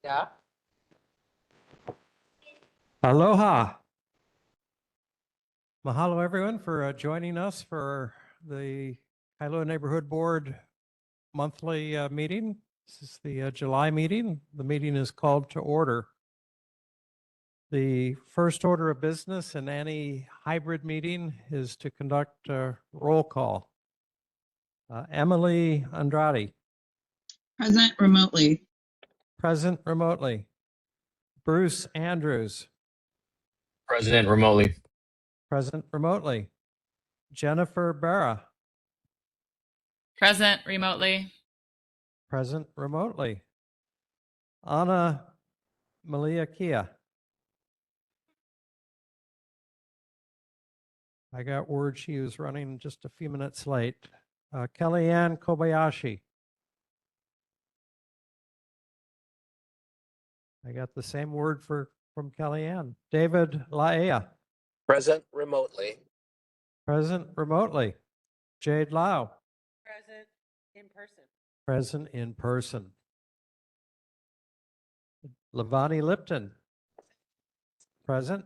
Yeah. Aloha. Mahalo, everyone, for joining us for the Kailua Neighborhood Board monthly meeting. This is the July meeting. The meeting is called to order. The first order of business in any hybrid meeting is to conduct a roll call. Emily Andrade, Present remotely. present remotely. Bruce Andrews, President remotely. present remotely. Jennifer Barra, Present remotely. present remotely. Anna Malia Kia. I got word she was running just a few minutes late. Kellyanne Kobayashi. I got the same word from Kellyanne. David Laea, Present remotely. present remotely. Jade Lau, Present in person. present in person. Lavani Lipton, present.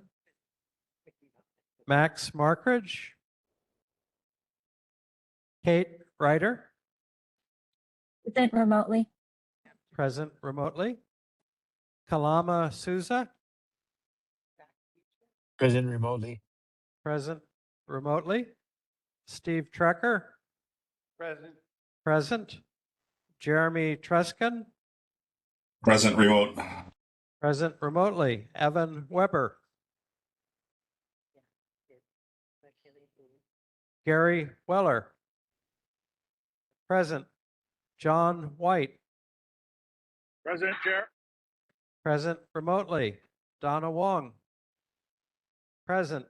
Max Markridge. Kate Ryder, Present remotely. present remotely. Kalama Souza, President remotely. present remotely. Steve Trecker, Present. present. Jeremy Truskin, Present remote. present remotely. Evan Weber, Gary Weller, present. John White, Present, Chair. present remotely. Donna Wong, present.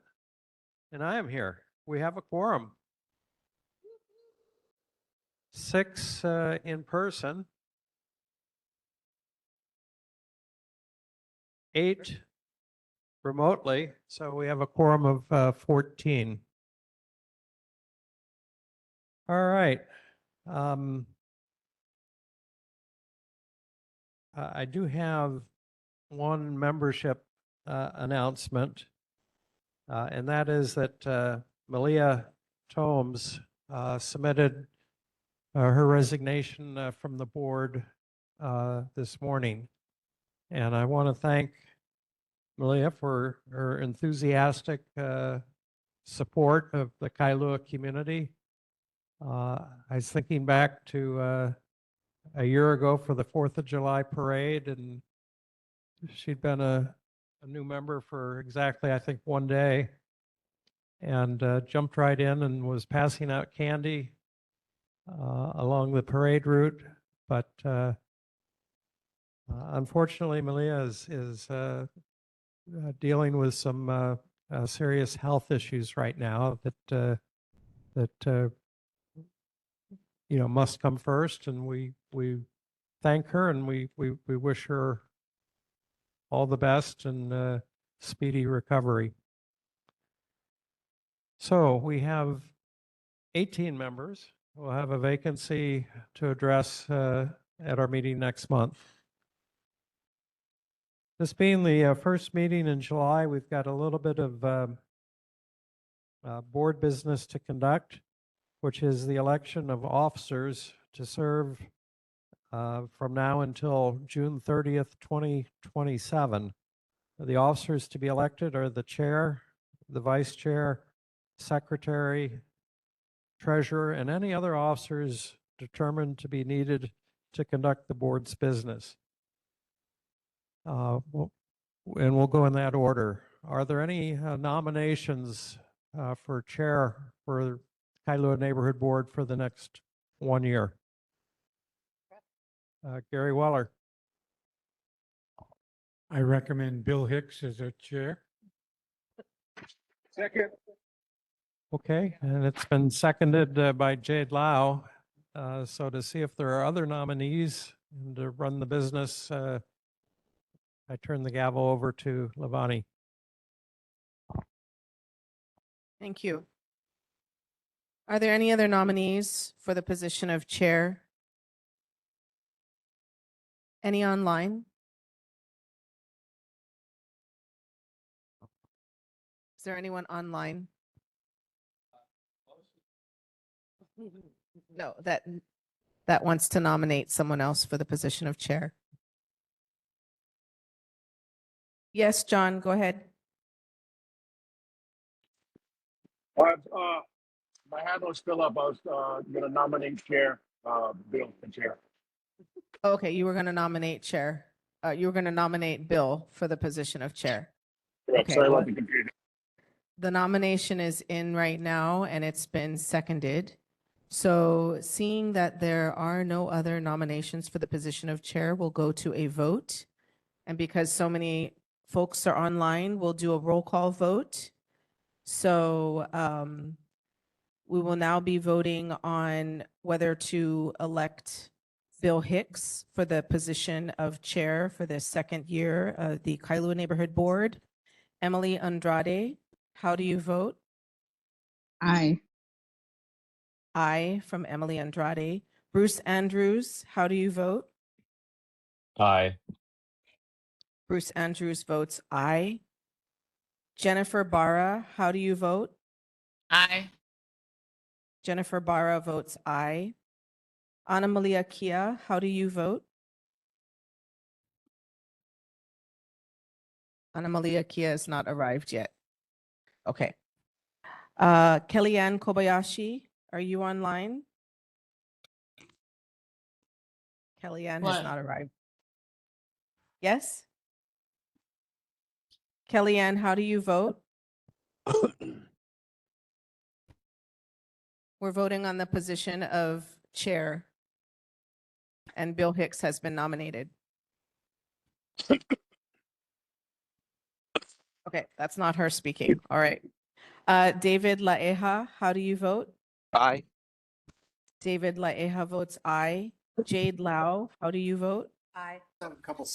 And I am here. We have a quorum. 6 in person. 8 remotely. So we have a quorum of 14. All right. I do have one membership announcement, and that is that Malia Tomes submitted her resignation from the board this morning. And I want to thank Malia for her enthusiastic support of the Kailua community. I was thinking back to a year ago for the 4th of July parade, and she'd been a new member for exactly, I think, 1 day, and jumped right in and was passing out candy along the parade route. But unfortunately, Malia is dealing with some serious health issues right now that must come first, and we thank her, and we wish her all the best and speedy recovery. So we have 18 members. We'll have a vacancy to address at our meeting next month. This being the first meeting in July, we've got a little bit of board business to conduct, which is the election of officers to serve from now until June 30th, 2027. The officers to be elected are the chair, the vice chair, secretary, treasurer, and any other officers determined to be needed to conduct the board's business. And we'll go in that order. Are there any nominations for chair for Kailua Neighborhood Board for the next 1 year? Gary Weller. I recommend Bill Hicks as a chair. Second. Okay, and it's been seconded by Jade Lau. So to see if there are other nominees and to run the business, I turn the gavel over to Lavani. Thank you. Are there any other nominees for the position of chair? Any online? there anyone online? No, that wants to nominate someone else for the position of chair. Yes, John, go ahead. My hand was still up. I was gonna nominate Chair, Bill for Chair. Okay, you were going to nominate chair. You were going to nominate Bill for the position of chair. Correct. Okay, Sorry well, about the confusion. the nomination is in right now and it's been seconded. So seeing that there are no other nominations for the position of chair, we'll go to a vote. And because so many folks are online, we'll do a roll call vote. So we will now be voting on whether to elect Bill Hicks for the position of chair for the second year of the Kailua Neighborhood Board. Emily Andrade, how do you vote? Aye. Aye from Emily Andrade. Bruce Andrews, how do you vote? Aye. Bruce Andrews votes aye. Jennifer Barra, how do you vote? Aye. Jennifer Barra votes aye. Ana Malia Kia, how do you vote? Ana Malia Kia has not arrived yet. Okay. Kellyanne Kobayashi, are you online? Kellyanne has What? not arrived. Yes? Kellyanne, how do you vote? We're voting on the position of chair. And Bill Hicks has been nominated. Okay, that's not her speaking. All right. David Laeha, how do you vote? Aye. David Laeha votes aye. Jade Lau, how do you vote? Aye.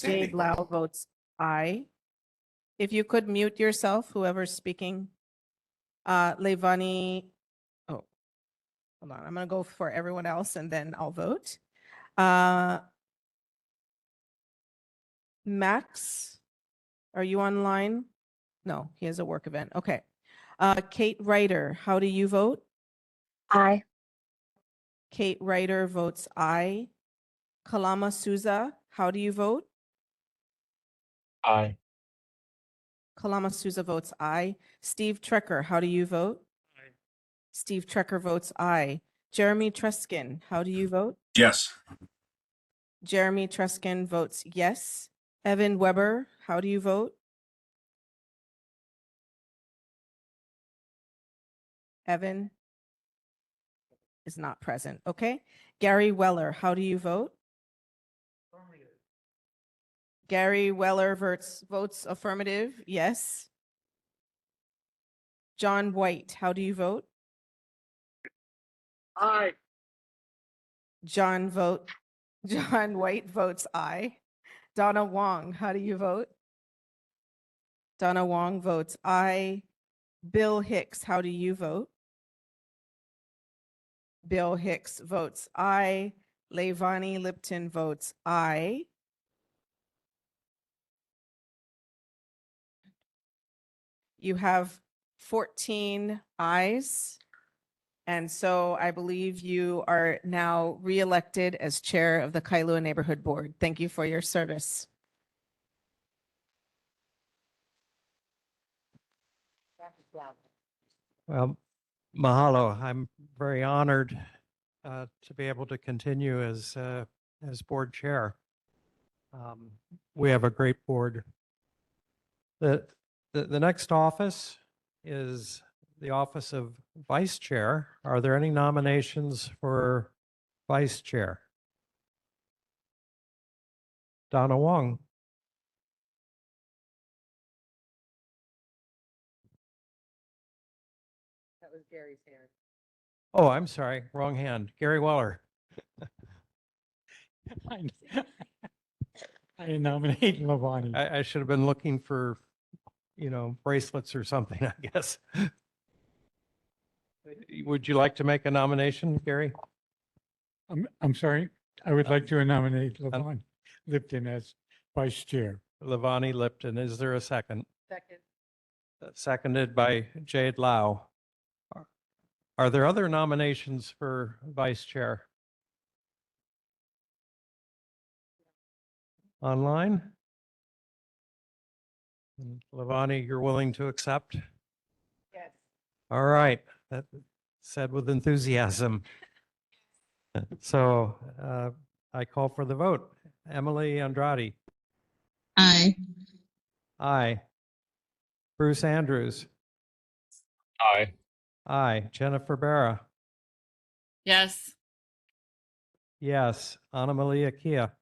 Jade Lau votes aye. If you could mute yourself, whoever's speaking. Levani, oh, hold on. I'm going to go for everyone else and then I'll vote. Max, are you online? No, he has a work event. Okay. Kate Ryder, how do you vote? Aye. Kate Ryder votes aye. Kalama Souza, how do you vote? Aye. Kalama Souza votes aye. Steve Trekker, how do you vote? Aye. Steve Trekker votes aye. Jeremy Truskin, how do you vote? Yes. Jeremy Truskin votes yes. Evan Weber, how do you vote? Evan is not present. Okay. Gary Weller, how do you vote? Gary Weller votes affirmative, yes. John White, how do you vote? Aye. John White votes aye. Donna Wong, how do you vote? Donna Wong votes aye. Bill Hicks, how do you vote? Bill Hicks votes aye. Levani Lipton votes aye. You have 14 ayes. And so I believe you are now re-elected as chair of the Kailua Neighborhood Board. Thank you for your service. Well, mahalo. I'm very honored to be able to continue as board chair. We have a great board. The next office is the office of vice chair. Are there any nominations for vice chair? Donna Wong. That was Gary's hand. Oh, I'm sorry, wrong hand. Gary Weller. I nominate Levani. I should have been looking for, bracelets or something, I guess. Would you like to make a nomination, Gary? I'm sorry. I would like to nominate Levani Lipton as vice chair. Levani Lipton, is there a second? Second. seconded by Jade Lau. Are there other nominations for vice chair? Online? Lavani, you're willing to accept? Yes. All right, that said with enthusiasm. So I call for the vote. Emily Andrade. Aye. Aye. Bruce Andrews. Aye. Aye. Jennifer Barra. Yes. Yes. Anna Malia Kia.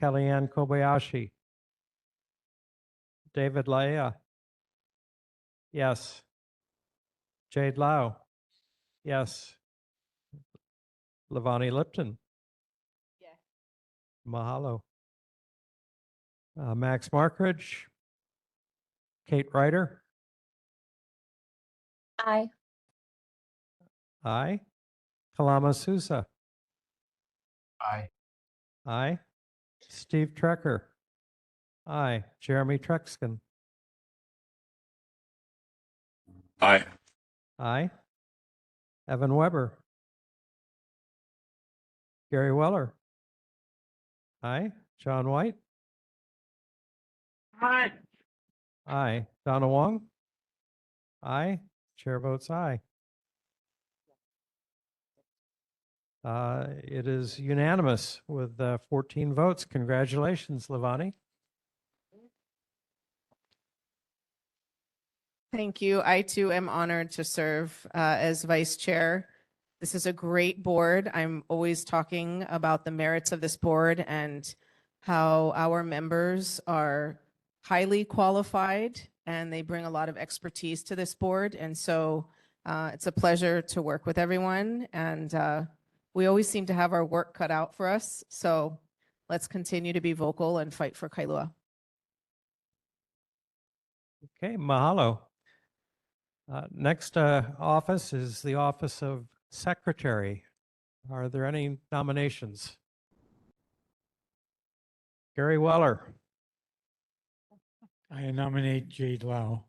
Kellyanne Kobayashi. David Laia. Yes. Jade Lau. Yes. Lavani Lipton. Yes. Mahalo. Max Markridge. Kate Ryder. Aye. Aye. Kalama Sousa. Aye. Aye. Steve Trecker. Aye. Jeremy Trexkin. Aye. Aye. Evan Weber. Gary Weller. Aye. John White. Aye. Aye. Donna Wong. Aye. Chair votes aye. It is unanimous with 14 votes. Congratulations, Lavani. Thank you. I too am honored to serve as vice chair. This is a great board. I'm always talking about the merits of this board and how our members are highly qualified and they bring a lot of expertise to this board. And so it's a pleasure to work with everyone. And we always seem to have our work cut out for us. So let's continue to be vocal and fight for Kailua. Okay, mahalo. Next office is the office of secretary. Are there any nominations? Gary Weller. I nominate Jade Lau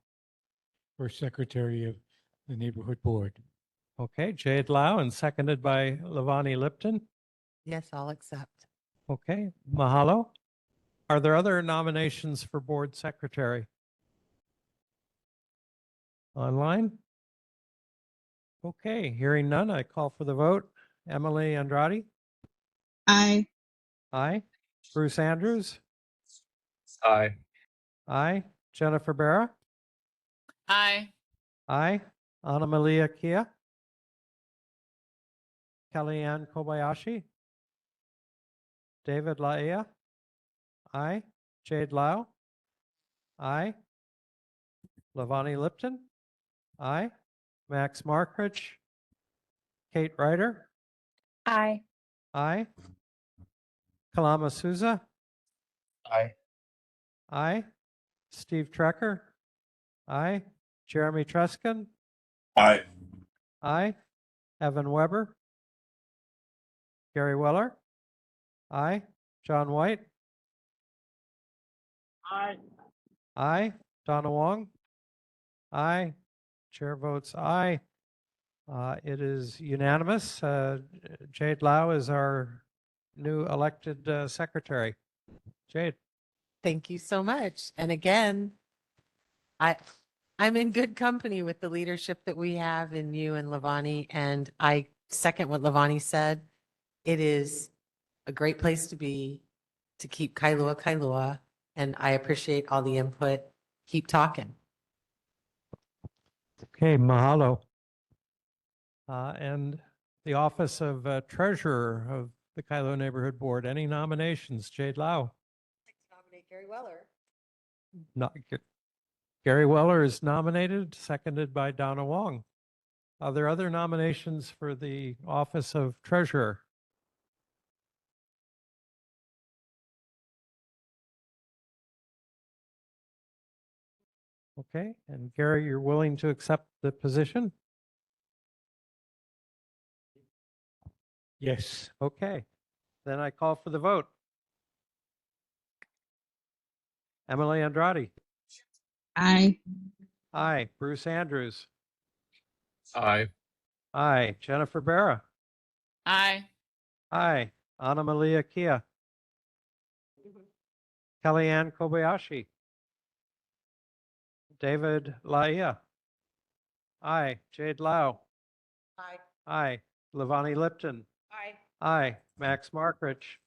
for Secretary of the Neighborhood Board. Okay, Jade Lau and seconded by Lavani Lipton. Yes, I'll accept. Okay, mahalo. Are there other nominations for board secretary? Online? Okay, hearing none, I call for the vote. Emily Andrade? Aye. Aye. Bruce Andrews? Aye. Aye. Jennifer Barra? Aye. Aye. Anna Malia Kia? Kellyanne Kobayashi? David Laia? Aye. Jade Lau? Aye. Lavani Lipton? Aye. Max Markridge? Kate Ryder? Aye. Aye. Kalama Souza? Aye. Aye. Steve Trecker? Aye. Jeremy Truskin? Aye. Aye. Evan Weber? Gary Weller? Aye. John White? Aye. Aye. Donna Wong? Aye. Chair votes aye. It is unanimous. Jade Lau is our new elected secretary. Jade. Thank you so much. And again, I'm in good company with the leadership that we have in you and Lavani. And I second what Lavani said. It is a great place to be, to keep Kailua Kailua. And I appreciate all the input. Keep talking. Okay, mahalo. And the office of treasurer of the Kailua Neighborhood Board. Any nominations? Jade Lau. Nominate Gary Weller. Not, Gary Weller is nominated, seconded by Donna Wong. Are there other nominations for the office of treasurer? Okay, and Gary, you're willing to accept the position? Yes. Okay, then I call for the vote. Emily Andrade? Aye. Aye. Bruce Andrews. Aye. Aye. Jennifer Barra. Aye. Aye. Anna Malia Kia. Kellyanne Kobayashi. David Laia. Aye. Jade Lau. Aye. Aye. Levani Lipton. Aye. Aye. Max Markrich.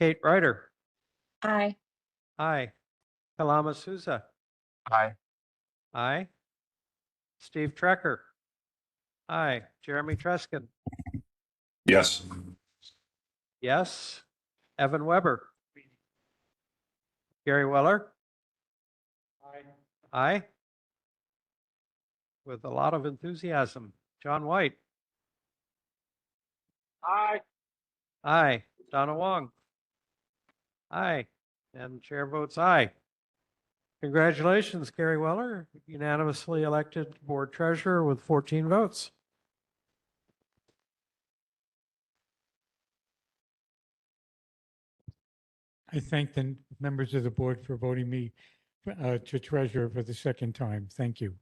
Kate Ryder. Aye. Aye. Kalama Souza. Aye. Aye. Steve Trecker. Aye. Jeremy Treskin. Yes. Yes. Evan Weber. Gary Weller. Aye. With a lot of enthusiasm. John White. Aye. Aye. Donna Wong. Aye. And the chair votes aye. Congratulations, Gary Weller, unanimously elected board treasurer with 14 votes. I thank the members of the board for voting me to treasurer for the second time. Thank you.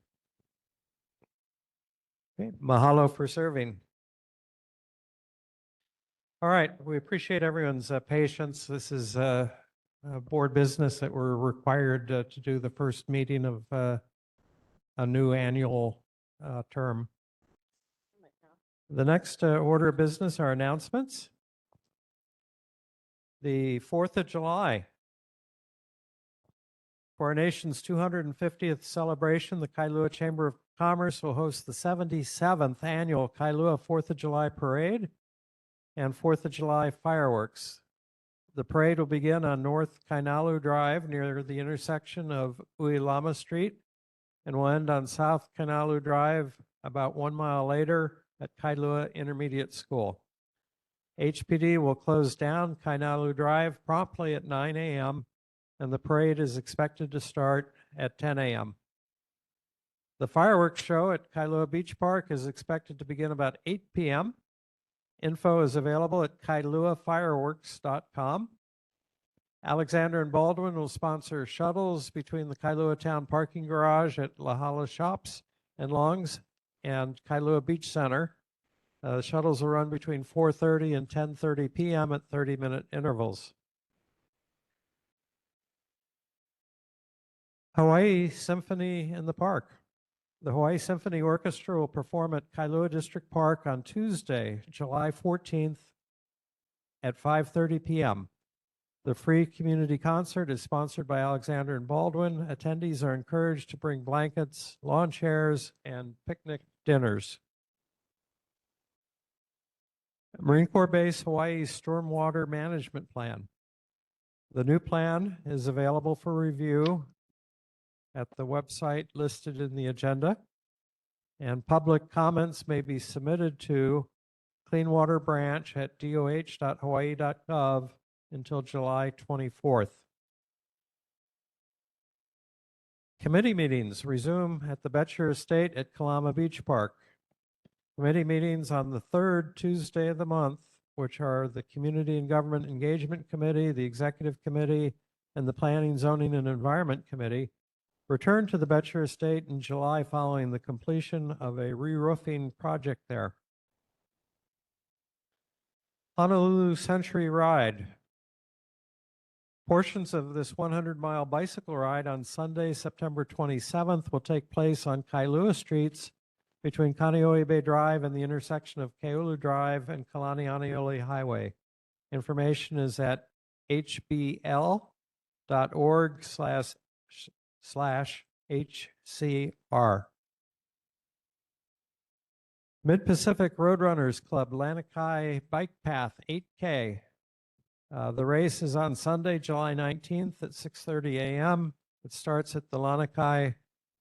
Okay. Mahalo for serving. All right, we appreciate everyone's patience. This is board business that we're required to do the first meeting of a new annual term. The next order of business are announcements. The 4th of July. For our nation's 250th celebration, the Kailua Chamber of Commerce will host the 77th annual Kailua 4th of July Parade and 4th of July fireworks. The parade will begin on North Kainalu Drive near the intersection of Uilama Street and will end on South Kainalu Drive about 1 mile later at Kailua Intermediate School. HPD will close down Kainalu Drive promptly at 9 a.m. and the parade is expected to start at 10 a.m. The fireworks show at Kailua Beach Park is expected to begin about 8 p.m. Info is available at kailuafireworks.com. Alexander and Baldwin will sponsor shuttles between the Kailua Town Parking Garage at Lahala Shops and Longs and Kailua Beach Center. Shuttles will run between 4:30 and 10:30 p.m. at 30-minute intervals. Hawaii Symphony in the Park. The Hawaii Symphony Orchestra will perform at Kailua District Park on Tuesday, July 14th at 5:30 p.m. The free community concert is sponsored by Alexander and Baldwin. Attendees are encouraged to bring blankets, lawn chairs, and picnic dinners. Marine Corps Base Hawaii's Stormwater Management Plan. The new plan is available for review at the website listed in the agenda, and public comments may be submitted to Clean Water Branch at doh.hawaii.gov until July 24th. Committee meetings resume at the Betcher Estate at Kalama Beach Park. Committee meetings on the third Tuesday of the month, which are the Community and Government Engagement Committee, the Executive Committee, and the Planning, Zoning, and Environment Committee, return to the Betcher Estate in July following the completion of a re-roofing project there. Honolulu Century Ride. Portions of this 100-mile bicycle ride on Sunday, September 27th will take place on Kailua Streets between Kaneohe Bay Drive and the intersection of Keulu Drive and Kalanianiole Highway. Information is at hbl.org/HCR. Mid-Pacific Roadrunners Club Lanikai Bike Path 8K. The race is on Sunday, July 19th at 6:30 a.m. It starts at the Lanikai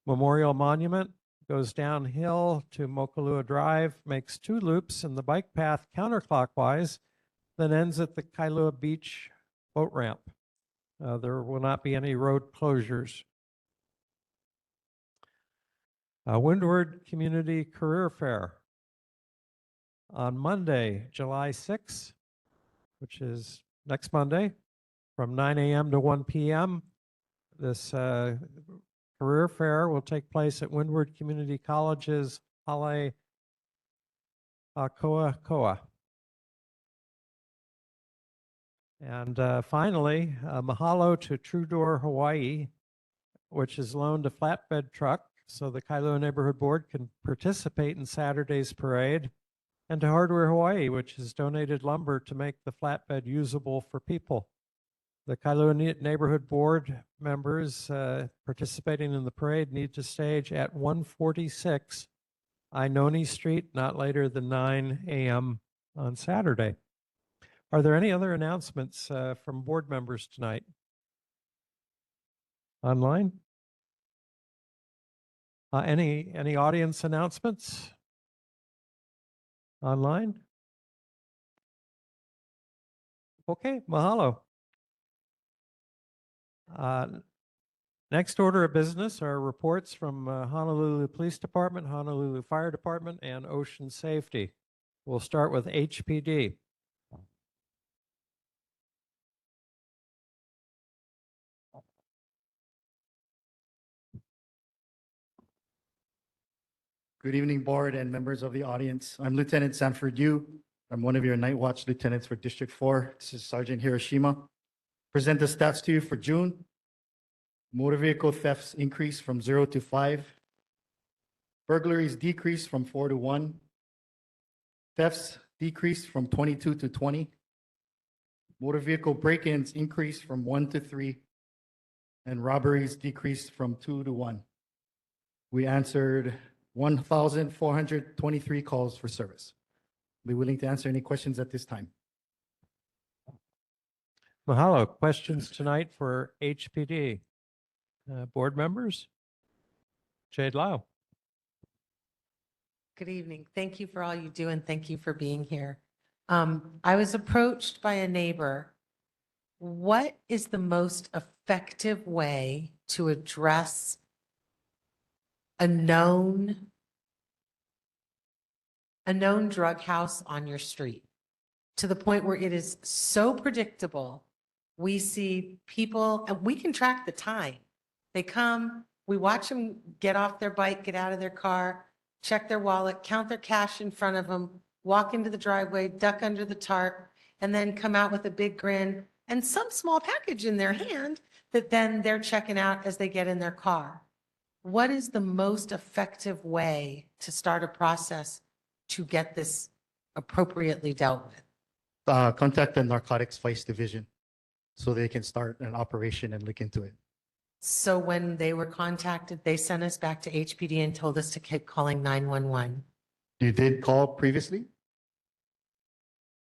Memorial Monument, goes downhill to Mokulua Drive, makes 2 loops in the bike path counterclockwise, then ends at the Kailua Beach boat ramp. There will not be any road closures. Windward Community Career Fair. On Monday, July 6th, which is next Monday, from 9 a.m. to 1 p.m., This career fair will take place at Windward Community College's Hale Koa. And finally, mahalo to True Door Hawaii, which has loaned a flatbed truck so the Kailua Neighborhood Board can participate in Saturday's parade, and to Hardware Hawaii, which has donated lumber to make the flatbed usable for people. The Kailua Neighborhood Board members participating in the parade need to stage at 146 Inoni Street, not later than 9 a.m. on Saturday. Are there any other announcements from board members tonight? Online? Any audience announcements? Online? Okay, mahalo. Next order of business are reports from Honolulu Police Department, Honolulu Fire Department, and Ocean Safety. We'll start with HPD. Good evening, board and members of the audience. I'm Lieutenant Sanford Yu. I'm one of your night watch lieutenants for District 4. This is Sergeant Hiroshima. Present the stats to you for June. Motor vehicle thefts increased from 0 to 5. Burglaries decreased from 4 to 1. Thefts decreased from 22 to 20. Motor vehicle break-ins increased from 1 to 3. And robberies decreased from 2 to 1. We answered 1,423 calls for service. Be willing to answer any questions at this time. Mahalo. Questions tonight for HPD? Board members? Jade Lau. Good evening. Thank you for all you do and thank you for being here. I was approached by a neighbor. What is the most effective way to address a known drug house on your street, to the point where it is so predictable? We see people, and we can track the time. They come, we watch them get off their bike, get out of their car, check their wallet, count their cash in front of them, walk into the driveway, duck under the tarp, and then come out with a big grin and some small package in their hand that then they're checking out as they get in their car. What is the most effective way to start a process to get this appropriately dealt with? Contact the Narcotics Vice Division so they can start an operation and look into it. So when they were contacted, they sent us back to HPD and told us to keep calling 911. You did call previously?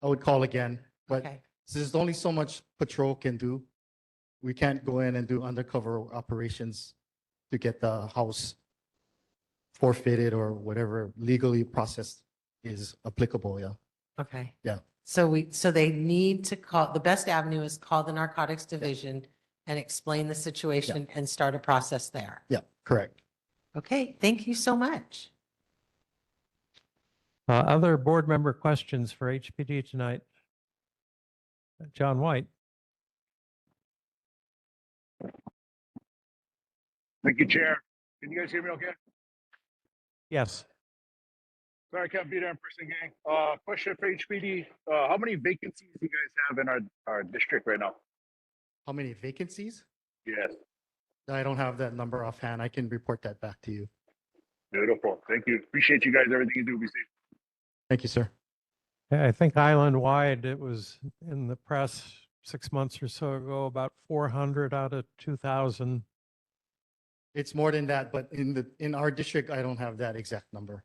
I would call again, but Okay. there's only so much patrol can do. We can't go in and do undercover operations to get the house forfeited or whatever legally processed is applicable. Yeah. Okay. Yeah. So they need to call, the best avenue is call the narcotics division and explain the situation and start a process there. Yeah. Correct. Okay. Thank you so much. Other board member questions for HPD tonight? John White. Thank you, Chair. Can you guys hear me okay? Yes. Sorry, I can't be there in person, gang. Question for HPD. How many vacancies do you guys have in our district right now? How many vacancies? Yes. I don't have that number offhand. I can report that back to you. Beautiful. Thank you. Appreciate you guys, everything you do. Be safe. Thank you, sir. I think island-wide, it was in the press 6 months or so ago, about 400 out of 2,000. It's more than that, but in our district, I don't have that exact number.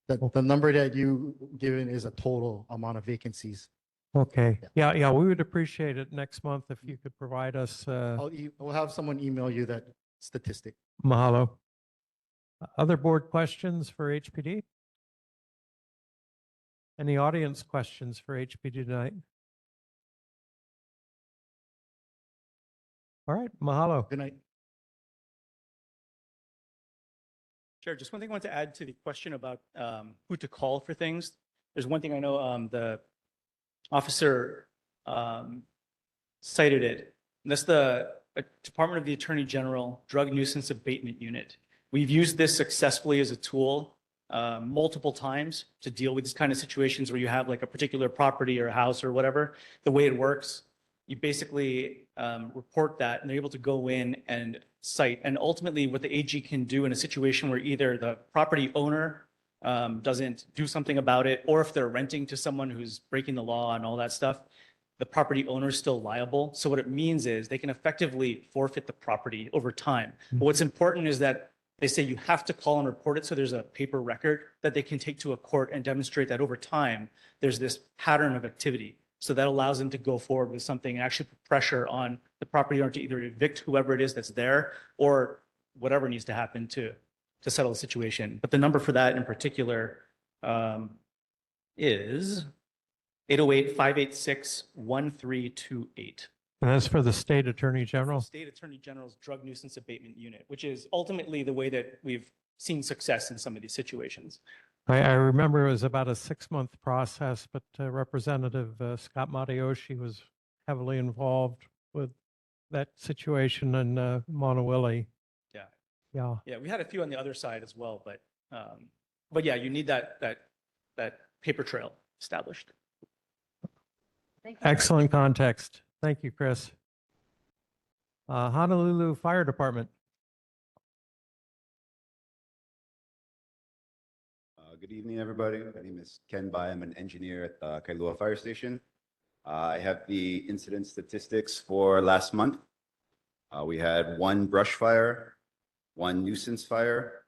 The number that you given is a total amount of vacancies. Okay. Yeah, we would appreciate it next month if you could provide us We'll have someone email you that statistic. mahalo. Other board questions for HPD? Any audience questions for HPD tonight? All right, mahalo. Good night. Sure. Just one thing I want to add to the question about who to call for things. There's one thing I know the officer cited it. And that's the Department of the Attorney General Drug Nuisance Abatement Unit. We've used this successfully as a tool multiple times to deal with these kind of situations where you have like a particular property or a house or whatever. The way it works, you basically report that and they're able to go in and cite. And ultimately what the AG can do in a situation where either the property owner doesn't do something about it, or if they're renting to someone who's breaking the law and all that stuff, the property owner is still liable. So what it means is they can effectively forfeit the property over time. But what's important is that they say you have to call and report it, so there's a paper record that they can take to a court and demonstrate that over time, there's this pattern of activity. So that allows them to go forward with something and actually put pressure on the property owner to either evict whoever it is that's there or whatever needs to happen to settle the situation. But the number for that in particular is 808-586-1328. And that's for the State Attorney General? State Attorney General's Drug Nuisance Abatement Unit, which is ultimately the way that we've seen success in some of these situations. I remember it was about a 6-month process, but Representative Scott Matioshi was heavily involved with that situation in Monowilly. Yeah. Yeah. Yeah, we had a few on the other side as well, but yeah, you need that paper trail established. Excellent context. Thank you, Chris. Honolulu Fire Department. Good evening, everybody. My name is Ken Bai. I'm an engineer at the Kailua Fire Station. I have the incident statistics for last month. We had 1 brush fire, 1 nuisance fire,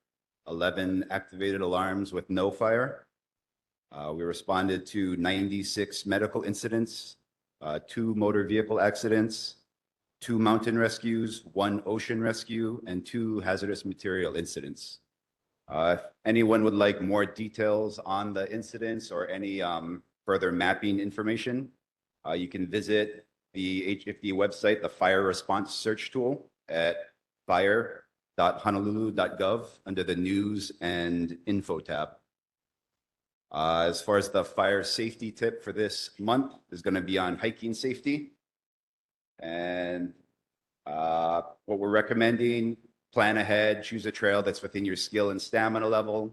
11 activated alarms with no fire. We responded to 96 medical incidents, 2 motor vehicle accidents, 2 mountain rescues, 1 ocean rescue, and 2 hazardous material incidents. If anyone would like more details on the incidents or any further mapping information, you can visit the HFD website, the Fire Response Search Tool at fire.honolulu.gov under the News and Info tab. As far as the fire safety tip for this month is going to be on hiking safety. And what we're recommending, plan ahead, choose a trail that's within your skill and stamina level.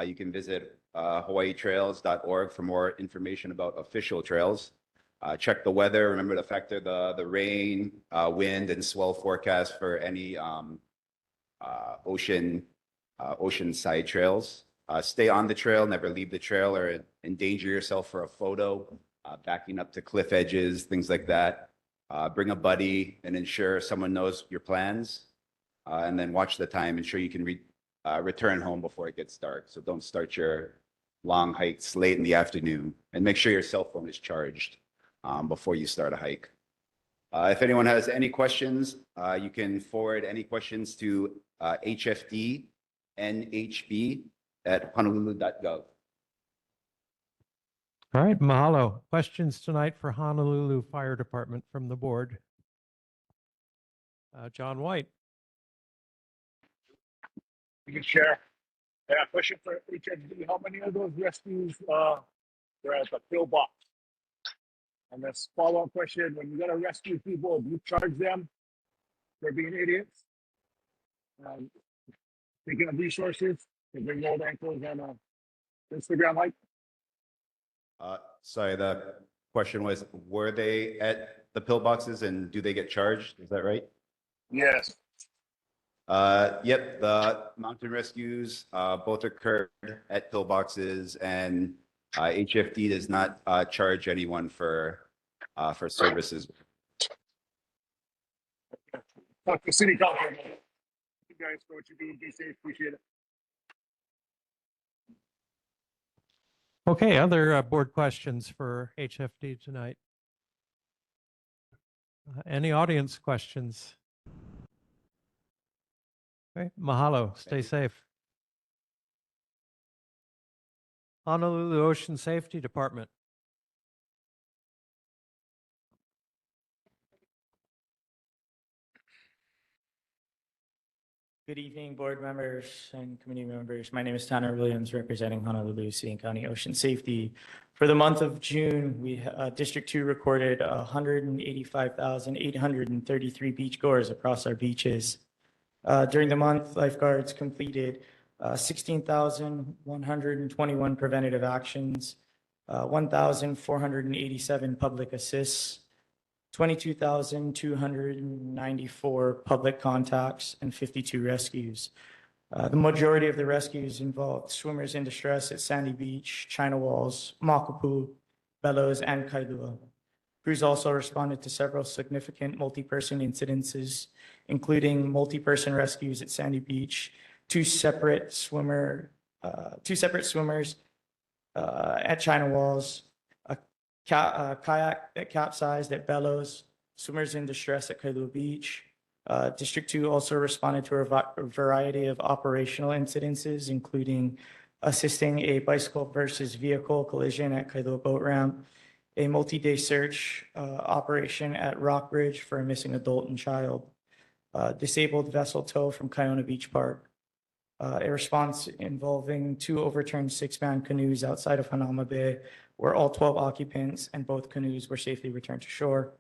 You can visit hawaiitrails.org for more information about official trails. Check the weather, remember to factor the rain, wind, and swell forecast for any ocean side trails. Stay on the trail, never leave the trail or endanger yourself for a photo, backing up to cliff edges, things like that. Bring a buddy and ensure someone knows your plans. And then watch the time, ensure you can return home before it gets dark. So don't start your long hikes late in the afternoon, and make sure your cell phone is charged before you start a hike. If anyone has any questions, you can forward any questions to hfdnhb@honolulu.gov. All right, mahalo. Questions tonight for Honolulu Fire Department from the board? John White. You can share. Yeah, question for HFD. How many of those rescues were at the pillbox? And this follow-up question, when you gotta rescue people, do you charge them for being idiots? Speaking of resources, to bring old ankles on a Instagram hike? Sorry, the question was, were they at the pillboxes and do they get charged? Is that right? Yes. Yep, the mountain rescues both occurred at pillboxes, and HFD does not charge anyone for services. Talk to city council. Thank you guys for what you do. Be safe. Appreciate it. Okay, other board questions for HFD tonight? Any audience questions? Okay, mahalo. Stay safe. Honolulu Ocean Safety Department. Good evening, board members and committee members. My name is Tanner Williams, representing Honolulu City and County Ocean Safety. For the month of June, District 2 recorded 185,833 beachgoers across our beaches. During the month, lifeguards completed 16,121 preventative actions, 1,487 public assists, 22,294 public contacts, and 52 rescues. The majority of the rescues involved swimmers in distress at Sandy Beach, China Walls, Makapu, Bellows, and Kailua. Crews also responded to several significant multi-person incidences, including multi-person rescues at Sandy Beach, two separate swimmers at China Walls, a kayak that capsized at Bellows, swimmers in distress at Kailua Beach. District 2 also responded to a variety of operational incidences, including assisting a bicycle versus vehicle collision at Kailua Boat Ramp, a multi-day search operation at Rockbridge for a missing adult and child, disabled vessel tow from Kiona Beach Park, a response involving two overturned six-man canoes outside of Hanama Bay, where all 12 occupants and both canoes were safely returned to shore.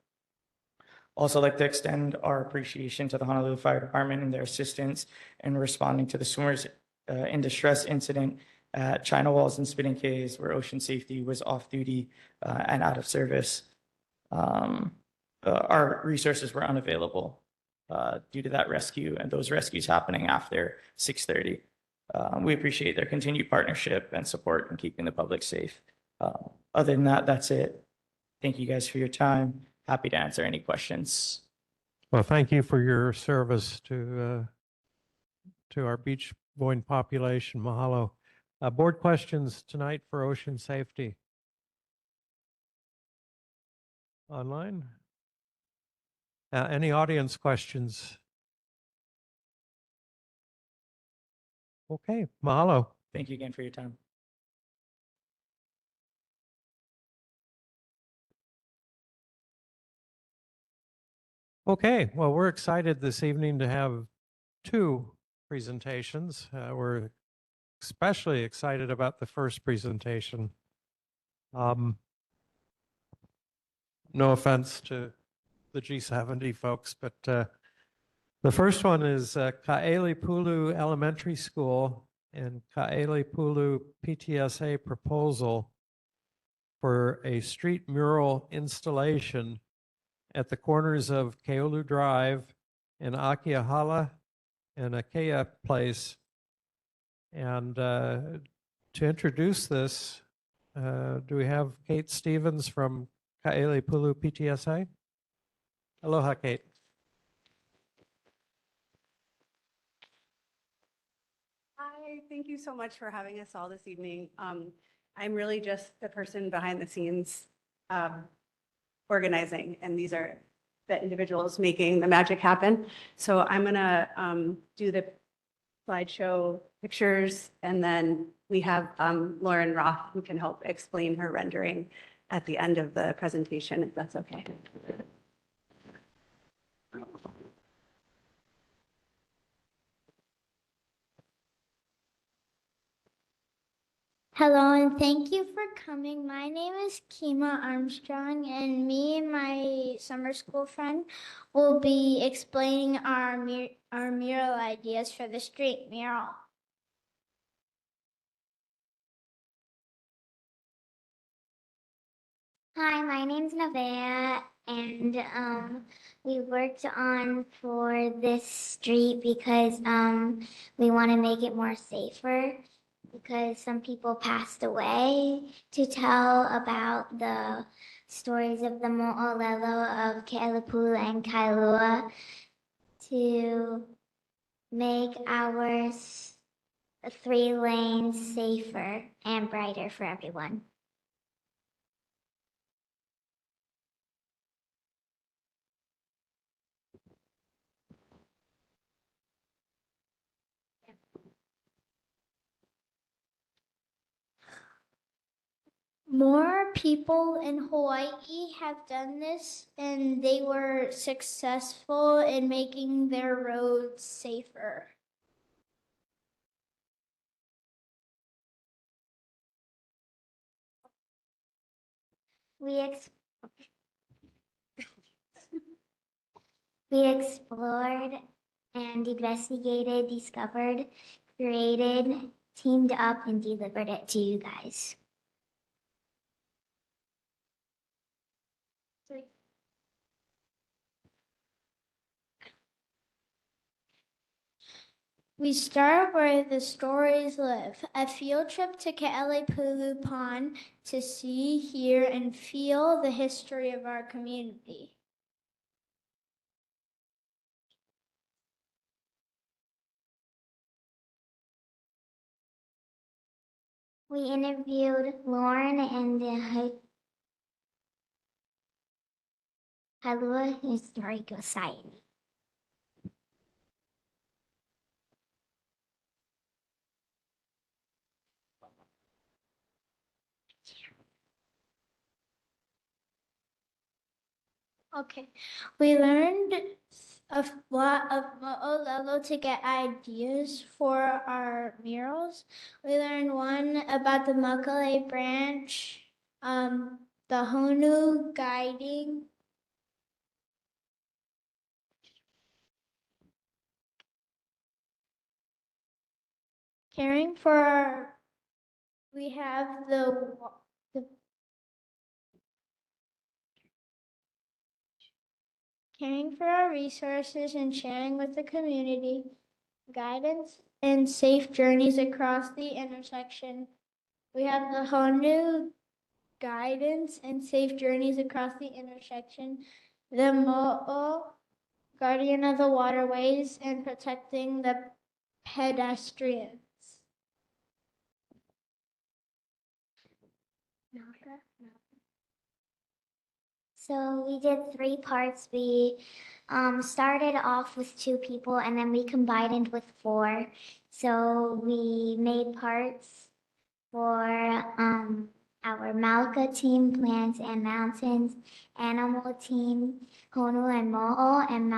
Also like to extend our appreciation to the Honolulu Fire Department and their assistance in responding to the swimmers in distress incident at China Walls and Spinning Cays, where Ocean Safety was off duty and out of service. Our resources were unavailable due to that rescue and those rescues happening after 6:30. We appreciate their continued partnership and support in keeping the public safe. Other than that, that's it. Thank you guys for your time. Happy to answer any questions. Well, thank you for your service to our beach going population. Mahalo. Board questions tonight for ocean safety. Online? Any audience questions? Okay, mahalo. Thank you again for your time. Okay, well, we're excited this evening to have two presentations. We're especially excited about the first presentation. No offense to the G70 folks, but the first one is Kailua Elementary School and Kailua PTSA proposal for a street mural installation at the corners of Keolu Drive and Akiahala and Akea Place. And to introduce this, do we have Kate Stevens from Kailua PTSA? Aloha, Kate. Hi, thank you so much for having us all this evening. I'm really just the person behind the scenes organizing, and these are the individuals making the magic happen. So I'm gonna do the slideshow pictures, and then we have Lauren Roth who can help explain her rendering at the end of the presentation, if that's okay. Hello and thank you for coming. My name is Kima Armstrong, and me and my summer school friend will be explaining our mural ideas for the street mural. Hi, my name's Nevaeh, and we worked on for this street because we want to make it more safer, because some people passed away, to tell about the stories of the mo'olelo of Ke'elepulu and Kailua, to make our 3 lanes safer and brighter for everyone. More people in Hawaii have done this, and they were successful in making their roads safer. We ex- we explored and investigated, discovered, created, teamed up, and delivered it to you guys. We start where the stories live. A field trip to Kailua Pond to see, hear, and feel the history of our community. We interviewed Lauren and the Kailua Historical Society. Okay, we learned a lot of Mo'olelo to get ideas for our murals. We learned one about the Makale branch, the Honu guiding. Caring for our, we have the caring for our resources and sharing with the community, guidance and safe journeys across the intersection. We have the Honu guidance and safe journeys across the intersection, the Mo'o guardian of the waterways and protecting the pedestrians. So we did 3 parts. We started off with 2 people and then we combined with 4. So we made parts for our Malka team, Plants and Mountains, Animal team, Honu and Mo'o, and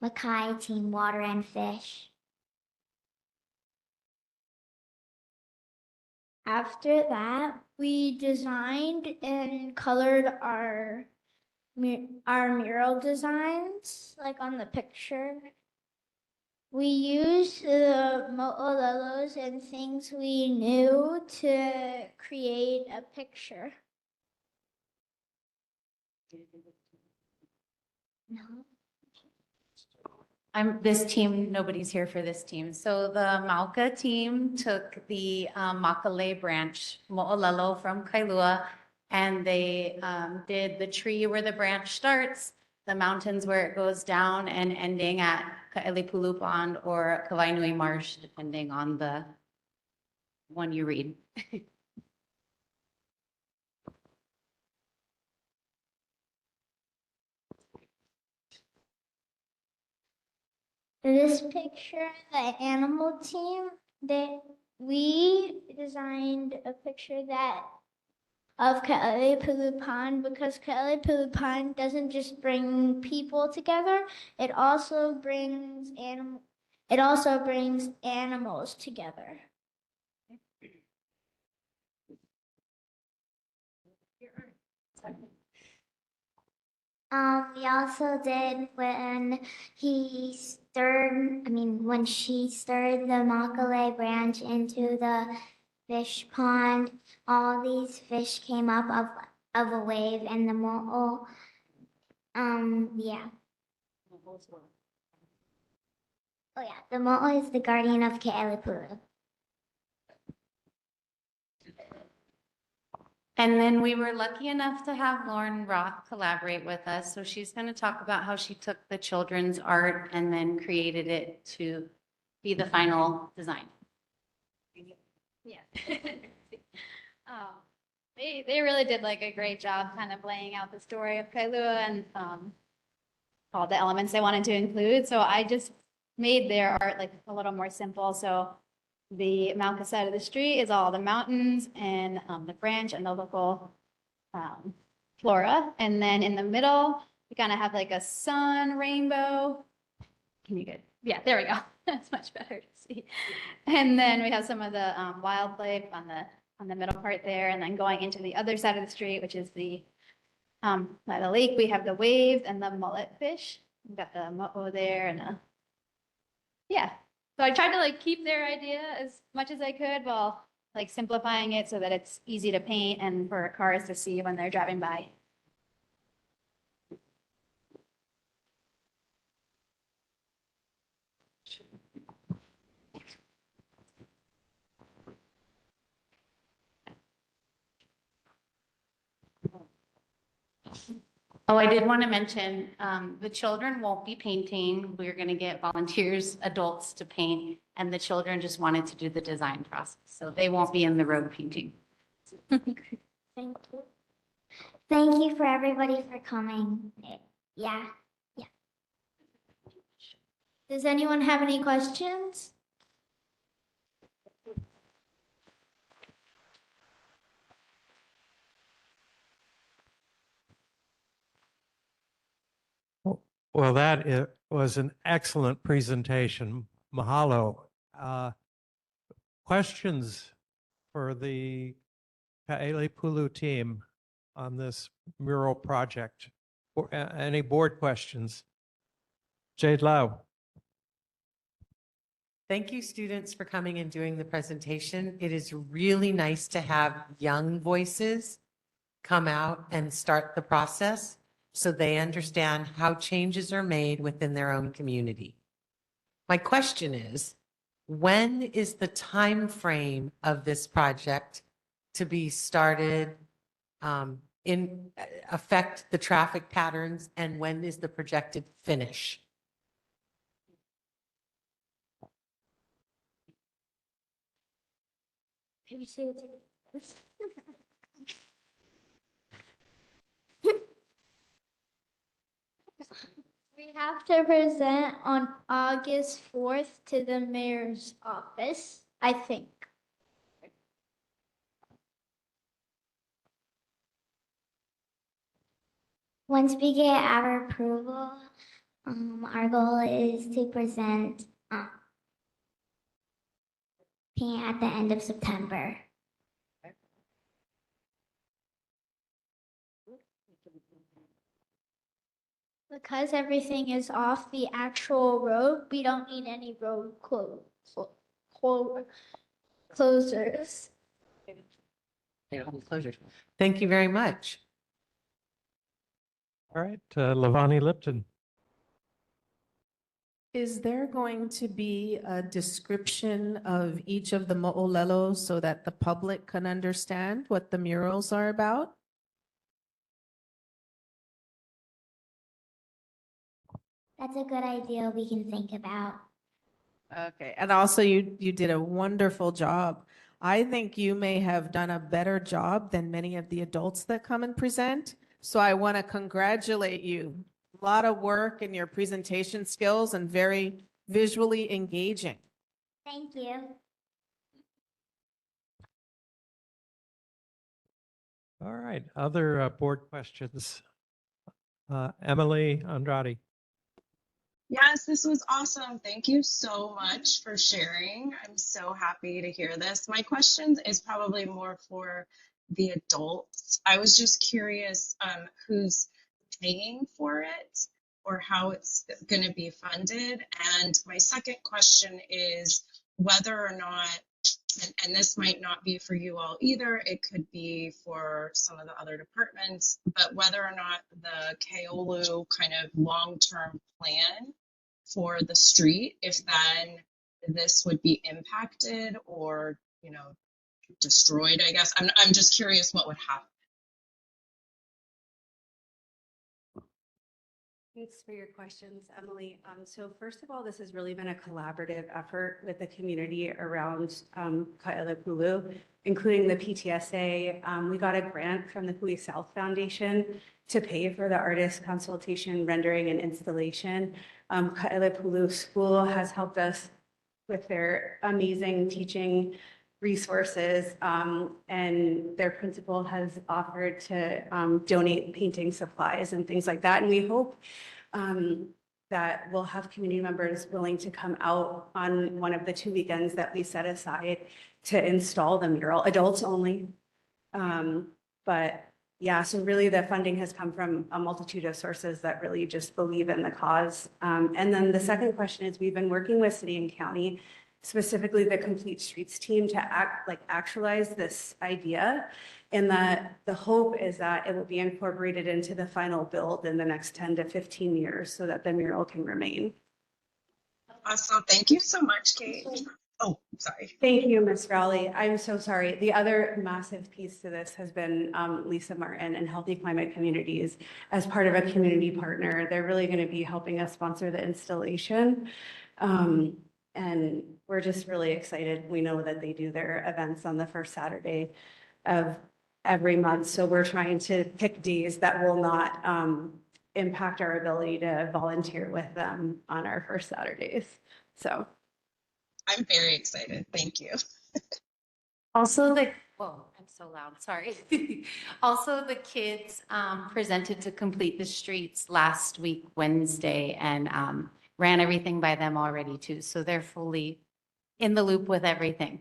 Makai team, Water and Fish. After that, we designed and colored our mural designs, like on the picture. We used the mo'olelos and things we knew to create a picture. No. I'm this team, nobody's here for this team. So the Mauka team took the Makale branch, Mo'olelo from Kailua, and they did the tree where the branch starts, the mountains where it goes down, and ending at Kailipulu Pond or Kawainui Marsh, depending on the one you read. This picture, the animal team, we designed a picture of Kailipulu Pond because Kailipulu Pond doesn't just bring people together, it also brings animals together. We also did when when she stirred the Makale branch into the fish pond, all these fish came up of a wave and the mo'o, yeah. Oh yeah, the mo'o is the guardian of Ke'elipulu. And then we were lucky enough to have Lauren Roth collaborate with us. So she's going to talk about how she took the children's art and then created it to be the final design. Yeah. They really did like a great job kind of laying out the story of Kailua and all the elements they wanted to include. So I just made their art like a little more simple. So the Malka side of the street is all the mountains and the branch and the local flora. And then in the middle, we kind of have like a sun rainbow. Can you get? Yeah, there we go. That's much better to see. And then we have some of the wildlife on the middle part there, and then going into the other side of the street, which is the By the lake, we have the waves and the mullet fish. We've got the mo'o there and yeah. So I tried to like keep their idea as much as I could while like simplifying it so that it's easy to paint and for cars to see when they're driving by. Oh, I did want to mention, the children won't be painting. We're going to get volunteers, adults to paint, and the children just wanted to do the design process. So they won't be in the road painting. Thank you. Thank you for everybody for coming. Yeah. Yeah. Does anyone have any questions? Well, was an excellent presentation. Mahalo. Questions for the Kailua team on this mural project? Or any board questions? Jade Lau. Thank you, students, for coming and doing the presentation. It is really nice to have young voices come out and start the process so they understand how changes are made within their own community. My question is, when is the time frame of this project to be started, affect the traffic patterns, and when is the projected finish? We have to present on August 4th to the mayor's office, I think. Once we get our approval, our goal is to present paint at the end of September. Because everything is off the actual road, we don't need any road closures. Thank you very much. All right, Lavani Lipton. Is there going to be a description of each of the mo'olelo so that the public can understand what the murals are about? That's a good idea we can think about. Okay, and also you did a wonderful job. I think you may have done a better job than many of the adults that come and present. So I want to congratulate you. A lot of work in your presentation skills and very visually engaging. Thank you. All right, other board questions? Emily Andrade. Yes, this was awesome. Thank you so much for sharing. I'm so happy to hear this. My question is probably more for the adults. I was just curious who's paying for it or how it's going to be funded. And my second question is whether or not, and this might not be for you all either, it could be for some of the other departments, but whether or not the Kailua kind of long-term plan for the street, if then this would be impacted or, you know, destroyed, I guess. I'm just curious what would happen. Thanks for your questions, Emily. So first of all, this has really been a collaborative effort with the community around Kailua, including the PTSA. We got a grant from the Hui South Foundation to pay for the artist consultation, rendering, and installation. Kailua School has helped us with their amazing teaching resources, and their principal has offered to donate painting supplies and things like that. And we hope that we'll have community members willing to come out on one of the 2 weekends that we set aside to install the mural, adults only. But yeah, so really the funding has come from a multitude of sources that really just believe in the cause. And then the second question is we've been working with city and county, specifically the Complete Streets team to actualize this idea. And the hope is that it will be incorporated into the final build in the next 10 to 15 years so that the mural can remain. Awesome. Thank you so much, Kate. Oh, sorry. Thank you, Ms. Rowley. I'm so sorry. The other massive piece to this has been Lisa Martin and Healthy Climate Communities as part of a community partner. They're really going to be helping us sponsor the installation. And we're just really excited. We know that they do their events on the first Saturday of every month. So we're trying to pick days that will not impact our ability to volunteer with them on our first Saturdays. So. I'm very excited. Thank you. Also, whoa, I'm so loud, sorry. Also, the kids presented to Complete the Streets last week, Wednesday, and ran everything by them already too. So they're fully in the loop with everything.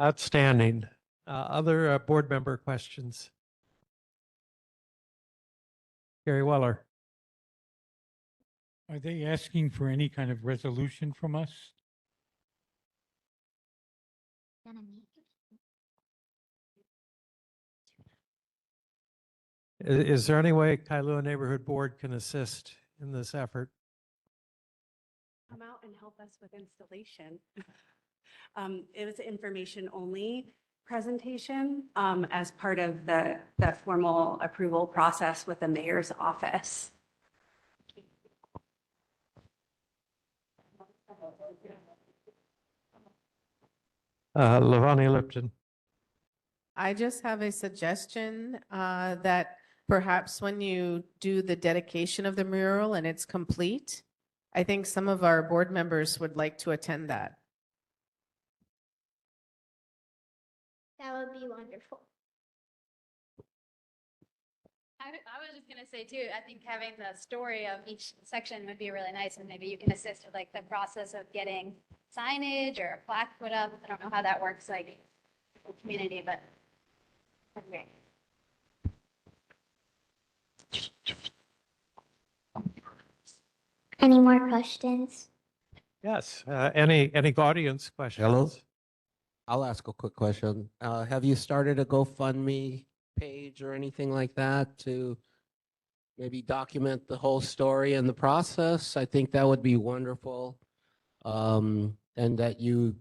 Outstanding. Other board member questions? Gary Weller. Are they asking for any kind of resolution from us? Is there any way Kailua Neighborhood Board can assist in this effort? Come out and help us with installation. It was information only presentation as part of the formal approval process with the mayor's office. Levani Lipton. I just have a suggestion that perhaps when you do the dedication of the mural and it's complete, I think some of our board members would like to attend that. That would be wonderful. I was just gonna say too, I think having the story of each section would be really nice, and maybe you can assist with like the process of getting signage or a plaque put up. I don't know how that works, like in the community, but that's great. Any more questions? Yes. Any audience questions? Hello? I'll ask a quick question. Have you started a GoFundMe page or anything like that to maybe document the whole story and the process? I think that would be wonderful. And that you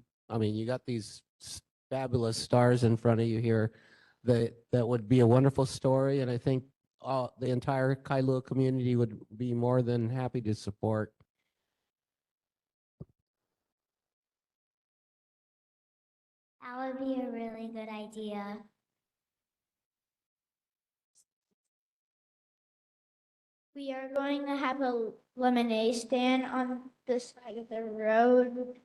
got these fabulous stars in front of you here. That would be a wonderful story. And I think the entire Kailua community would be more than happy to support. That would be a really good idea. We are going to have a lemonade stand on the side of the road.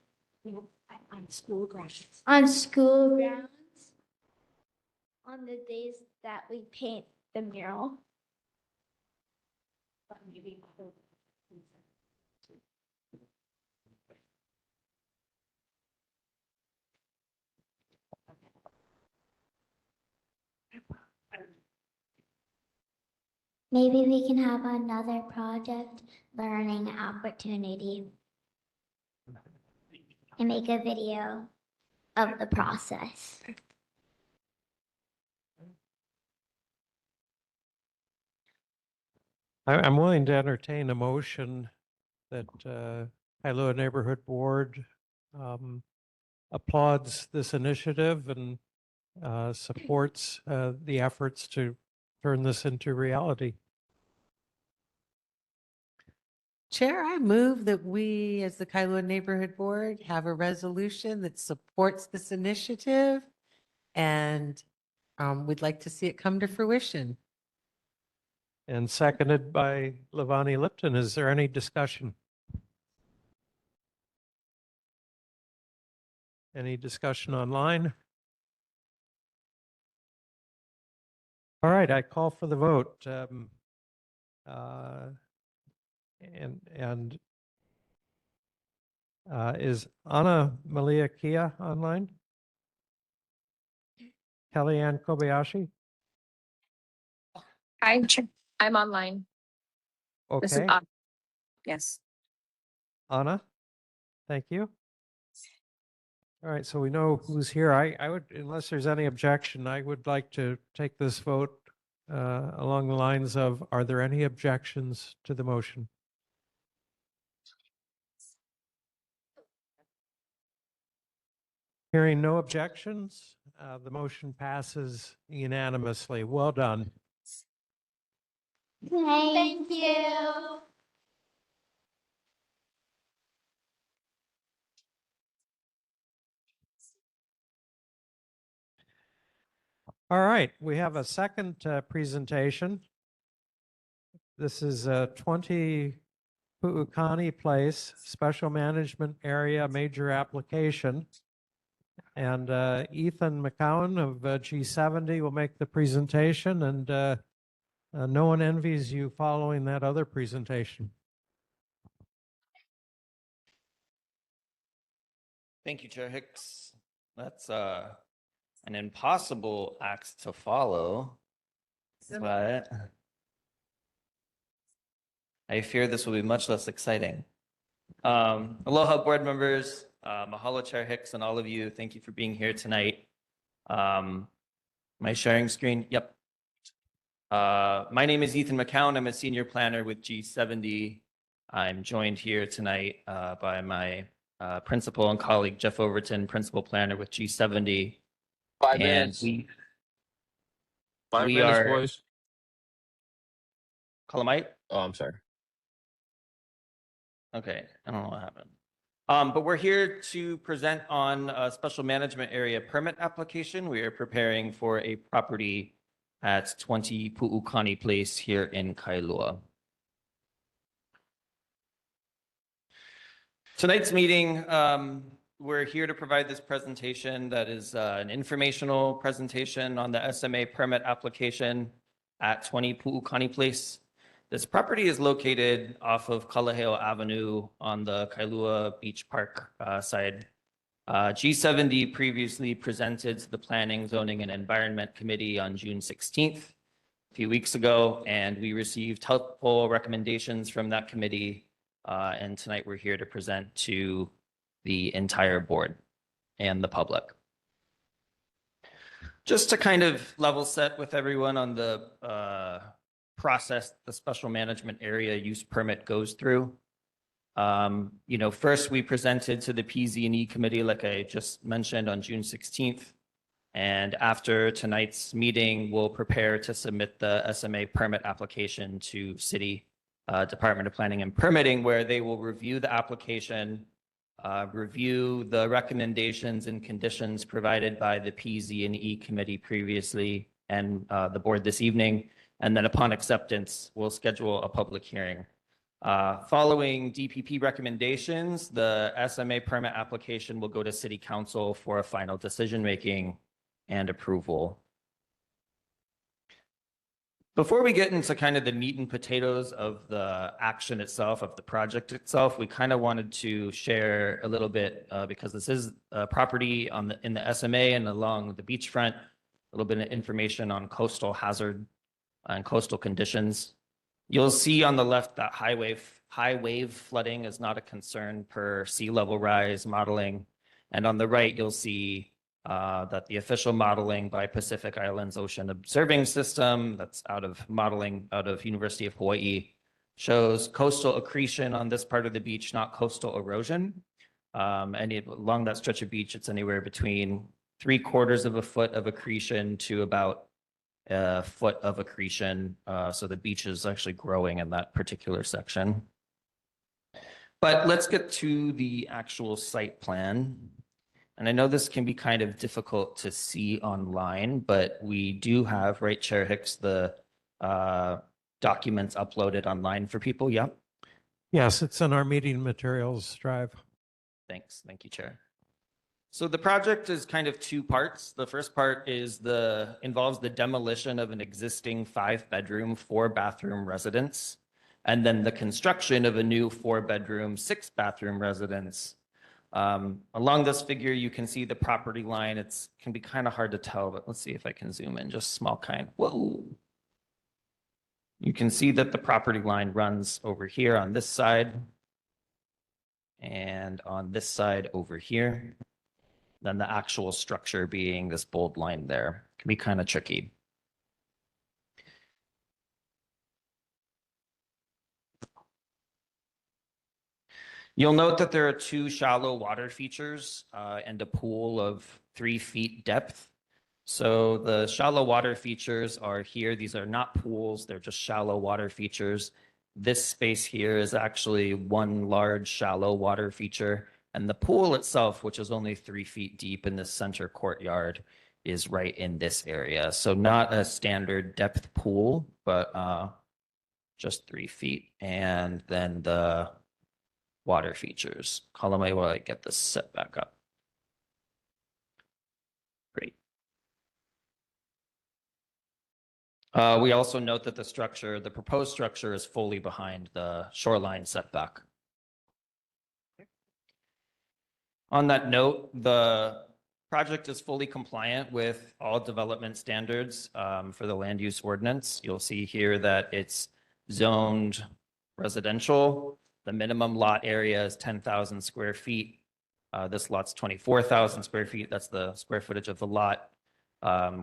On school grounds. On school grounds. On the days that we paint the mural. But maybe Maybe we can have another project learning opportunity and make a video of the process. I'm willing to entertain a motion that Kailua Neighborhood Board applauds this initiative and supports the efforts to turn this into reality. Chair, I move that we, as the Kailua Neighborhood Board, have a resolution that supports this initiative, and we'd like to see it come to fruition. And seconded by Levani Lipton. Is there any discussion? Any discussion online? All right, I call for the vote. Is Ana Malia Kia online? Kellyanne Kobayashi. I'm online. This is Okay, yes. Anna, thank you. All right, so we know who's here. I would, unless there's any objection, I would like to take this vote along the lines of, are there any objections to the motion? Hearing no objections, the motion passes unanimously. Well done. Thank you. All right, we have a second presentation. This is 20 Pu'ukani Place, Special Management Area Major Application. And Ethan McCowan of G70 will make the presentation, and no one envies you following that other presentation. Thank you, Chair Hicks. That's an impossible act to follow, but I fear this will be much less exciting. Aloha, board members, mahalo, Chair Hicks, and all of you. Thank you for being here tonight. My sharing screen, yep. My name is Ethan McCown. I'm a senior planner with G70. I'm joined here tonight by my principal and colleague, Jeff Overton, principal planner with G70. 5 And minutes. we 5 we minutes, are- boys. Calamite? Oh, I'm sorry. Okay, I don't know what happened. But we're here to present on a special management area permit application. We are preparing for a property at 20 Pu'ukani Place here in Kailua. Tonight's meeting, we're here to provide this presentation that is an informational presentation on the SMA permit application at 20 Pu'ukani Place. This property is located off of Kalaheo Avenue on the Kailua Beach Park side. G70 previously presented to the Planning, Zoning, and Environment Committee on June 16th, a few weeks ago, and we received helpful recommendations from that committee. And tonight we're here to present to the entire board and the public. Just to kind of level set with everyone on the process the special management area use permit goes through. First we presented to the PZ&E committee, like I just mentioned, on June 16th. And after tonight's meeting, we'll prepare to submit the SMA permit application to City Department of Planning and Permitting, where they will review the application, review the recommendations and conditions provided by the PZ&E committee previously and the board this evening. And then upon acceptance, we'll schedule a public hearing. Following DPP recommendations, the SMA permit application will go to City Council for a final decision-making and approval. Before we get into kind of the meat and potatoes of the action itself, of the project itself, we kind of wanted to share a little bit, because this is a property in the SMA and along the beachfront, a little bit of information on coastal hazard and coastal conditions. You'll see on the left that high wave flooding is not a concern per sea level rise modeling. And on the right, you'll see that the official modeling by Pacific Islands Ocean Observing System, that's modeling out of University of Hawaii, shows coastal accretion on this part of the beach, not coastal erosion. Along that stretch of beach, it's anywhere between 3/4 of a foot of accretion to about a foot of accretion. So the beach is actually growing in that particular section. But let's get to the actual site plan. And I know this can be kind of difficult to see online, but we do have, right, Chair Hicks, the documents uploaded online for people. Yeah. Yes, it's in our meeting materials drive. Thanks. Thank you, Chair. So the project is kind of two parts. The first part is involves the demolition of an existing 5-bedroom, 4-bathroom residence, and then the construction of a new 4-bedroom, 6-bathroom residence Along this figure, you can see the property line. It can be kind of hard to tell, but let's see if I can zoom in just small kind. Whoa. You can see that the property line runs over here on this side and on this side over here. Then the actual structure being this bold line there. It can be kind of tricky. You'll note that there are two shallow water features and a pool of 3 feet depth. So the shallow water features are here. These are not pools, they're just shallow water features. This space here is actually one large shallow water feature. And the pool itself, which is only 3 feet deep in this center courtyard, is right in this area. So not a standard depth pool, but just 3 feet. And then the water features. Column A while I get this set back up. Great. We also note that the proposed structure is fully behind the shoreline setback. On that note, the project is fully compliant with all development standards for the land use ordinance. You'll see here that it's zoned residential. The minimum lot area is 10,000 square feet. This lot's 24,000 square feet. That's the square footage of the lot,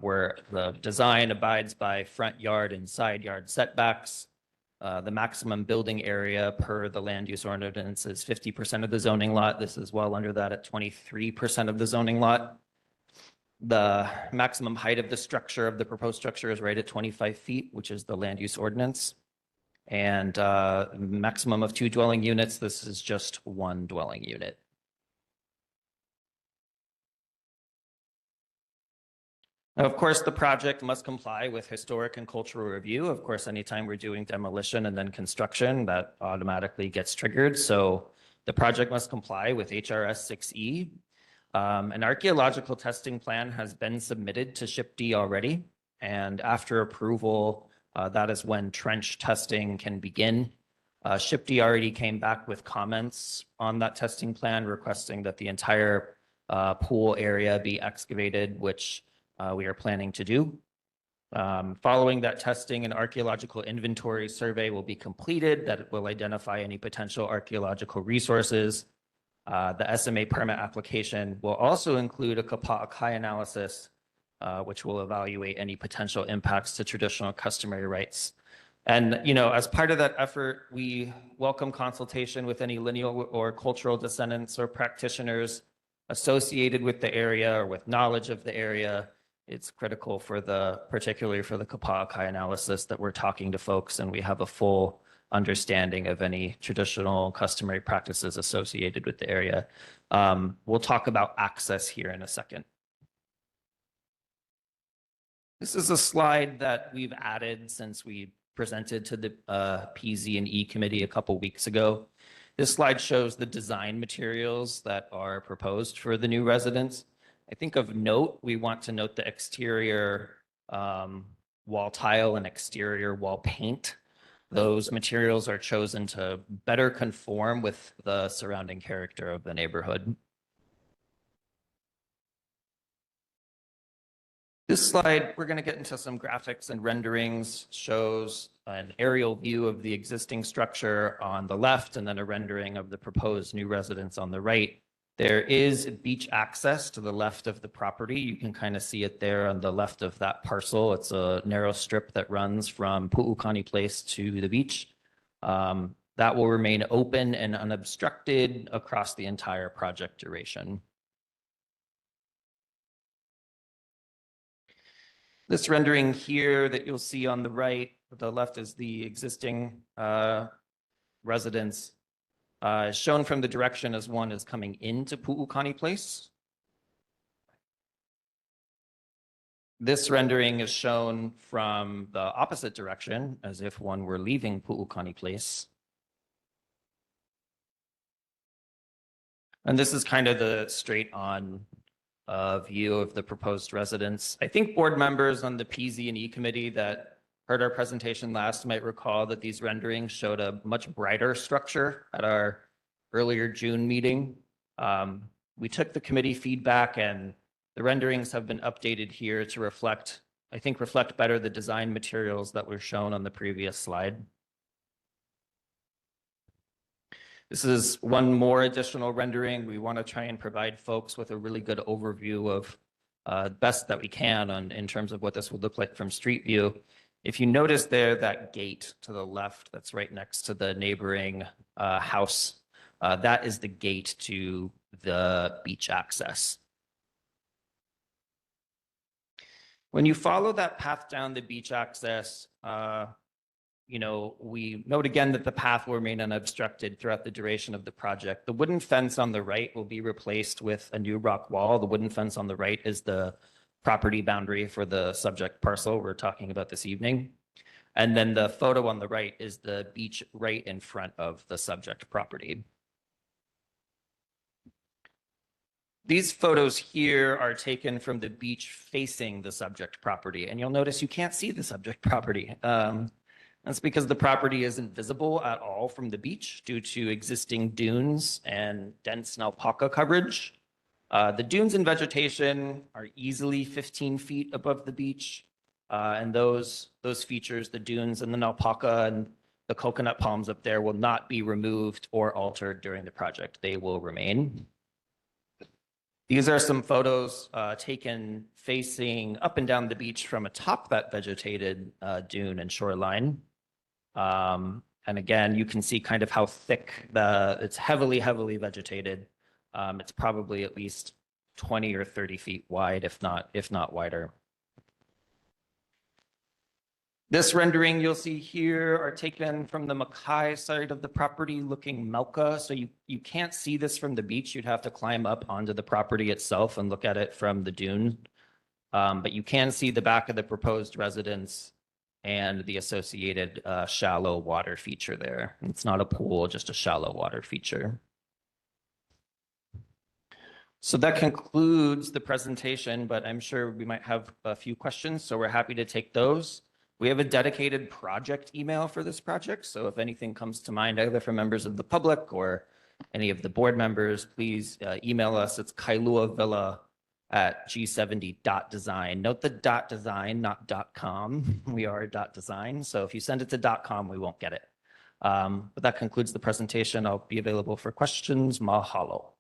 where the design abides by front yard and side yard setbacks. The maximum building area per the land use ordinance is 50% of the zoning lot. This is well under that at 23% of the zoning lot. The maximum height of the structure of the proposed structure is right at 25 feet, which is the land use ordinance. And maximum of 2 dwelling units. This is just 1 dwelling unit. Now, of course, the project must comply with historic and cultural review. Of course, anytime we're doing demolition and then construction, that automatically gets triggered. So the project must comply with HRS 6E. An archaeological testing plan has been submitted to SHPD already. And after approval, that is when trench testing can begin. SHPD already came back with comments on that testing plan, requesting that the entire pool area be excavated, which we are planning to do. Following that testing, an archaeological inventory survey will be completed that will identify any potential archaeological resources. The SMA permit application will also include a Kapa'a analysis, which will evaluate any potential impacts to traditional customary rights. And, as part of that effort, we welcome consultation with any lineal or cultural descendants or practitioners associated with the area or with knowledge of the area. It's critical particularly for the Kapa'a analysis that we're talking to folks and we have a full understanding of any traditional customary practices associated with the area. We'll talk about access here in a second. This is a slide that we've added since we presented to the PZ&E committee a couple weeks ago. This slide shows the design materials that are proposed for the new residence. I think of note, we want to note the exterior wall tile and exterior wall paint. Those materials are chosen to better conform with the surrounding character of the neighborhood. This slide, we're going to get into some graphics and renderings, shows an aerial view of the existing structure on the left and then a rendering of the proposed new residence on the right. There is beach access to the left of the property. You can kind of see it there on the left of that parcel. It's a narrow strip that runs from Pu'ukani Place to the beach. That will remain open and unobstructed across the entire project duration. This rendering here that you'll see on the right, the left is the existing residence, shown from the direction as one is coming into Pu'ukani Place. This rendering is shown from the opposite direction, as if one were leaving Pu'ukani Place. And this is kind of the straight-on view of the proposed residence. I think board members on the PZ&E committee that heard our presentation last might recall that these renderings showed a much brighter structure at our earlier June meeting. We took the committee feedback and the renderings have been updated here to reflect, I think, reflect better the design materials that were shown on the previous slide. This is one more additional rendering. We want to try and provide folks with a really good overview of best that we can in terms of what this would look like from street view. If you notice there, that gate to the left that's right next to the neighboring house, that is the gate to the beach access. When you follow that path down the beach access, we note again that the path will remain unobstructed throughout the duration of the project. The wooden fence on the right will be replaced with a new rock wall. The wooden fence on the right is the property boundary for the subject parcel we're talking about this evening. And then the photo on the right is the beach right in front of the subject property. These photos here are taken from the beach facing the subject property, and you'll notice you can't see the subject property. That's because the property isn't visible at all from the beach due to existing dunes and dense alpaca coverage. The dunes and vegetation are easily 15 feet above the beach, and those features, the dunes and the alpaca and the coconut palms up there, will not be removed or altered during the project. They will remain. These are some photos taken facing up and down the beach from atop that vegetated dune and shoreline. And again, you can see kind of how thick it's heavily vegetated. It's probably at least 20 or 30 feet wide, if not wider. This rendering you'll see here are taken from the Mackay side of the property looking Melka. So you can't see this from the beach. You'd have to climb up onto the property itself and look at it from the dune. But you can see the back of the proposed residence and the associated shallow water feature there. It's not a pool, just a shallow water feature. So that concludes the presentation, but I'm sure we might have a few questions, so we're happy to take those. We have a dedicated project email for this project, so if anything comes to mind, either from members of the public or any of the board members, please email us. It's kailuavilla@g70.design. Note the .design, not .com. We are .design, so if you send it to .com, we won't get it. But that concludes the presentation. I'll be available for questions. Mahalo.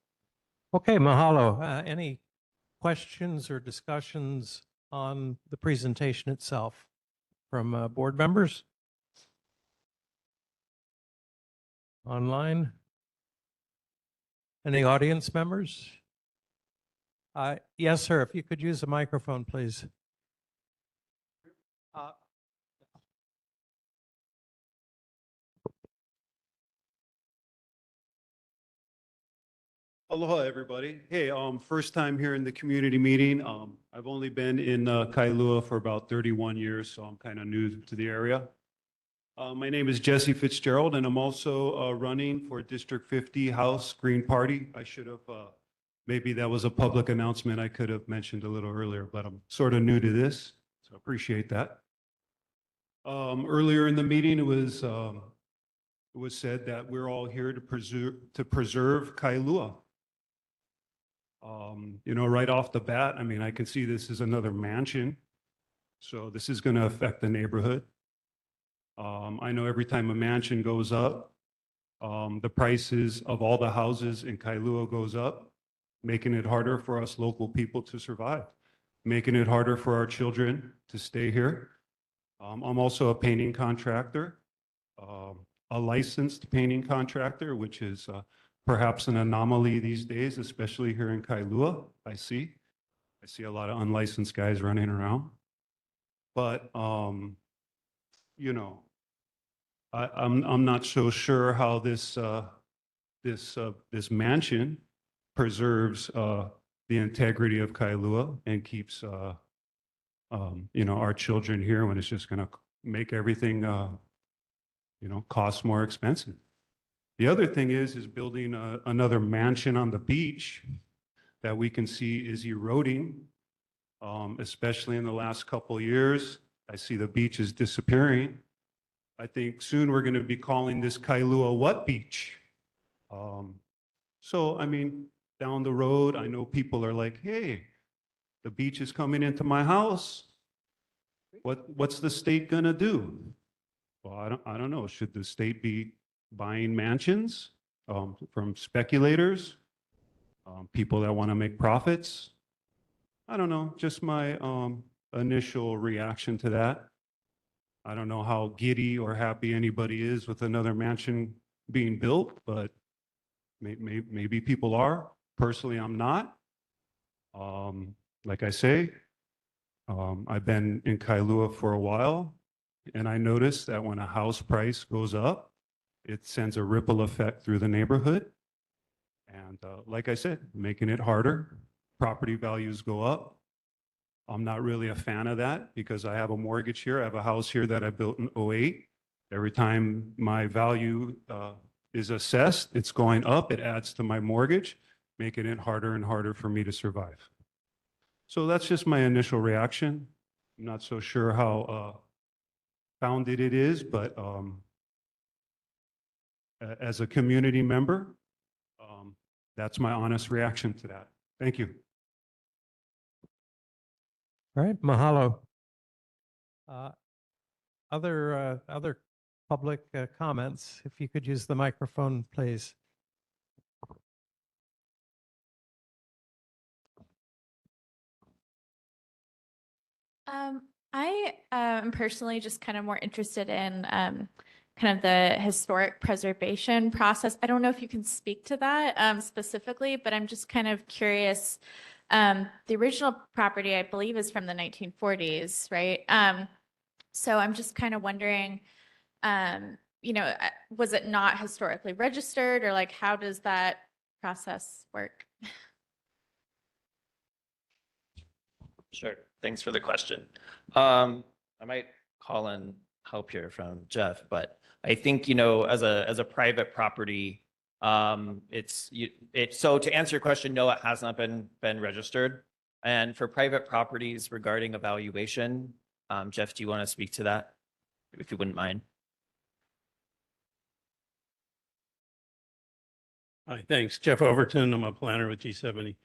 Okay, mahalo. Any questions or discussions on the presentation itself from board members? Online? Any audience members? Yes, sir. If you could use the microphone, please. Aloha, everybody. Hey, first time here in the community meeting. I've only been in Kailua for about 31 years, so I'm kind of new to the area. My name is Jesse Fitzgerald, and I'm also running for District 50 House Green Party. I should have, maybe that was a public announcement I could have mentioned a little earlier, but I'm sort of new to this, so I appreciate that. Earlier in the meeting, it was said that we're all here to preserve Kailua. Right off the bat, I mean, I can see this is another mansion, so this is going to affect the neighborhood. I know every time a mansion goes up, the prices of all the houses in Kailua goes up, making it harder for us local people to survive, making it harder for our children to stay here. I'm also a painting contractor, a licensed painting contractor, which is perhaps an anomaly these days, especially here in Kailua. I see a lot of unlicensed guys running around. But I'm not so sure how this mansion preserves the integrity of Kailua and keeps our children here when it's just going to make everything cost more expensive. The other thing is building another mansion on the beach that we can see is eroding, especially in the last couple of years. I see the beach is disappearing. I think soon we're going to be calling this Kailua what beach? So, I mean, down the road, I know people are like, hey, the beach is coming into my house. What's the state gonna do? Well, I don't know. Should the state be buying mansions from speculators, people that want to make profits? I don't know. Just my initial reaction to that. I don't know how giddy or happy anybody is with another mansion being built, but maybe people are. Personally, I'm not. Like I say, I've been in Kailua for a while, and I noticed that when a house price goes up, it sends a ripple effect through the neighborhood. And like I said, making it harder, property values go up. I'm not really a fan of that because I have a mortgage here. I have a house here that I built in '08. Every time my value is assessed, it's going up. It adds to my mortgage, making it harder and harder for me to survive. So that's just my initial reaction. I'm not so sure how founded it is, but as a community member, that's my honest reaction to that. Thank you. All right, mahalo. Other public comments, if you could use the microphone, please. I am personally just kind of more interested in kind of the historic preservation process. I don't know if you can speak to that specifically, but I'm just kind of curious. The original property, I believe, is from the 1940s, right? So I'm just kind of wondering, was it not historically registered, or like how does that process work? Sure. Thanks for the question. I might call in help here from Jeff, but I think, as a private property, so to answer your question, no, it has not been registered. And for private properties regarding evaluation, Jeff, do you want to speak to that, if you wouldn't mind? Hi, thanks. Jeff Overton. I'm a planner with G70.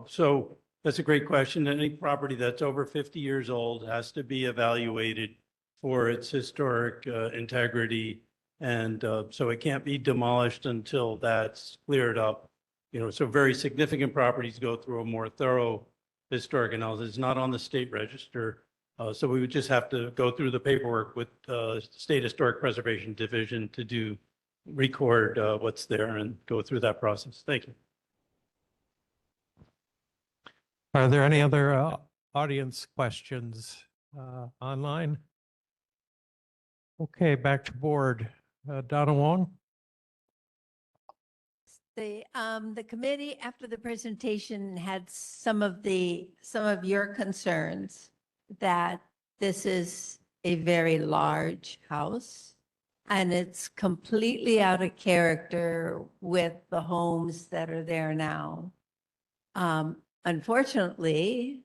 So that's a great question. Any property that's over 50 years old has to be evaluated for its historic integrity. And so it can't be demolished until that's cleared up. So very significant properties go through a more thorough historic analysis. It's not on the state register. So we would just have to go through the paperwork with State Historic Preservation Division to record what's there and go through that process. Thank you. Are there any other audience questions online? Okay, back to board. Donna Wong? The committee, after the presentation, had some of your concerns that this is a very large house and it's completely out of character with the homes that are there now. Unfortunately,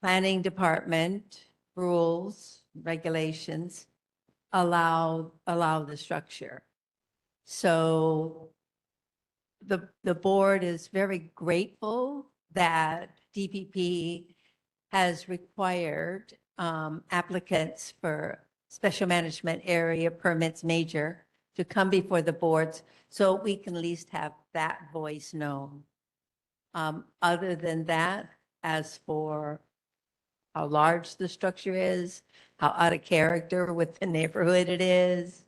planning department rules, regulations allow the structure. So the board is very grateful that DPP has required applicants for special management area permits major to come before the boards so we can at least have that voice known. Other than that, as for how large the structure is, how out of character with the neighborhood it is,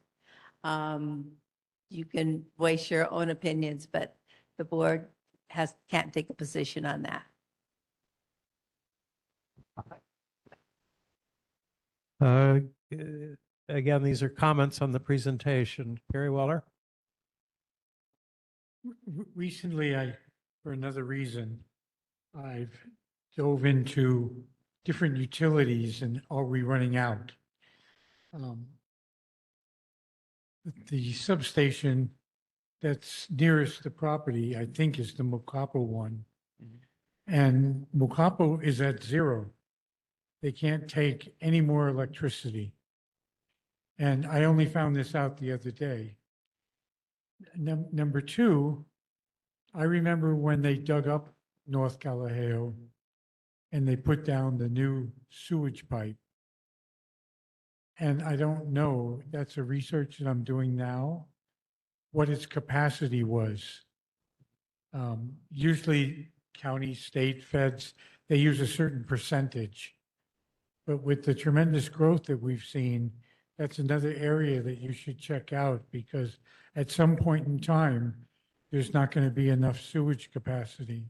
you can voice your own opinions, but the board can't take a position on that. Again, these are comments on the presentation. Gary Weller? Recently, for another reason, I've dove into different utilities and are we running out? The substation that's nearest the property, I think, is the Mocapo one. And Mocapo is at 0. They can't take any more electricity. And I only found this out the other day. Number two, I remember when they dug up North Kalaheo and they put down the new sewage pipe. And I don't know, that's a research that I'm doing now, what its capacity was. Usually county, state, feds, they use a certain percentage. But with the tremendous growth that we've seen, that's another area that you should check out because at some point in time, there's not going to be enough sewage capacity.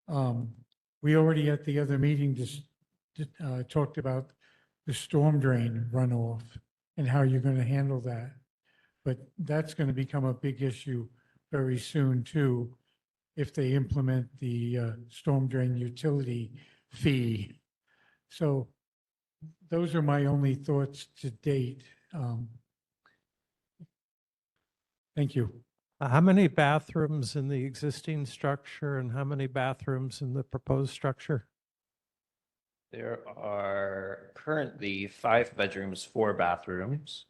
We already at the other meeting just talked about the storm drain runoff and how you're going to handle that. But that's going to become a big issue very soon too, if they implement the storm drain utility fee. So those are my only thoughts to date. Thank you. How many bathrooms in the existing structure and how many bathrooms in the proposed structure? There are currently 5 bedrooms, 4 bathrooms,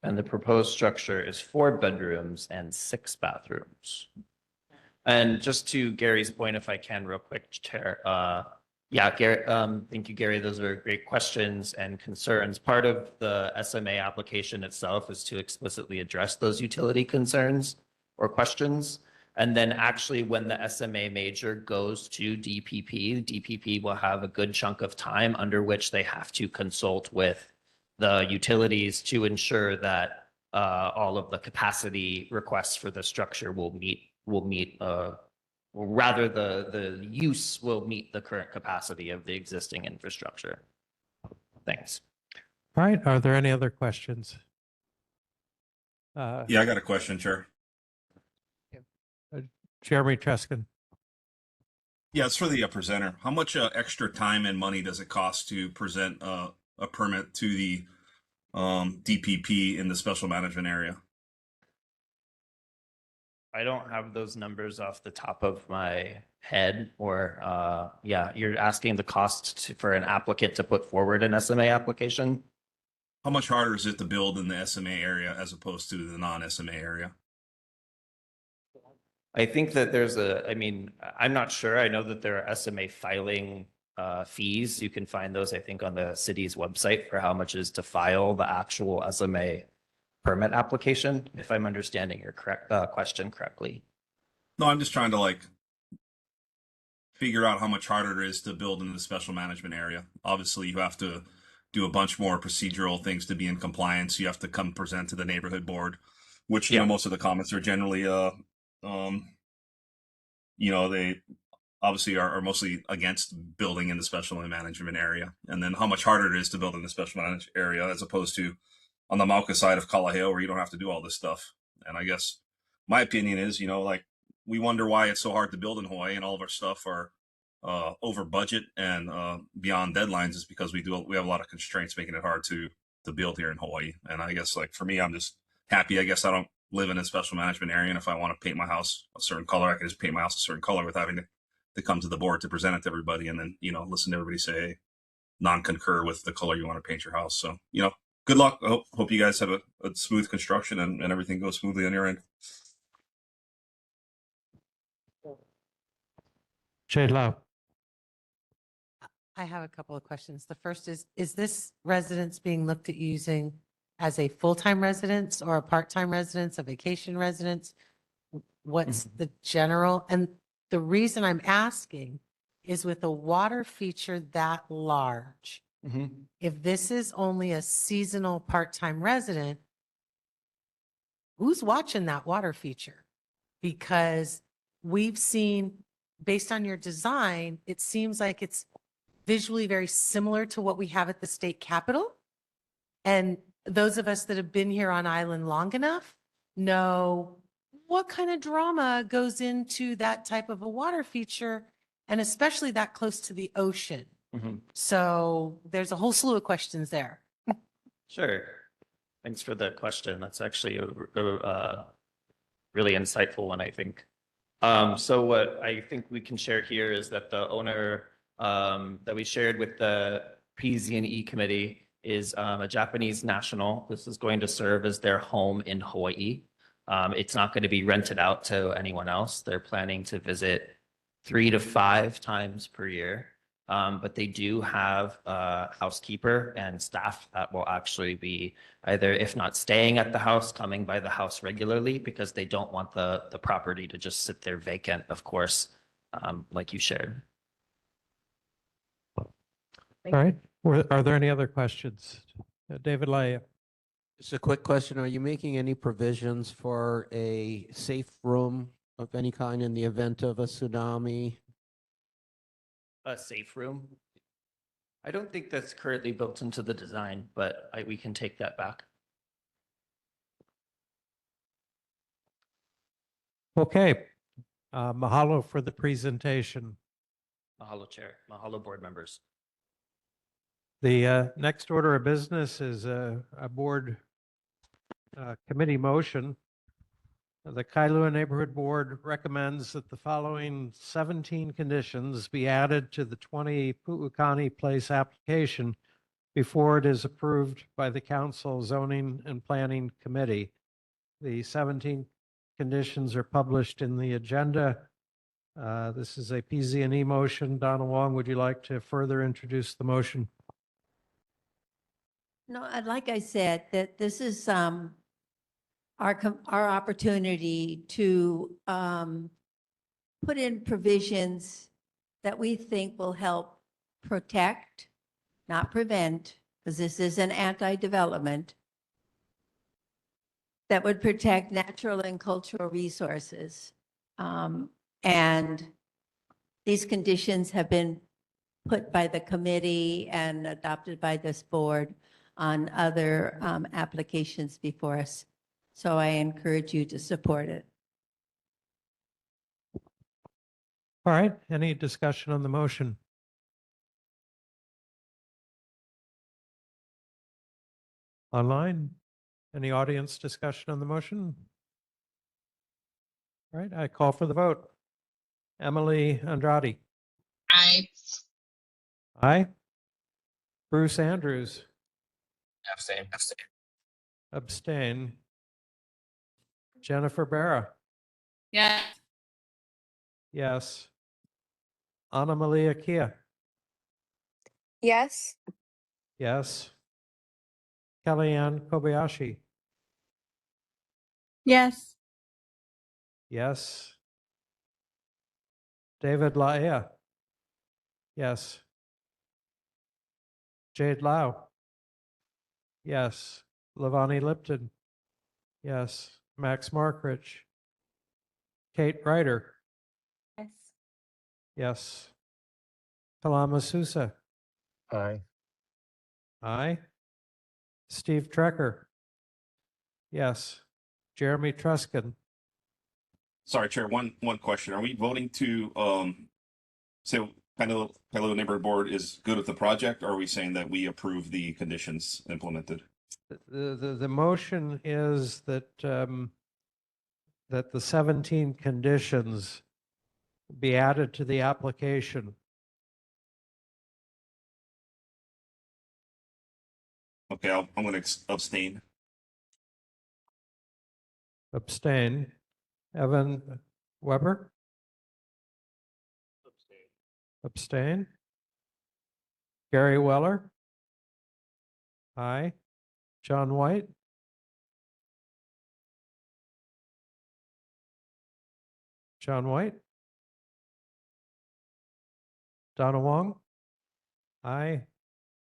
and the proposed structure is 4 bedrooms and 6 bathrooms. And just to Gary's point, if I can real quick, Chair, yeah, Gary, thank you, Gary. Those are great questions and concerns. Part of the SMA application itself is to explicitly address those utility concerns or questions. And then actually when the SMA major goes to DPP, DPP will have a good chunk of time under which they have to consult with the utilities to ensure that all of the capacity requests for the structure will meet, or rather the use will meet the current capacity of the existing infrastructure. Thanks. All right, are there any other questions? Yeah, I got a question, Chair. Jeremy Treskin. Yeah, it's for the presenter. How much extra time and money does it cost to present a permit to the DPP in the special management area? I don't have those numbers off the top of my head, or yeah, you're asking the cost for an applicant to put forward an SMA application? How much harder is it to build in the SMA area as opposed to the non-SMA area? I think that there's I mean, I'm not sure. I know that there are SMA filing fees. You can find those, I think, on the city's website for how much is to file the actual SMA permit application, if I'm understanding your question correctly. No, I'm just trying to like figure out how much harder it is to build in the special management area. Obviously, you have to do a bunch more procedural things to be in compliance. You have to come present to the neighborhood board, which, you know, most of the comments are generally, you know, they obviously are mostly against building in the special management area. And then how much harder it is to build in the special management area as opposed to on the Mauka side of Kalaheo where you don't have to do all this stuff. And I guess my opinion is, you know, like we wonder why it's so hard to build in Hawaii and all of our stuff are over budget and beyond deadlines is because we have a lot of constraints making it hard to build here in Hawaii. And I guess like for me, I'm just happy. I guess I don't live in a special management area, and if I want to paint my house a certain color, I can just paint my house a certain color without having to come to the board to present it to everybody, and then, you know, listen to everybody say, hey, non-concur with the color you want to paint your house. So, you know, good luck. I hope you guys have a smooth construction and everything goes smoothly on your end. Jay Lau. I have a couple of questions. The first is this residence being looked at using as a full-time residence or a part-time residence, a vacation residence? What's the general? And the reason I'm asking is with a water feature that large, if this is only a seasonal part-time resident, who's watching that water feature? Because we've seen, based on your design, it seems like it's visually very similar to what we have at the state capitol. And those of us that have been here on island long enough know what kind of drama goes into that type of a water feature, and especially that close to the ocean. So there's a whole slew of questions there. Sure. Thanks for the question. That's actually a really insightful one, I think. So what I think we can share here is that the owner that we shared with the PZ&E committee is a Japanese national. This is going to serve as their home in Hawaii. It's not going to be rented out to anyone else. They're planning to visit 3 to 5 times per year. But they do have a housekeeper and staff that will actually be either, if not staying at the house, coming by the house regularly because they don't want the property to just sit there vacant, of course, like you shared. All right. Are there any other questions? David Laya. Just a quick question. Are you making any provisions for a safe room of any kind in the event of a tsunami? A safe room? I don't think that's currently built into the design, but we can take that back. Okay. Mahalo for the presentation. Mahalo, Chair. Mahalo, board members. The next order of business is a board committee motion. The Kailua Neighborhood Board recommends that the following 17 conditions be added to the 20 Pu'ukani Place application before it is approved by the Council Zoning and Planning Committee. The 17 conditions are published in the agenda. This is a PZ&E motion. Donna Wong, would you like to further introduce the motion? No, like I said, that this is our opportunity to put in provisions that we think will help protect, not prevent, because this is an anti-development, that would protect natural and cultural resources. And these conditions have been put by the committee and adopted by this board on other applications before us. So I encourage you to support it. All right. Any discussion on the motion? Online? Any audience discussion on the motion? All right. I call for the vote. Emily Andrade. Aye. Aye. Bruce Andrews. Abstain. Abstain. Jennifer Barra. Yes. Yes. Anna Malia Kia. Yes. Yes. Kellyanne Kobayashi. Yes. Yes. David Laia. Yes. Jade Lau. Yes. Lavani Lipton. Yes. Max Markrich. Kate Ryder. Yes. Yes. Kalama Sousa. Aye. Aye. Steve Trecker. Yes. Jeremy Truskin. Sorry, Chair, one question. Are we voting to say Kailua Neighborhood Board is good with the project, or are we saying that we approve the conditions implemented? The motion is that that the 17 conditions be added to the application. Okay, I'm going to abstain. Abstain. Evan Weber? Abstain. Gary Weller? Aye. John White? John White? Donna Wong? Aye.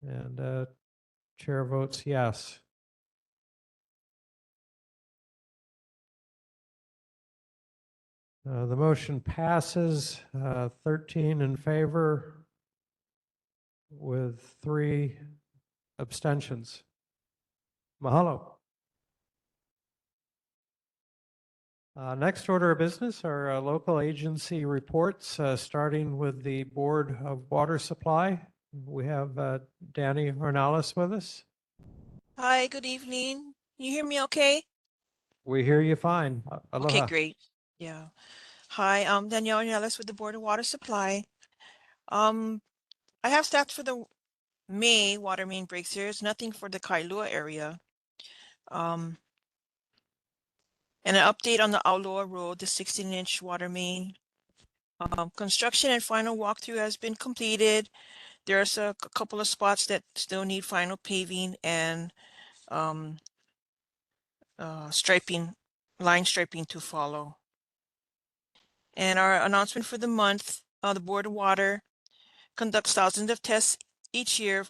And chair votes yes. The motion passes 13 in favor with 3 abstentions. Mahalo. Next order of business are local agency reports, starting with the Board of Water Supply. We have Danny Ornalis with us. Hi, good evening. You hear me okay? We hear you fine. Aloha. Okay, great. Yeah. Hi, I'm Danielle Ornelas with the Board of Water Supply. I have stats for the May water main breaks. There's nothing for the Kailua area. And an update on the Aulua Road, the 16-inch water main. Construction and final walkthrough has been completed. There's a couple of spots that still need final paving and striping, line striping to follow. And our announcement for the month, the Board of Water conducts thousands of tests each year.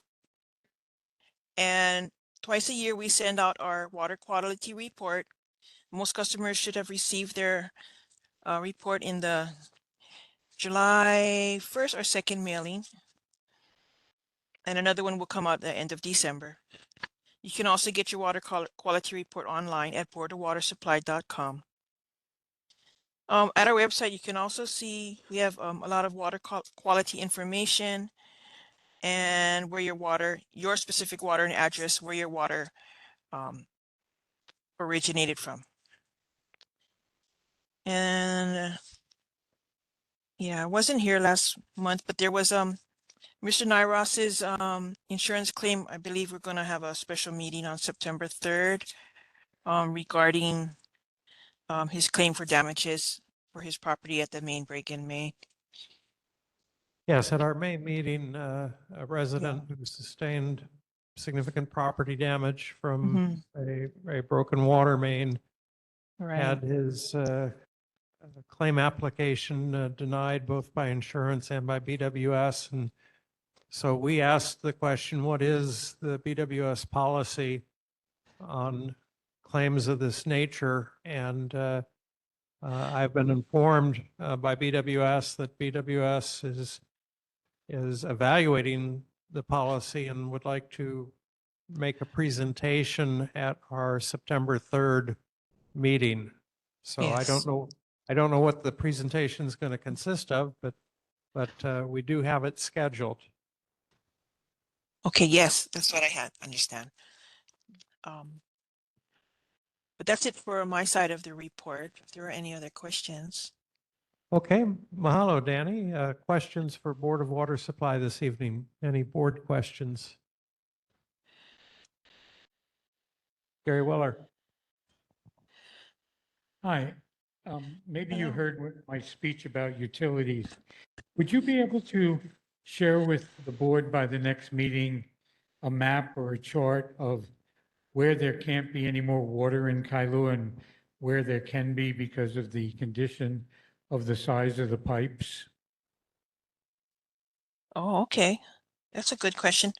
And twice a year, we send out our water quality report. Most customers should have received their report in the July 1st or 2nd mailing. And another one will come out at the end of December. You can also get your water quality report online at boardofwatersupply.com. At our website, you can also see we have a lot of water quality information and where your specific water and address, where your water originated from. And yeah, I wasn't here last month, but there was Mr. Nairos's insurance claim. I believe we're going to have a special meeting on September 3rd regarding his claim for damages for his property at the main break in May. Yes, at our May meeting, a resident who sustained significant property damage from a broken water main had his claim application denied both by insurance and by BWS. And so we asked the question, what is the BWS policy on claims of this nature? And I've been informed by BWS that BWS is evaluating the policy and would like to make a presentation at our September 3rd meeting. So I don't know what the presentation is going to consist of, but we do have it scheduled. Okay, yes, that's what I had, understand. But that's it for my side of the report. If there are any other questions. Okay, mahalo, Danny. Questions for Board of Water Supply this evening? Any board questions? Gary Weller. Hi, maybe you heard my speech about utilities. Would you be able to share with the board by the next meeting a map or a chart of where there can't be any more water in Kailua and where there can be because of the condition of the size of the pipes? Oh, okay. That's a good question.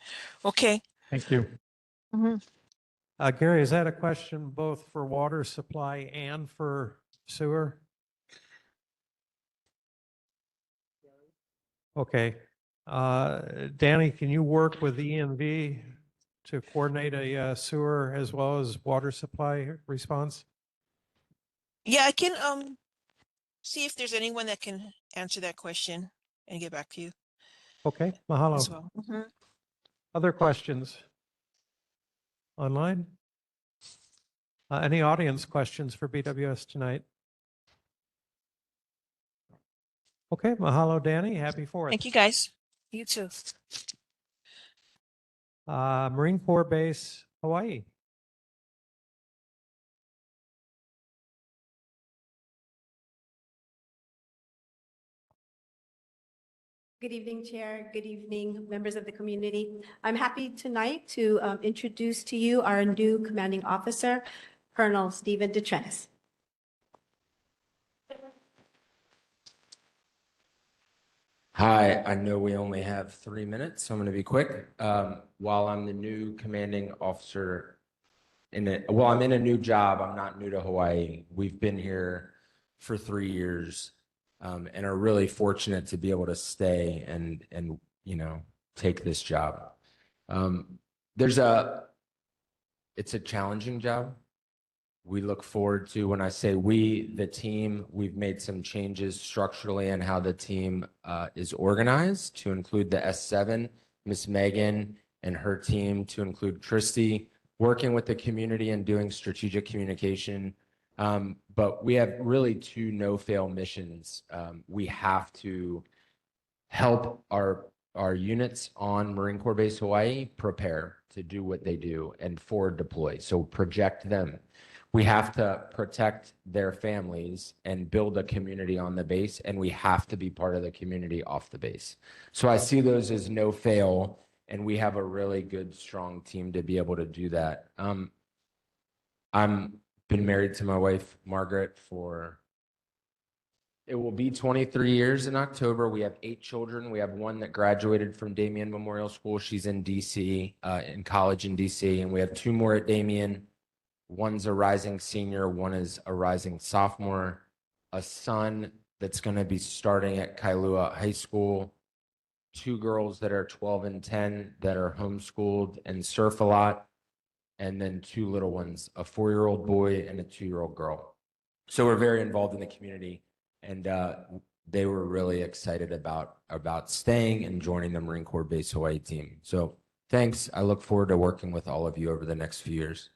Okay. Thank you. Gary, is that a question both for water supply and for sewer? Okay. Danny, can you work with EMV to coordinate a sewer as well as water supply response? Yeah, I can see if there's anyone that can answer that question and get back to you Okay, mahalo. as well. Other questions online? Any audience questions for BWS tonight? Okay, mahalo, Danny. Happy 4th. Thank you, guys. You too. Marine Corps Base, Hawaii. Good evening, Chair. Good evening, members of the community. I'm happy tonight to introduce to you our new commanding officer, Colonel Stephen DeTrenis. Hi, I know we only have 3 minutes, so I'm going to be quick. While I'm the new commanding officer I'm in a new job. I'm not new to Hawaii. We've been here for 3 years. And are really fortunate to be able to stay and take this job. It's a challenging job. We look forward to, when I say we, the team, we've made some changes structurally in how the team is organized to include the S7, Miss Megan and her team, to include Christy, working with the community and doing strategic communication. But we have really 2 no-fail missions. We have to help our units on Marine Corps Base Hawaii prepare to do what they do and forward deploy. So project them. we have to protect their families and build a community on the base, and we have to be part of the community off the base. So I see those as no fail, and we have a really good, strong team to be able to do that. I'm been married to my wife, Margaret, for it will be 23 years in October. We have 8 children. We have one that graduated from Damien Memorial School. She's in DC, in college in DC, and we have 2 more at Damien. One's a rising senior, one is a rising sophomore, a son that's going to be starting at Kailua High School, 2 girls that are 12 and 10 that are homeschooled and surf a lot, and then 2 little ones, a 4-year-old boy and a 2-year-old girl. So we're very involved in the community, and they were really excited about staying and joining the Marine Corps Base Hawaii team. So thanks. I look forward to working with all of you over the next few years.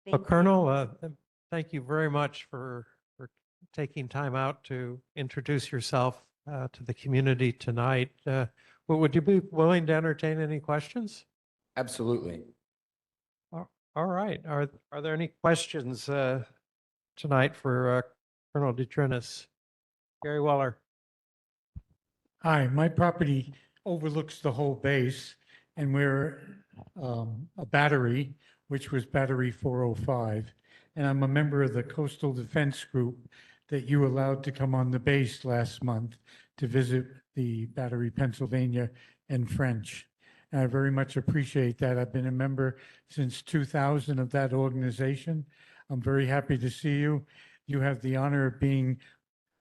Well, Colonel, thank you very much for taking time out to introduce yourself to the community tonight. Would you be willing to entertain any questions? Absolutely. All right. Are there any questions tonight for Colonel DeTrinis? Gary Weller. Hi, my property overlooks the whole base, and we're a battery, which was Battery 405. And I'm a member of the Coastal Defense Group that you allowed to come on the base last month to visit the Battery, Pennsylvania and French. And I very much appreciate that. I've been a member since 2000 of that organization. I'm very happy to see you. You have the honor of being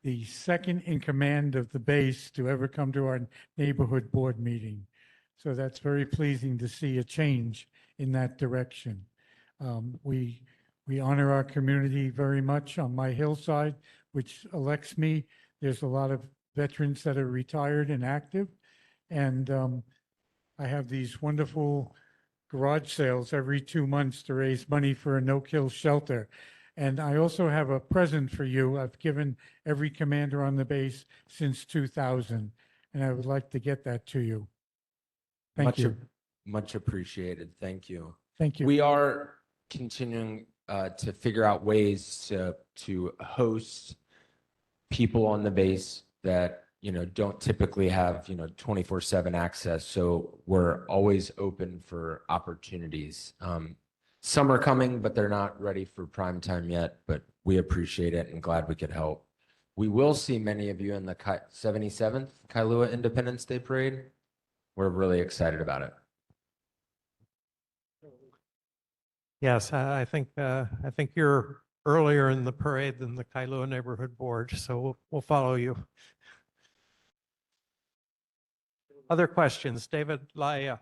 the second in command of the base to ever come to our neighborhood board meeting. So that's very pleasing to see a change in that direction. We honor our community very much on my hillside, which elects me. There's a lot of veterans that are retired and active. And I have these wonderful garage sales every 2 months to raise money for a no-kill shelter. And I also have a present for you. I've given every commander on the base since 2000, and I would like to get that to you. Thank you. Much appreciated. Thank you. Thank you. We are continuing to figure out ways to host people on the base that, don't typically have, 24/7 access. So we're always open for opportunities. Some are coming, but they're not ready for prime time yet, but we appreciate it and glad we could help. We will see many of you in the 77th Kailua Independence Day Parade. We're really excited about it. Yes, I think you're earlier in the parade than the Kailua Neighborhood Board, so we'll follow you. Other questions? David Laia.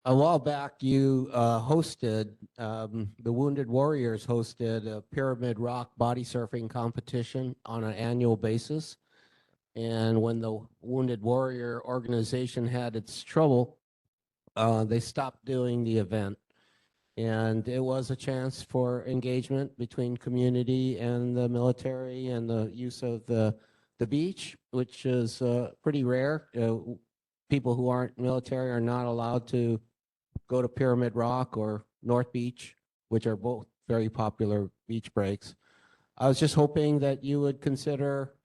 A while back, you hosted, the Wounded Warriors hosted a Pyramid Rock body surfing competition on an annual basis. And when the Wounded Warrior organization had its trouble, they stopped doing the event. And it was a chance for engagement between community and the military and the use of the beach, which is pretty rare. People who aren't military are not allowed to go to Pyramid Rock or North Beach, which are both very popular beach breaks. I was just hoping that you would consider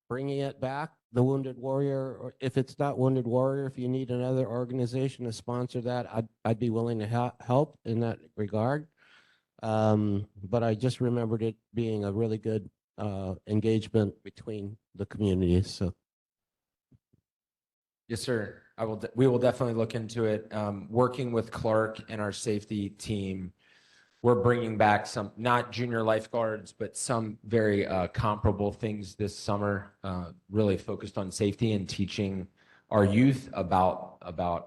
bringing it back, the Wounded Warrior, or if it's not Wounded Warrior, if you need another organization to sponsor that, I'd be willing to help in that regard. But I just remembered it being a really good engagement between the communities. So. Yes, sir. We will definitely look into it. Working with Clark and our safety team, we're bringing back some, not junior lifeguards, but some very comparable things this summer, really focused on safety and teaching our youth about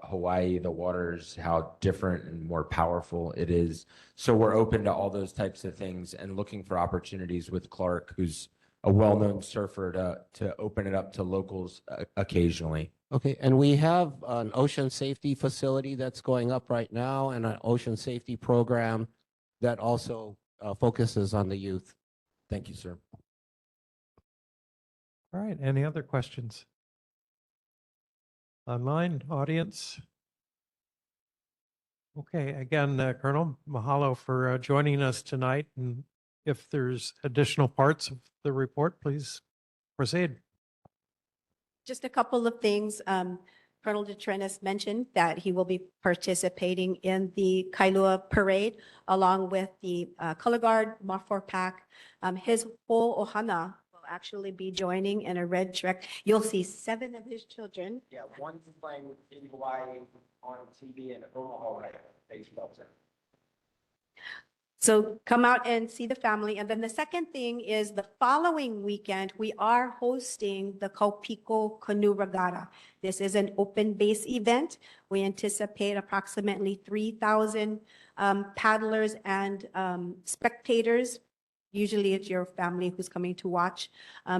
Hawaii, the waters, how different and more powerful it is. So we're open to all those types of things and looking for opportunities with Clark, who's a well-known surfer, to open it up to locals occasionally. Okay, and we have an ocean safety facility that's going up right now and an ocean safety program that also focuses on the youth. Thank you, sir. All right, any other questions? Online audience? Okay, again, Colonel, mahalo for joining us tonight. And if there's additional parts of the report, please proceed. Just a couple of things. Colonel DeTrenis mentioned that he will be participating in the Kailua parade along with the color guard, Marfor Pack. His whole ohana will actually be joining in a red trek. You'll see 7 of his children. Yeah, one's playing in Hawaii on TV in Omaha right now. Baseball. So come out and see the family. And then the second thing is the following weekend, we are hosting the Kaupiko Canoe Regatta. This is an open base event. We anticipate approximately 3,000 paddlers and spectators. Usually it's your family who's coming to watch.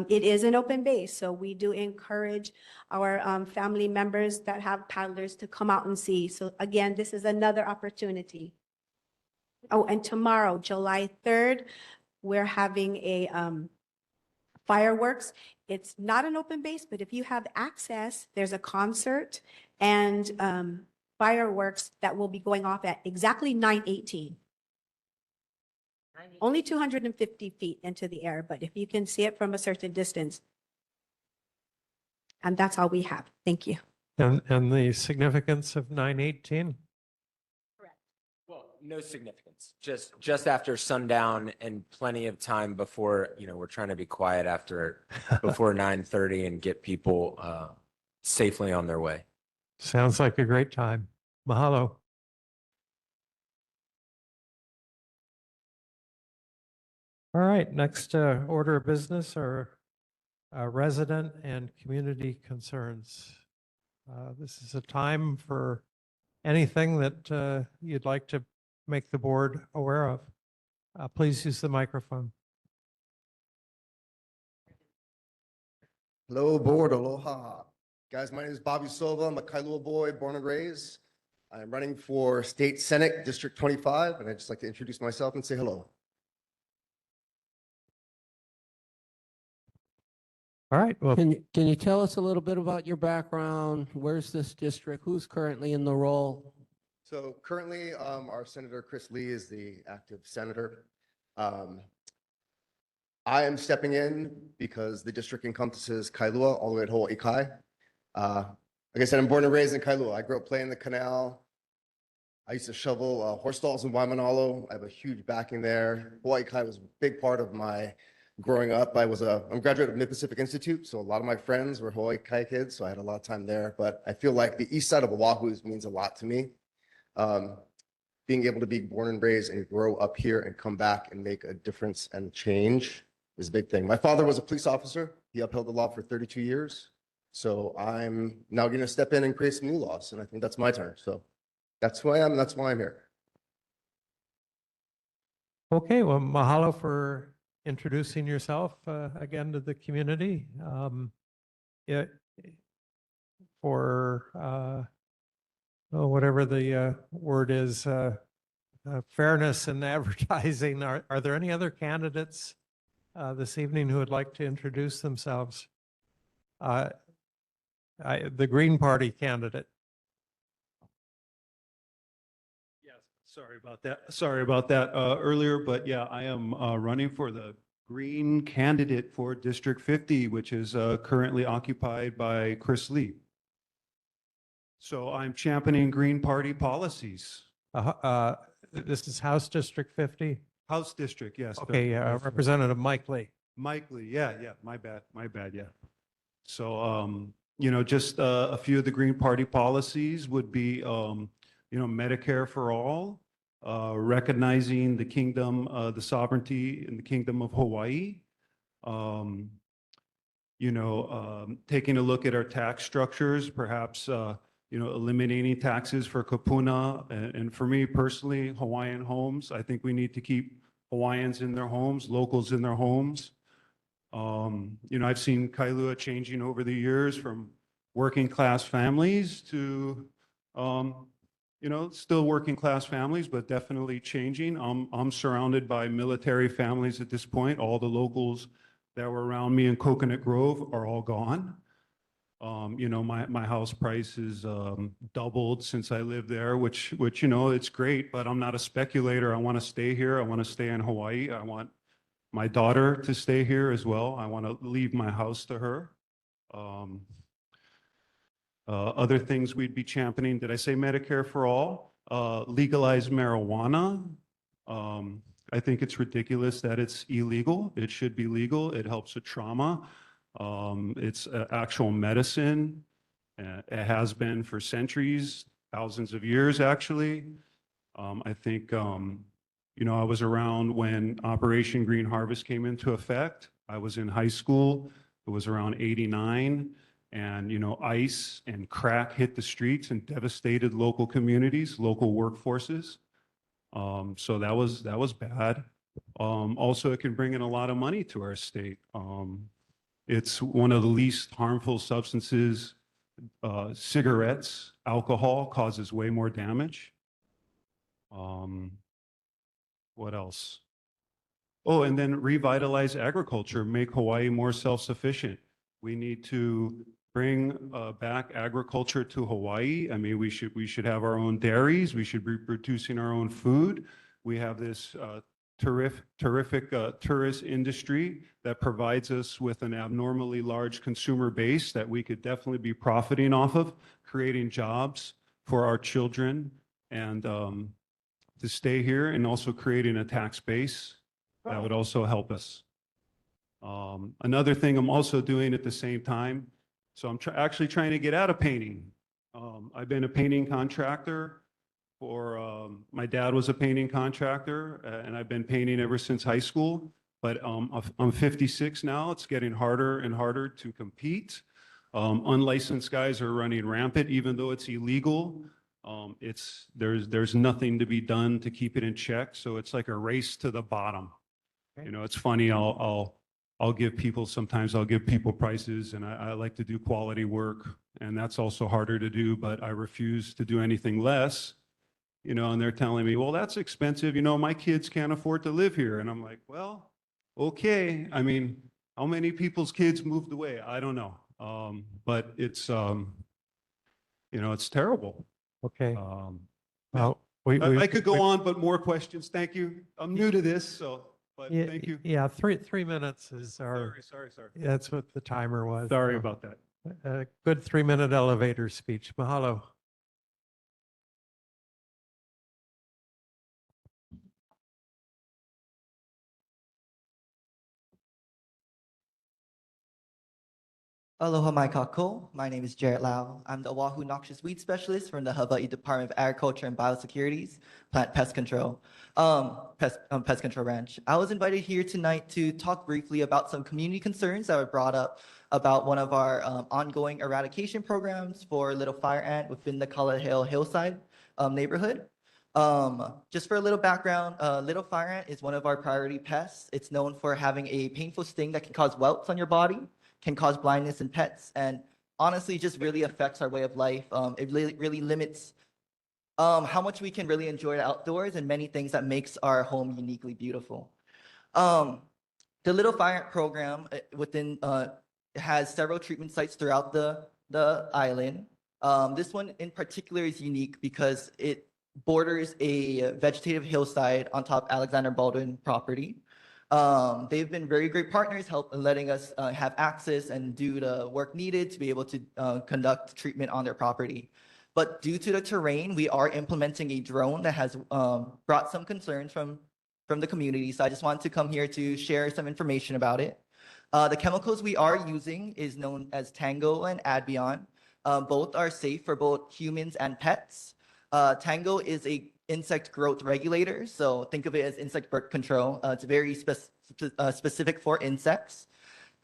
It is an open base, so we do encourage our family members that have paddlers to come out and see. So again, this is another opportunity. Oh, and tomorrow, July 3rd, we're having a fireworks. It's not an open base, but if you have access, there's a concert and fireworks that will be going off at exactly 9:18. Only 250 feet into the air, but if you can see it from a certain distance. And that's all we have. Thank you. And the significance of 9/18? Well, no significance. Just after sundown and plenty of time before, we're trying to be quiet before 9:30 and get people safely on their way. Sounds like a great time. Mahalo. All right, next order of business are resident and community concerns. This is a time for anything that you'd like to make the board aware of. Please use the microphone. Hello, board. Aloha. Guys, my name is Bobby Silva. I'm a Kailua boy, born and raised. I'm running for State Senate, District 25, and I'd just like to introduce myself and say hello. All right. Well, Can you tell us a little bit about your background? Where's this district? Who's currently in the role? So currently, our Senator Chris Lee is the active senator. I am stepping in because the district encompasses Kailua all the way to Hawaii Kai. Like I said, I'm born and raised in Kailua. I grew up playing the canal. I used to shovel horse stalls in Waimanalo. I have a huge backing there. Hawaii Kai was a big part of my growing up. I'm a graduate of Mid-Pacific Institute, so a lot of my friends were Hawaii Kai kids, so I had a lot of time there. But I feel like the east side of Oahu means a lot to me. Being able to be born and raised and grow up here and come back and make a difference and change is a big thing. My father was a police officer. He upheld the law for 32 years. So I'm now going to step in and create some new laws, and I think that's my turn. So that's who I am, and that's why I'm here. okay. Well, mahalo for introducing yourself again to the community. For whatever the word is, fairness in advertising, are there any other candidates this evening who would like to introduce themselves? The Green Party candidate. Yes, sorry about that earlier, but yeah, I am running for the Green candidate for District 50, which is currently occupied by Chris Lee. So I'm championing Green Party policies. This is House District 50? House District, yes. Okay, Representative Mike Lee. Mike Lee, yeah, my bad, yeah. So, just a few of the Green Party policies would be, Medicare for all, recognizing the kingdom, the sovereignty in the Kingdom of Hawaii, taking a look at our tax structures, perhaps, eliminating taxes for kapuna. And for me personally, Hawaiian homes, I think we need to keep Hawaiians in their homes, locals in their homes. I've seen Kailua changing over the years from working class families to, still working class families, but definitely changing. I'm surrounded by military families at this point. All the locals that were around me in Coconut Grove are all gone. You know, my house price is doubled since I lived there, which, you know, it's great, but I'm not a speculator. I want to stay here. I want to stay in Hawaii. I want my daughter to stay here as well. I want to leave my house to her. Other things we'd be championing, did I say Medicare for all? Legalize marijuana. I think it's ridiculous that it's illegal. It should be legal. It helps with trauma. It's actual medicine. It has been for centuries, thousands of years, actually. I think, you know, I was around when Operation Green Harvest came into effect. I was in high school. It was around '89. And, you know, ice and crack hit the streets and devastated local communities, local workforces. So that was bad. Also, it can bring in a lot of money to our state. It's one of the least harmful substances. Cigarettes, alcohol causes way more damage. What else? Oh, and then revitalize agriculture, make Hawaii more self-sufficient. We need to bring back agriculture to Hawaii. I mean, we should have our own dairies. We should be producing our own food. We have this terrific tourist industry that provides us with an abnormally large consumer base that we could definitely be profiting off of, creating jobs for our children and to stay here, and also creating a tax base that would also help us. Another thing I'm also doing at the same time, so I'm actually trying to get out of painting. I've been a painting contractor for, my dad was a painting contractor, and I've been painting ever since high school, but I'm 56 now. It's getting harder and harder to compete. Unlicensed guys are running rampant, even though it's illegal. There's nothing to be done to keep it in check. So it's like a race to the bottom. You know, it's funny, I'll give people, sometimes I'll give people prices, and I like to do quality work, and that's also harder to do, but I refuse to do anything less, you know, and they're telling me, well, that's expensive. You know, my kids can't afford to live here. And I'm like, well, okay. I mean, how many people's kids moved away? I don't know. But it's, you know, it's terrible. Okay. Well, I could go on, but more questions. Thank you. I'm new to this, so. But yeah, thank you. Yeah, 3 minutes is our. Sorry. That's what the timer was. Sorry so, about that. A good 3-minute elevator speech. Mahalo. Aloha mai kako. My name is Jarrett Lau. I'm the Oahu Noxious Weed Specialist from the Hawaii Department of Agriculture and Biosecurity's Plant Pest Control, Pest Control Ranch. I was invited here tonight to talk briefly about some community concerns that were brought up about one of our ongoing eradication programs for little fire ant within the Kalaheo Hillside neighborhood. Just for a little background, little fire ant is one of our priority pests. It's known for having a painful sting that can cause welts on your body, can cause blindness in pets, and honestly just really affects our way of life. It really limits how much we can really enjoy the outdoors and many things that makes our home uniquely beautiful. The Little Fire Ant program has several treatment sites throughout the island. This one in particular is unique because it borders a vegetative hillside on top Alexander Baldwin property. They've been very great partners, letting us have access and do the work needed to be able to conduct treatment on their property. But due to the terrain, we are implementing a drone that has brought some concerns from the community. So I just wanted to come here to share some information about it. The chemicals we are using is known as Tango and Advion. Both are safe for both humans and pets. Tango is a insect growth regulator. So think of it as insect birth control. It's very specific for insects.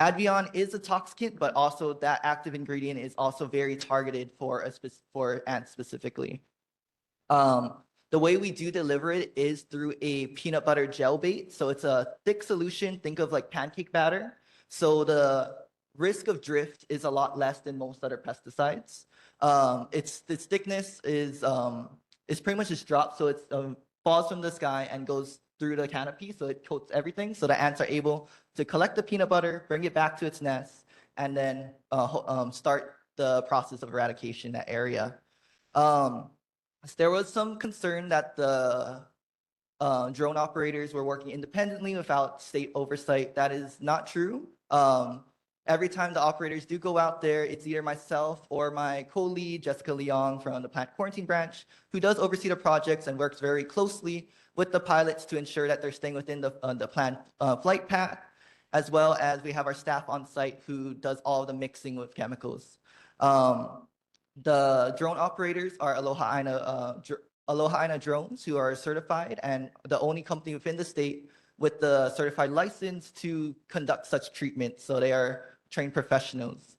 Advion is a toxicant, but also that active ingredient is also very targeted for ants specifically. The way we do deliver it is through a peanut butter gel bait. So it's a thick solution. Think of like pancake batter. So the risk of drift is a lot less than most other pesticides. Its thickness is pretty much just drops, so it falls from the sky and goes through the canopy, so it coats everything, so the ants are able to collect the peanut butter, bring it back to its nest, and then start the process of eradication in that area. There was some concern that the drone operators were working independently without state oversight. That is not true. Every time the operators do go out there, it's either myself or my co-lead, Jessica Leong from the plant quarantine branch, who does oversee the projects and works very closely with the pilots to ensure that they're staying within the planned flight path, as well as we have our staff on site who does all the mixing with chemicals. The drone operators are Aloha Aina drones who are certified and the only company within the state with the certified license to conduct such treatment. So they are trained professionals.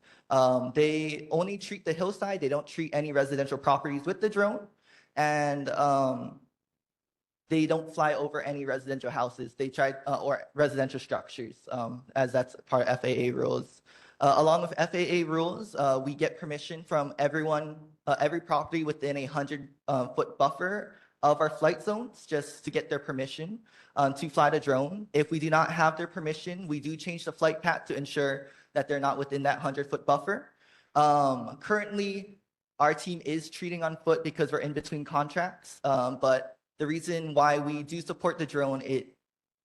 They only treat the hillside. They don't treat any residential properties with the drone. And they don't fly over any residential houses. They try, or residential structures, as that's part of FAA rules. Along with FAA rules, we get permission from everyone, every property within a 100-foot buffer of our flight zones just to get their permission to fly the drone. If we do not have their permission, we do change the flight path to ensure that they're not within that 100-foot buffer. Currently, our team is treating on foot because we're in between contracts, but the reason why we do support the drone, it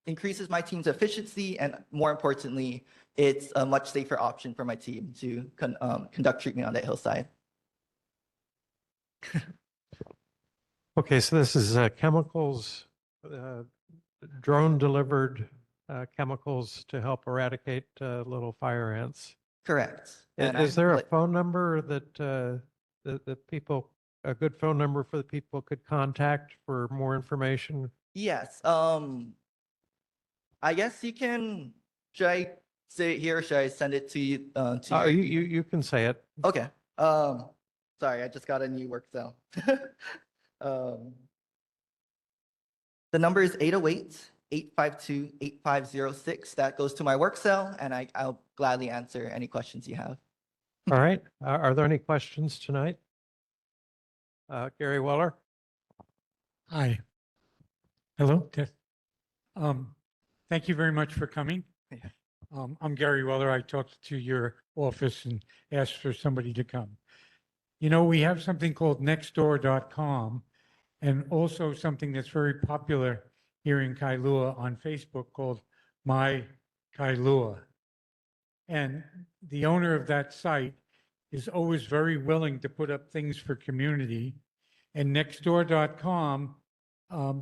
increases my team's efficiency, and more importantly, it's a much safer option for my team to conduct treatment on that hillside. Okay, so this is chemicals, drone-delivered chemicals to help eradicate little fire ants. Correct. Is there a phone number that people, a good phone number for the people could contact for more information? Yes. I guess you can. Should I say it here or should I send it to you? You can say it. Okay. Sorry, I just got a new work cell. The number is 808-852-8506. That goes to my work cell, and I'll gladly answer any questions you have. All right. Are there any questions tonight? Gary Weller? Hi. Hello. Thank you very much for coming. I'm Gary Weller. I talked to your office and asked for somebody to come. You know, we have something called nextdoor.com and also something that's very popular here in Kailua on Facebook called My Kailua. And the owner of that site is always very willing to put up things for community. And nextdoor.com,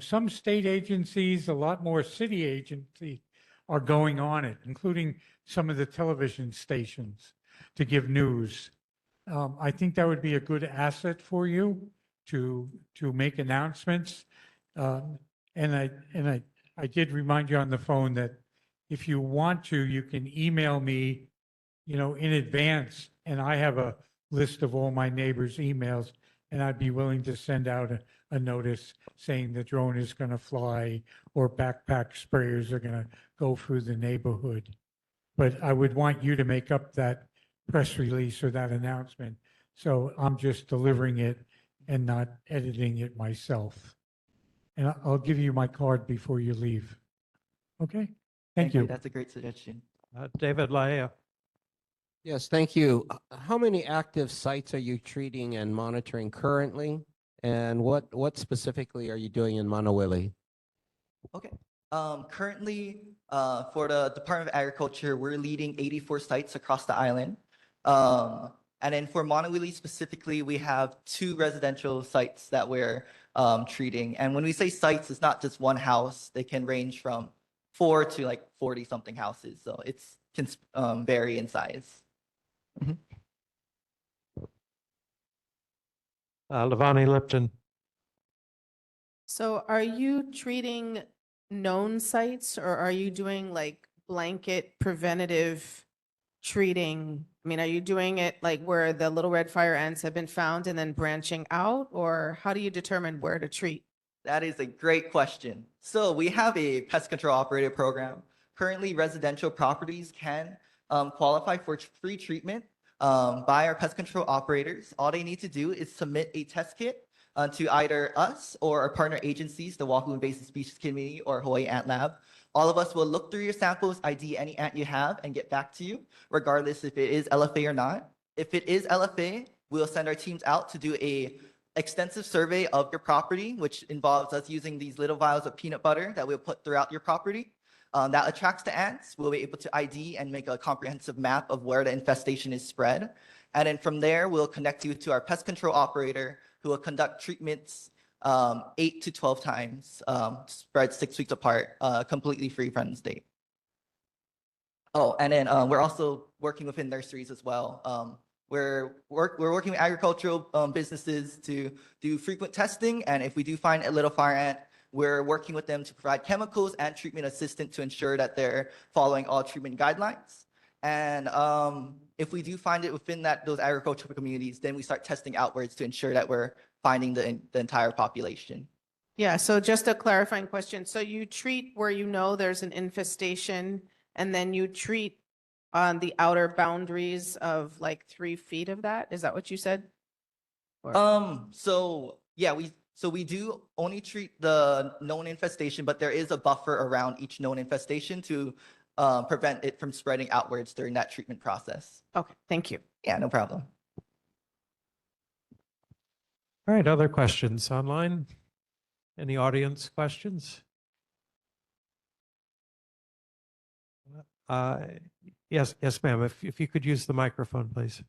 some state agencies, a lot more city agencies are going on it, including some of the television stations to give news. I think that would be a good asset for you to make announcements. And I did remind you on the phone that if you want to, you can email me, you know, in advance, and I have a list of all my neighbors' emails, and I'd be willing to send out a notice saying the drone is going to fly or backpack sprayers are going to go through the neighborhood. But I would want you to make up that press release or that announcement. So I'm just delivering it and not editing it myself. And I'll give you my card before you leave. Okay? Thank you. That's a great suggestion. David Laia. Yes, thank you. How many active sites are you treating and monitoring currently? And what specifically are you doing in Manawili? Okay. Currently, for the Department of Agriculture, we're leading 84 sites across the island. And then for Manawili specifically, we have 2 residential sites that we're treating. And when we say sites, it's not just one house. They can range from 4 to like 40 something houses. So it can vary in size. Levani Lipton. So are you treating known sites or are you doing like blanket preventative treating? I mean, are you doing it like where the little red fire ants have been found and then branching out, or how do you determine where to treat? That is a great question. So we have a pest control operator program. Currently, residential properties can qualify for free treatment by our pest control operators. All they need to do is submit a test kit to either us or our partner agencies, the Oahu Invasive Species Committee or Hawaii Ant Lab. All of us will look through your samples, ID any ant you have, and get back to you, regardless if it is LFA or not. If it is LFA, we'll send our teams out to do a extensive survey of your property, which involves us using these little vials of peanut butter that we'll put throughout your property. That attracts the ants. We'll be able to ID and make a comprehensive map of where the infestation is spread. And then from there, we'll connect you to our pest control operator who will conduct treatments 8 to 12 times, spread 6 weeks apart, completely free from the state. Oh, and then we're also working within nurseries as well. We're working with agricultural businesses to do frequent testing. And if we do find a little fire ant, we're working with them to provide chemicals and treatment assistance to ensure that they're following all treatment guidelines. And if we do find it within those agricultural communities, then we start testing outwards to ensure that we're finding the entire population. Yeah, so just a clarifying question. So you treat where you know there's an infestation, and then you treat on the outer boundaries of like 3 feet of that? Is that what you said? So yeah, we do only treat the known infestation, but there is a buffer around each known infestation to prevent it from spreading outwards during that treatment process. Okay, thank you. Yeah, no problem. All right, other questions online? Any audience questions? Yes, ma'am. If you could use the microphone, please.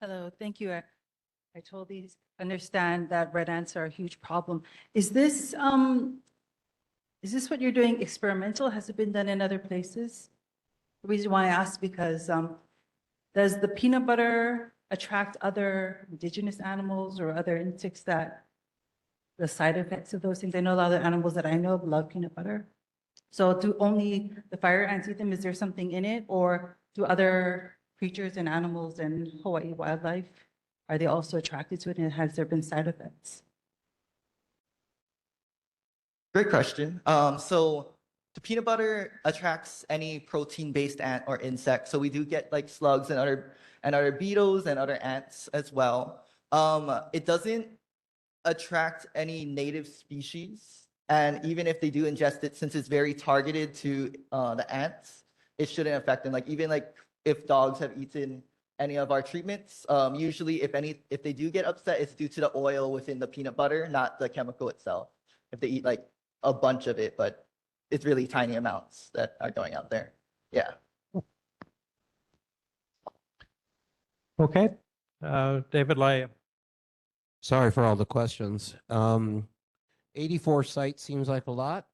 Hello, thank you. I totally understand that red ants are a huge problem. Is this what you're doing experimental? Has it been done in other places? The reason why I ask because does the peanut butter attract other indigenous animals or other insects that the side effects of those things? I know a lot of the animals that I know of love peanut butter. So do only the fire ants eat them? Is there something in it, or do other creatures and animals and Hawaii wildlife, are they also attracted to it, and has there been side effects? Great question. So the peanut butter attracts any protein-based ant or insect. So we do get like slugs and other beetles and other ants as well. It doesn't attract any native species. And even if they do ingest it, since it's very targeted to the ants, it shouldn't affect them. Like even like if dogs have eaten any of our treatments, usually if they do get upset, it's due to the oil within the peanut butter, not the chemical itself. If they eat like a bunch of it, but it's really tiny amounts that are going out there. Yeah. Okay. David Lai. Sorry for all the questions. 84 sites seems like a lot.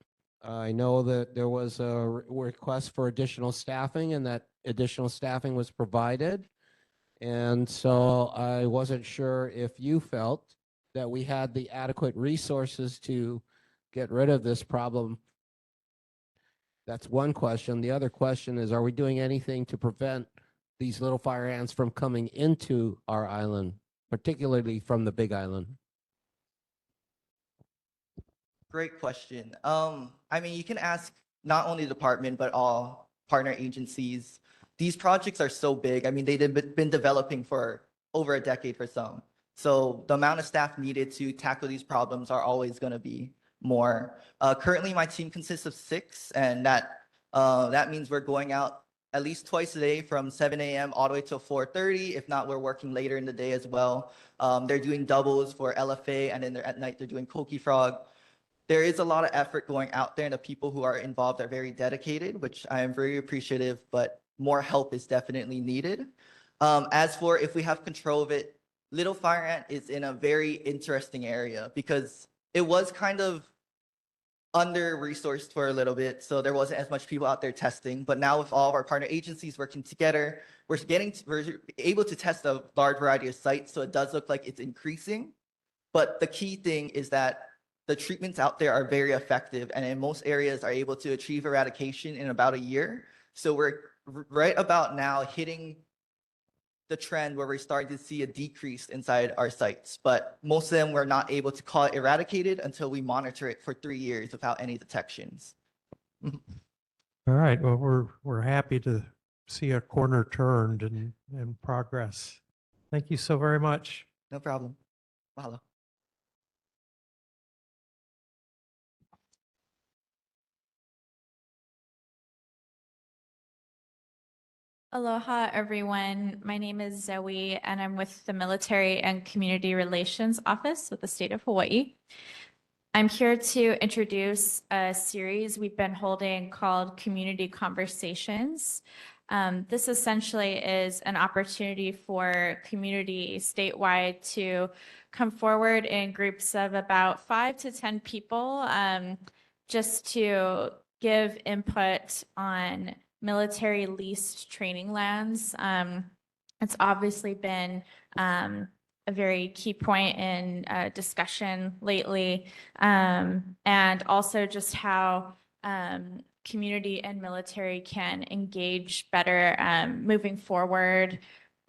I know that there was a request for additional staffing and that additional staffing was provided. And so I wasn't sure if you felt that we had the adequate resources to get rid of this problem. That's one question. The other question is, are we doing anything to prevent these little fire ants from coming into our island, particularly from the Big Island? Great question. I mean, you can ask not only the department, but all partner agencies. These projects are so big. I mean, they've been developing for over a decade for some. So the amount of staff needed to tackle these problems are always going to be more. Currently, my team consists of 6, and that means we're going out at least twice a day from 7 a.m. all the way till 4:30. If not, we're working later in the day as well. They're doing doubles for LFA, and then at night they're doing Koki Frog. There is a lot of effort going out there, and the people who are involved are very dedicated, which I am very appreciative, but more help is definitely needed. As for if we have control of it, Little Fire Ant is in a very interesting area because it was kind of under-resourced for a little bit, so there wasn't as much people out there testing. But now with all of our partner agencies working together, we're able to test a large variety of sites, so it does look like it's increasing. But the key thing is that the treatments out there are very effective, and in most areas are able to achieve eradication in about a year. So we're right about now hitting the trend where we're starting to see a decrease inside our sites, but most of them we're not able to call it eradicated until we monitor it for 3 years without any detections. All right. Well, we're happy to see a corner turned and progress. Thank you so very much. No problem. Mahalo. Aloha, everyone. My name is Zoe, and I'm with the Military and Community Relations Office with the state of Hawaii. I'm here to introduce a series we've been holding called Community Conversations. This essentially is an opportunity for community statewide to come forward in groups of about 5 to 10 people, just to give input on military leased training lands. It's obviously been a very key point in discussion lately, and also just how community and military can engage better moving forward.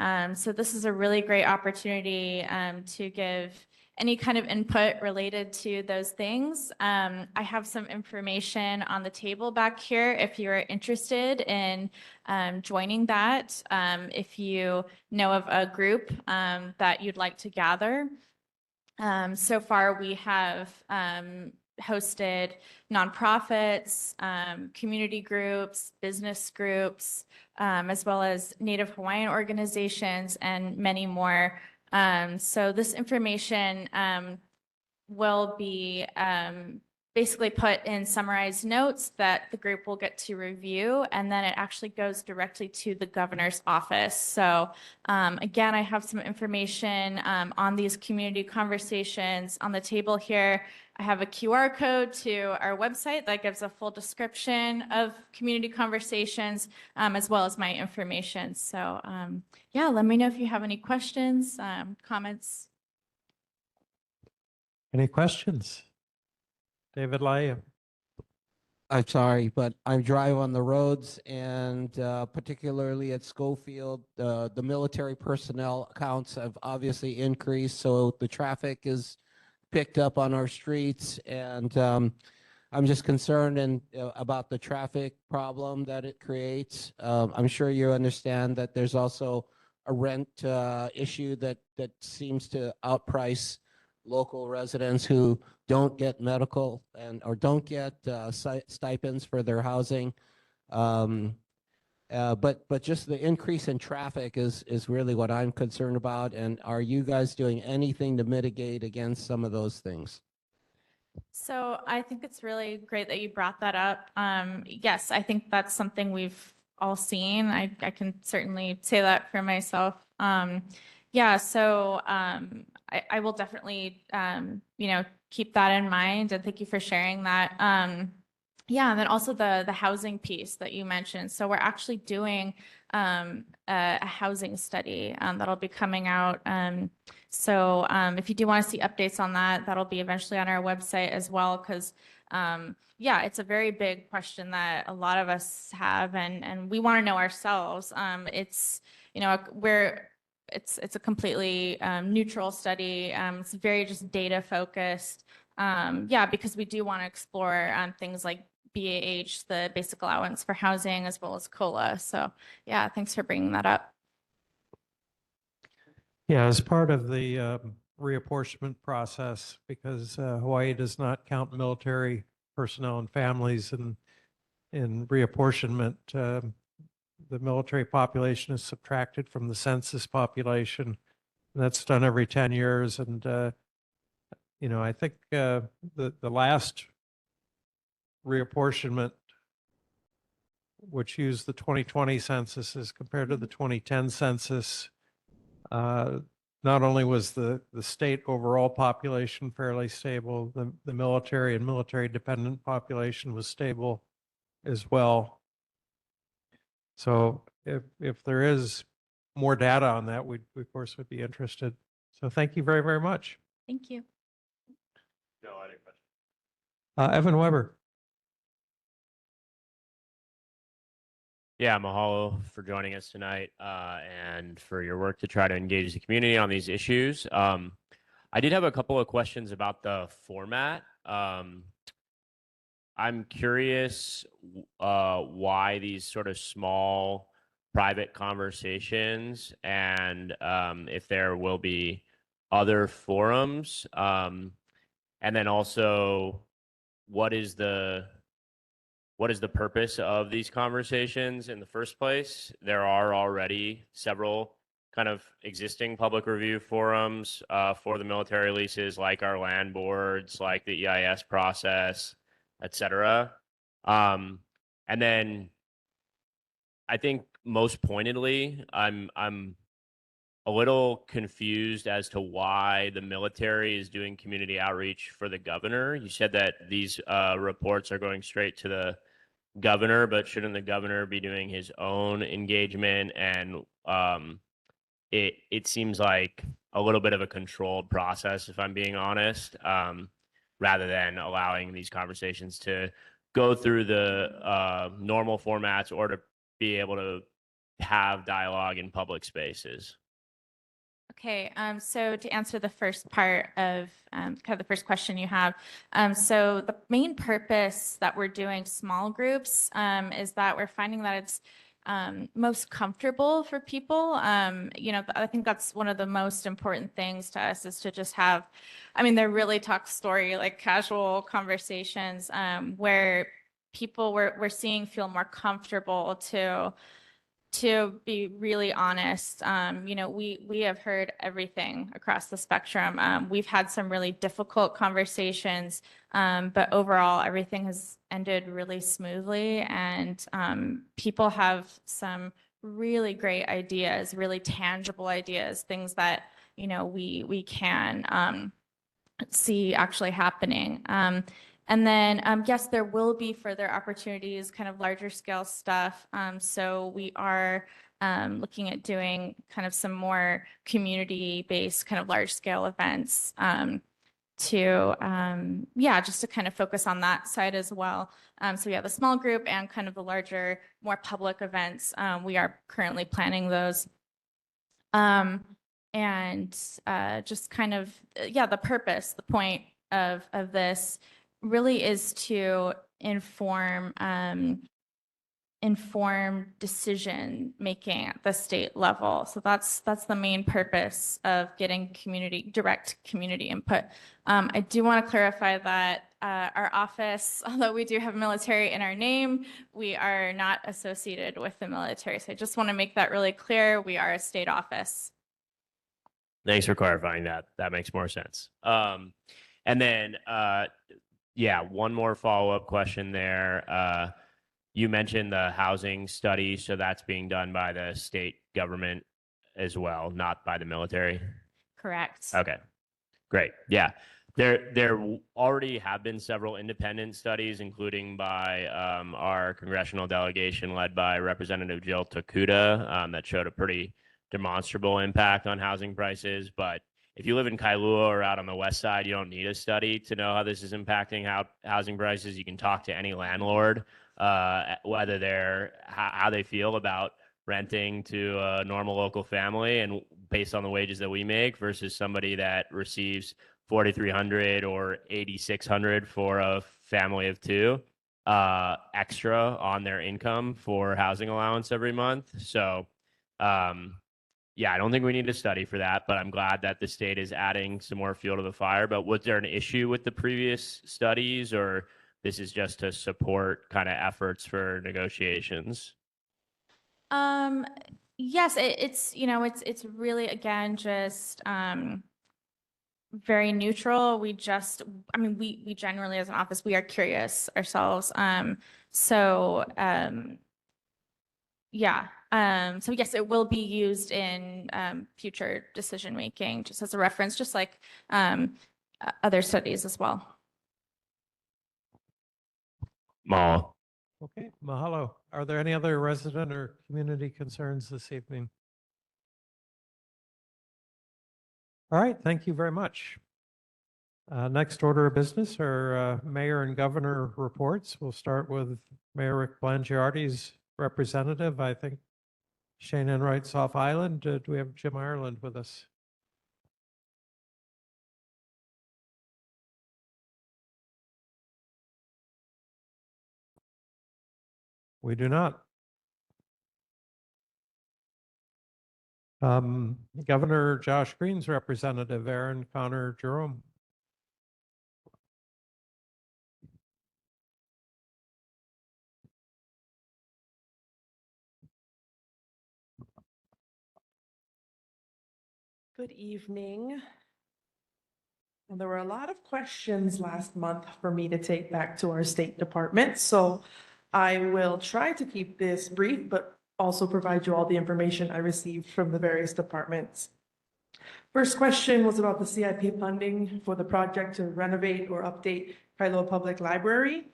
So this is a really great opportunity to give any kind of input related to those things. I have some information on the table back here if you're interested in joining that. If you know of a group that you'd like to gather. So far, we have hosted nonprofits, community groups, business groups, as well as Native Hawaiian organizations and many more. So this information will be basically put in summarized notes that the group will get to review, and then it actually goes directly to the governor's office. So again, I have some information on these community conversations on the table here. I have a QR code to our website that gives a full description of community conversations, as well as my information. So yeah, let me know if you have any questions, comments. Any questions? David Lai. I'm sorry, but I drive on the roads and particularly at Schofield, the military personnel counts have obviously increased. So the traffic is picked up on our streets, and I'm just concerned about the traffic problem that it creates. I'm sure you understand that there's also a rent issue that seems to outprice local residents who don't get medical or don't get stipends for their housing. But just the increase in traffic is really what I'm concerned about. And are you guys doing anything to mitigate against some of those things? So I think it's really great that you brought that up. Yes, I think that's something we've all seen. I can certainly say that for myself. Yeah, so I will definitely, keep that in mind, and thank you for sharing that. Yeah, and then also the housing piece that you mentioned. So we're actually doing a housing study that'll be coming out. So if you do want to see updates on that, that'll be eventually on our website as well, because yeah, it's a very big question that a lot of us have, and we want to know ourselves. It's it's a completely neutral study. It's very just data focused. Yeah, because we do want to explore things like BAH, the basic allowance for housing, as well as COLA. So yeah, thanks for bringing that up. Yeah, as part of the reapportionment process, because Hawaii does not count military personnel and families in reapportionment, the military population is subtracted from the census population. That's done every 10 years. And, I think the last reapportionment, which used the 2020 census as compared to the 2010 census, not only was the state overall population fairly stable, the military and military dependent population was stable as well. So if there is more data on that, we of course would be interested. So thank you very, very much. Thank you. No, I didn't. Evan Weber. Yeah, mahalo for joining us tonight and for your work to try to engage the community on these issues. I did have a couple of questions about the format. I'm curious why these sort of small private conversations, and if there will be other forums. And then also, what is the what is the purpose of these conversations in the first place? There are already several kind of existing public review forums for the military leases, like our land boards, like the EIS process, et cetera. And then I think most pointedly, I'm a little confused as to why the military is doing community outreach for the governor. You said that these reports are going straight to the governor, but shouldn't the governor be doing his own engagement? And it seems like a little bit of a controlled process, if I'm being honest, rather than allowing these conversations to go through the normal formats or to be able to have dialogue in public spaces. Okay, so to answer the first part of kind of the first question you have, so the main purpose that we're doing small groups is that we're finding that it's most comfortable for people. I think that's one of the most important things to us is to just have, they're really talk story, like casual conversations where people we're seeing feel more comfortable to be really honest. We have heard everything across the spectrum. We've had some really difficult conversations, but overall, everything has ended really smoothly. And people have some really great ideas, really tangible ideas, things that, we can see actually happening. And then, yes, there will be further opportunities, kind of larger scale stuff. So we are looking at doing kind of some more community-based kind of large scale events just to kind of focus on that side as well. So yeah, the small group and kind of the larger, more public events, we are currently planning those. Just kind of, the purpose, the point of this really is to inform decision making at the state level. So that's the main purpose of getting direct community input. I do want to clarify that our office, although we do have military in our name, we are not associated with the military. So I just want to make that really clear. We are a state office. Thanks for clarifying that. That makes more sense. And then, one more follow-up question there. You mentioned the housing study, so that's being done by the state government as well, not by the military? Correct. Okay, great. Yeah. There already have been several independent studies, including by our congressional delegation led by Representative Jill Takuda, that showed a pretty demonstrable impact on housing prices. But if you live in Kailua or out on the west side, you don't need a study to know how this is impacting housing prices. You can talk to any landlord, whether how they feel about renting to a normal local family and based on the wages that we make versus somebody that receives $4,300 or $8,600 for a family of two extra on their income for housing allowance every month. So I don't think we need a study for that, but I'm glad that the state is adding some more fuel to the fire. But was there an issue with the previous studies, or this is just to support kind of efforts for negotiations? Yes, it's really, again, just very neutral. We generally as an office, we are curious ourselves. So yes, it will be used in future decision making, just as a reference, just like other studies as well. Mahalo. Okay, mahalo. Are there any other resident or community concerns this evening? All right, thank you very much. Next order of business are mayor and governor reports. We'll start with Mayor Rick Blangiardi's representative, I think Shane Enright's off island. Do we have Jim Ireland with us? We do not. Governor Josh Green's representative, Aaron Connor Jerome. Good evening. And there were a lot of questions last month for me to take back to our State Department. So I will try to keep this brief, but also provide you all the information I received from the various departments. First question was about the CIP funding for the project to renovate or update Kailua Public Library.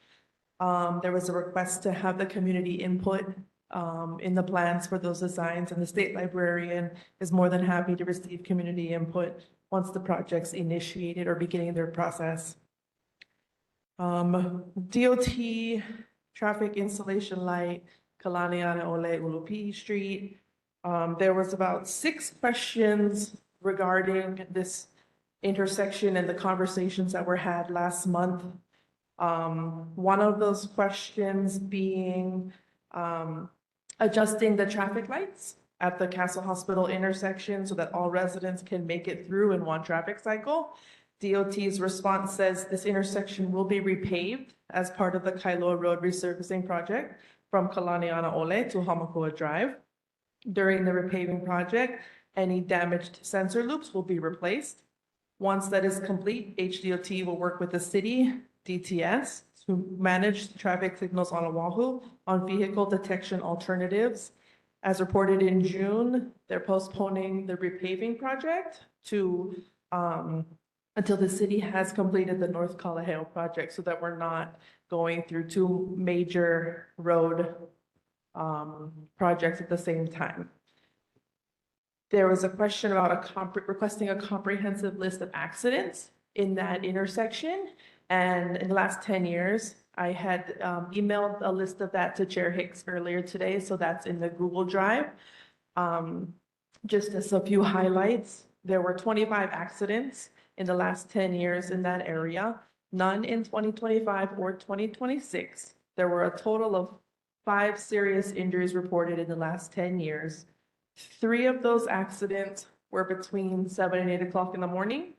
There was a request to have the community input in the plans for those designs, and the state librarian is more than happy to receive community input once the project's initiated or beginning their process. DOT traffic installation light, Kalaniana Ole Ulupihi Street. There was about 6 questions regarding this intersection and the conversations that were had last month. One of those questions being adjusting the traffic lights at the Castle Hospital intersection so that all residents can make it through in one traffic cycle. DOT's response says this intersection will be repaved as part of the Kailua Road resurfacing project from Kalaniana Ole to Hamakua Drive. During the repaving project, any damaged sensor loops will be replaced. Once that is complete, HDOT will work with the city, DTS, to manage traffic signals on Oahu on vehicle detection alternatives. As reported in June, they're postponing the repaving project to until the city has completed the North Kalaheo project so that we're not going through 2 major road projects at the same time. There was a question about requesting a comprehensive list of accidents in that intersection. And in the last 10 years, I had emailed a list of that to Chair Hicks earlier today. So that's in the Google Drive. Just as a few highlights, there were 25 accidents in the last 10 years in that area, none in 2025 or 2026. There were a total of 5 serious injuries reported in the last 10 years. 3 of those accidents were between 7 and 8 o'clock in the morning,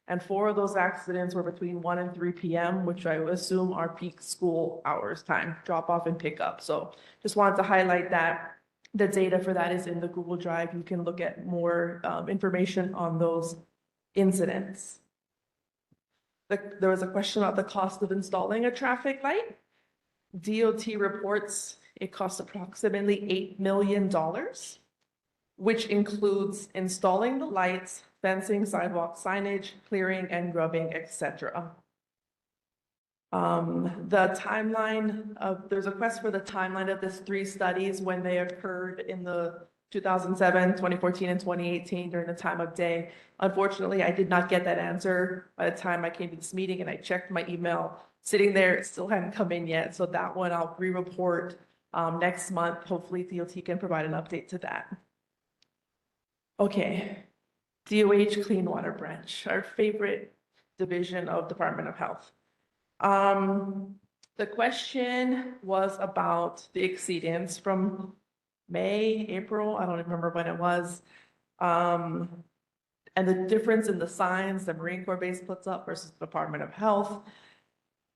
and 4 of those accidents were between 1 and 3 p.m., which I assume are peak school hours time, drop off and pick up. So just wanted to highlight that. The data for that is in the Google Drive. You can look at more information on those incidents. There was a question about the cost of installing a traffic light. DOT reports it costs approximately $8 million, which includes installing the lights, fencing, sidewalk signage, clearing and grubbing, etc. The timeline of, there's a request for the timeline of these 3 studies when they occurred in the 2007, 2014, and 2018 during the time of day. Unfortunately, I did not get that answer by the time I came to this meeting, and I checked my email. Sitting there, it still hadn't come in yet. So that one I'll re-report next month. Hopefully DOT can provide an update to that. Okay, DOH Clean Water Branch, our favorite division of Department of Health. The question was about the exceedance from May, April, I don't remember when it was. And the difference in the signs the Marine Corps base puts up versus the Department of Health.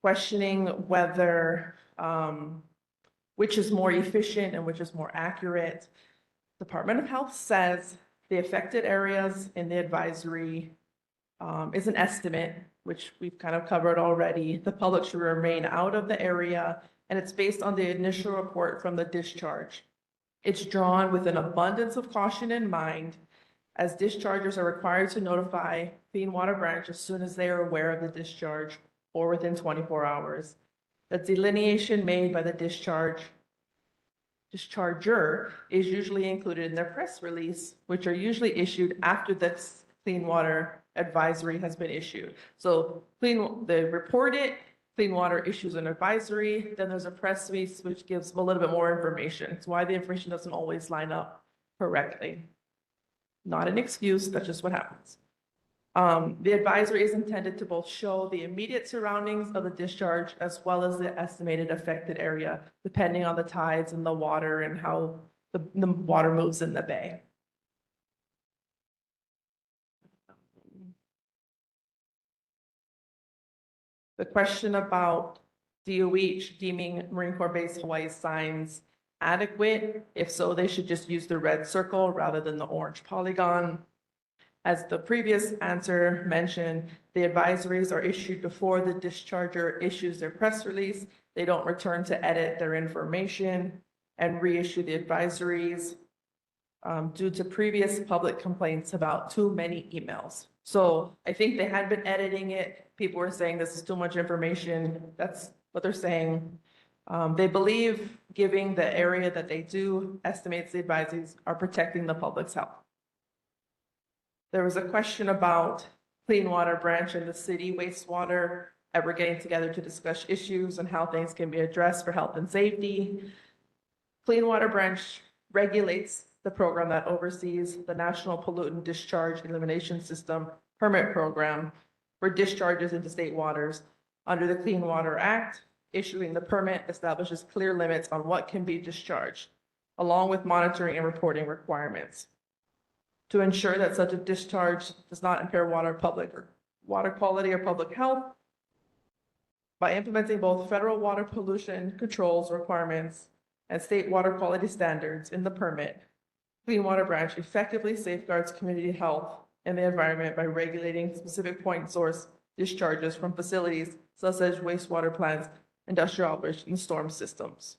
Questioning whether, which is more efficient and which is more accurate. Department of Health says the affected areas in the advisory is an estimate, which we've kind of covered already. The public should remain out of the area, and it's based on the initial report from the discharge. It's drawn with an abundance of caution in mind, as dischargers are required to notify Clean Water Branch as soon as they are aware of the discharge or within 24 hours. The delineation made by the discharger is usually included in their press release, which are usually issued after this clean water advisory has been issued. So they report it, Clean Water issues an advisory, then there's a press release which gives a little bit more information. It's why the information doesn't always line up correctly. Not an excuse, that's just what happens. The advisory is intended to both show the immediate surroundings of the discharge as well as the estimated affected area, depending on the tides and the water and how the water moves in the bay. The question about DOH deeming Marine Corps Base Hawaii signs adequate. If so, they should just use the red circle rather than the orange polygon. As the previous answer mentioned, the advisories are issued before the discharger issues their press release. They don't return to edit their information and reissue the advisories due to previous public complaints about too many emails. So I think they had been editing it. People were saying this is too much information. That's what they're saying. They believe giving the area that they do estimates the advisories are protecting the public's health. There was a question about Clean Water Branch and the city wastewater ever getting together to discuss issues and how things can be addressed for health and safety. Clean Water Branch regulates the program that oversees the National Pollutant Discharge Elimination System permit program for discharges into state waters. Under the Clean Water Act, issuing the permit establishes clear limits on what can be discharged, along with monitoring and reporting requirements. To ensure that such a discharge does not impair water quality or public health, by implementing both federal water pollution controls requirements and state water quality standards in the permit, Clean Water Branch effectively safeguards community health and the environment by regulating specific point source discharges from facilities such as wastewater plants, industrial operations, and storm systems.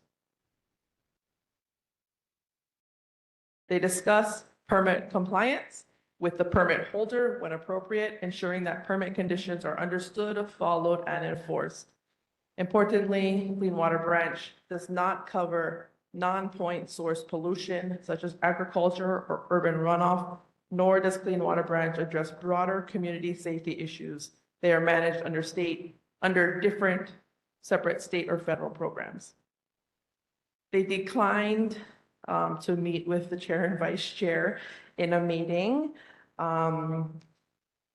They discuss permit compliance with the permit holder when appropriate, ensuring that permit conditions are understood, followed, and enforced. Importantly, Clean Water Branch does not cover non-point source pollution such as agriculture or urban runoff, nor does Clean Water Branch address broader community safety issues. They are managed under different separate state or federal programs. They declined to meet with the chair and vice chair in a meeting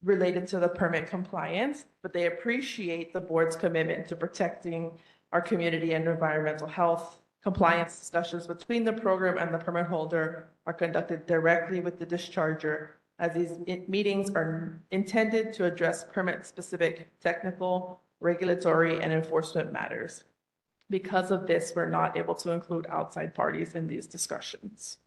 related to the permit compliance, but they appreciate the board's commitment to protecting our community and environmental health. Compliance discussions between the program and the permit holder are conducted directly with the discharger, as these meetings are intended to address permit-specific technical, regulatory, and enforcement matters. Because of this, we're not able to include outside parties in these discussions.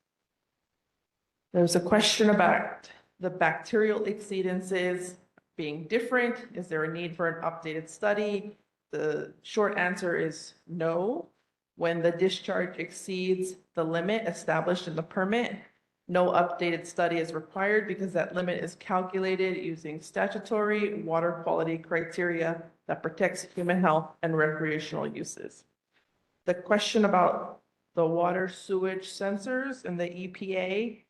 There's a question about the bacterial exceedances being different. Is there a need for an updated study? The short answer is no. When the discharge exceeds the limit established in the permit, no updated study is required because that limit is calculated using statutory water quality criteria that protects human health and recreational uses. The question about the water sewage sensors and the EPA,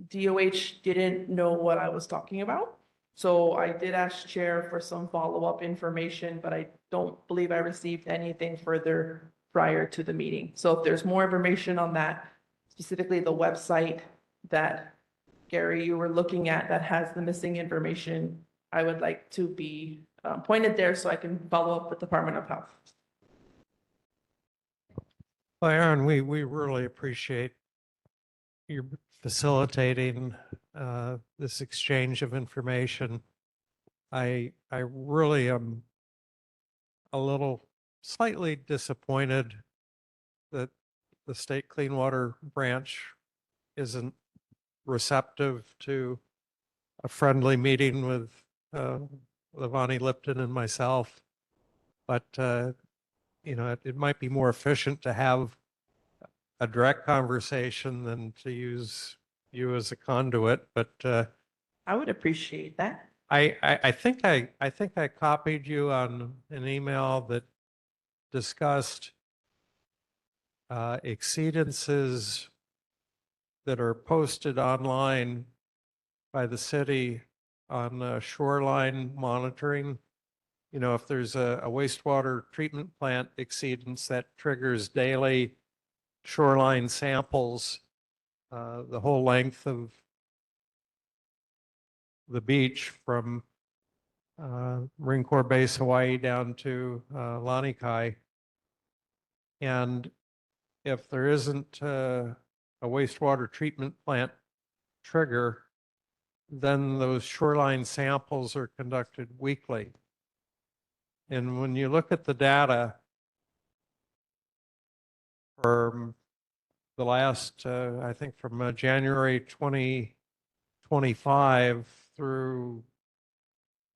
DOH didn't know what I was talking about. So I did ask Chair for some follow-up information, but I don't believe I received anything further prior to the meeting. So if there's more information on that, specifically the website that Gary, you were looking at that has the missing information, I would like to be pointed there so I can follow up with the Department of Health. Well, Aaron, we really appreciate your facilitating this exchange of information. I really am a little slightly disappointed that the State Clean Water Branch isn't receptive to a friendly meeting with Levani Lipton and myself. But, you know, it might be more efficient to have a direct conversation than to use you as a conduit. But I would appreciate that. I think I copied you on an email that discussed exceedances that are posted online by the city on shoreline monitoring. You know, if there's a wastewater treatment plant exceedance that triggers daily shoreline samples, the whole length of the beach from Marine Corps Base, Hawaii down to Lanikai. And if there isn't a wastewater treatment plant trigger, then those shoreline samples are conducted weekly. And when you look at the data for the last, I think from January 2025 through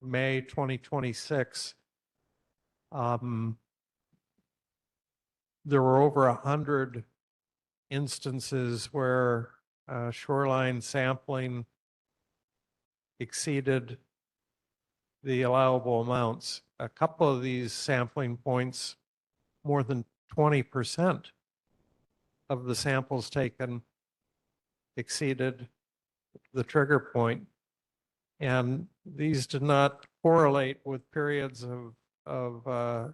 May 2026, there were over 100 instances where shoreline sampling exceeded the allowable amounts. A couple of these sampling points, more than 20% of the samples taken exceeded the trigger point. And these did not correlate with periods of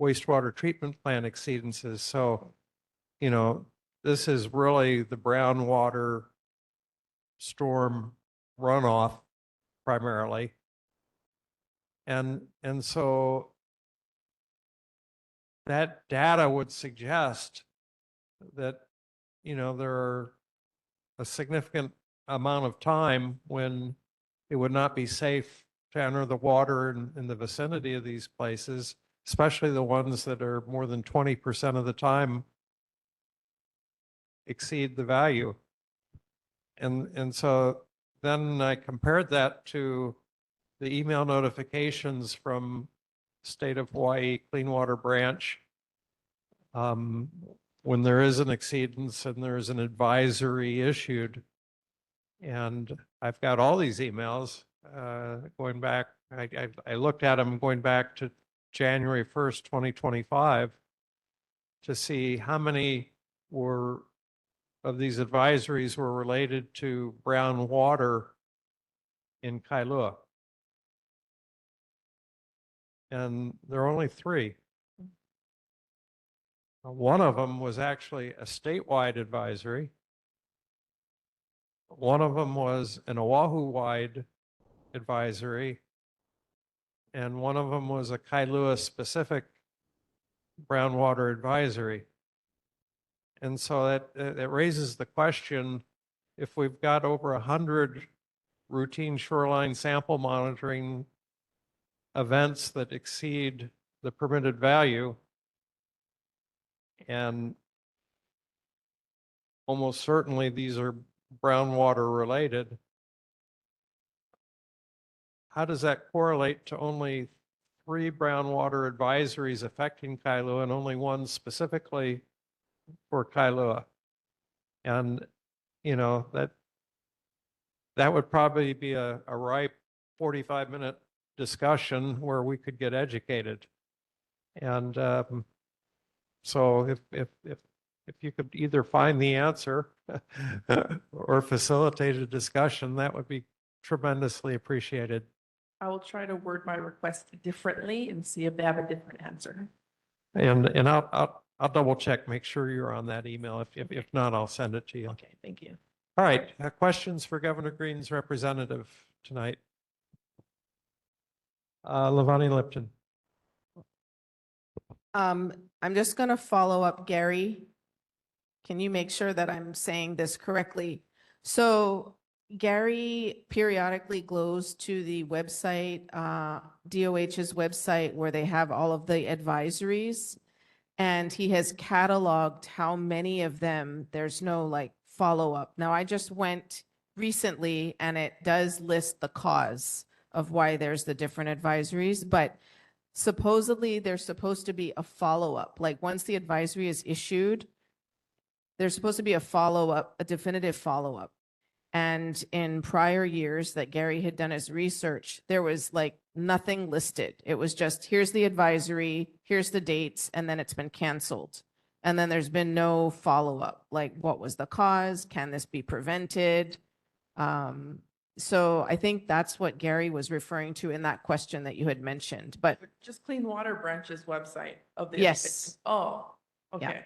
wastewater treatment plant exceedances. So, you know, this is really the brown water storm runoff primarily. And so that data would suggest that, you know, there are a significant amount of time when it would not be safe to enter the water in the vicinity of these places, especially the ones that are more than 20% of the time exceed the value. And so then I compared that to the email notifications from State of Hawaii Clean Water Branch. When there is an exceedance and there is an advisory issued, and I've got all these emails going back, I looked at them going back to January 1st, 2025 to see how many were of these advisories were related to brown water in Kailua. And there are only 3. One of them was actually a statewide advisory. One of them was an Oahu-wide advisory. And one of them was a Kailua-specific brown water advisory. And so that raises the question, if we've got over 100 routine shoreline sample monitoring events that exceed the permitted value, and almost certainly these are brown water related, how does that correlate to only 3 brown water advisories affecting Kailua and only 1 specifically for Kailua? And, you know, that would probably be a ripe 45-minute discussion where we could get educated. And so if you could either find the answer or facilitate a discussion, that would be tremendously appreciated. I will try to word my request differently and see if they have a different answer. And I'll double check, make sure you're on that email. If not, I'll send it to you. Okay, thank you. All right, questions for Governor Green's representative tonight? Levani Lipton. I'm just going to follow up, Gary. Can you make sure that I'm saying this correctly? So Gary periodically goes to the website, DOH's website, where they have all of the advisories, and he has cataloged how many of them there's no like follow-up. Now, I just went recently and it does list the cause of why there's the different advisories, but supposedly there's supposed to be a follow-up. Like once the advisory is issued, there's supposed to be a follow-up, a definitive follow-up. And in prior years that Gary had done his research, there was like nothing listed. It was just, here's the advisory, here's the dates, and then it's been canceled. And then there's been no follow-up, like what was the cause? Can this be prevented? So I think that's what Gary was referring to in that question that you had mentioned, but Just Clean Water Branch's website of the. yes. Oh, Yeah. okay.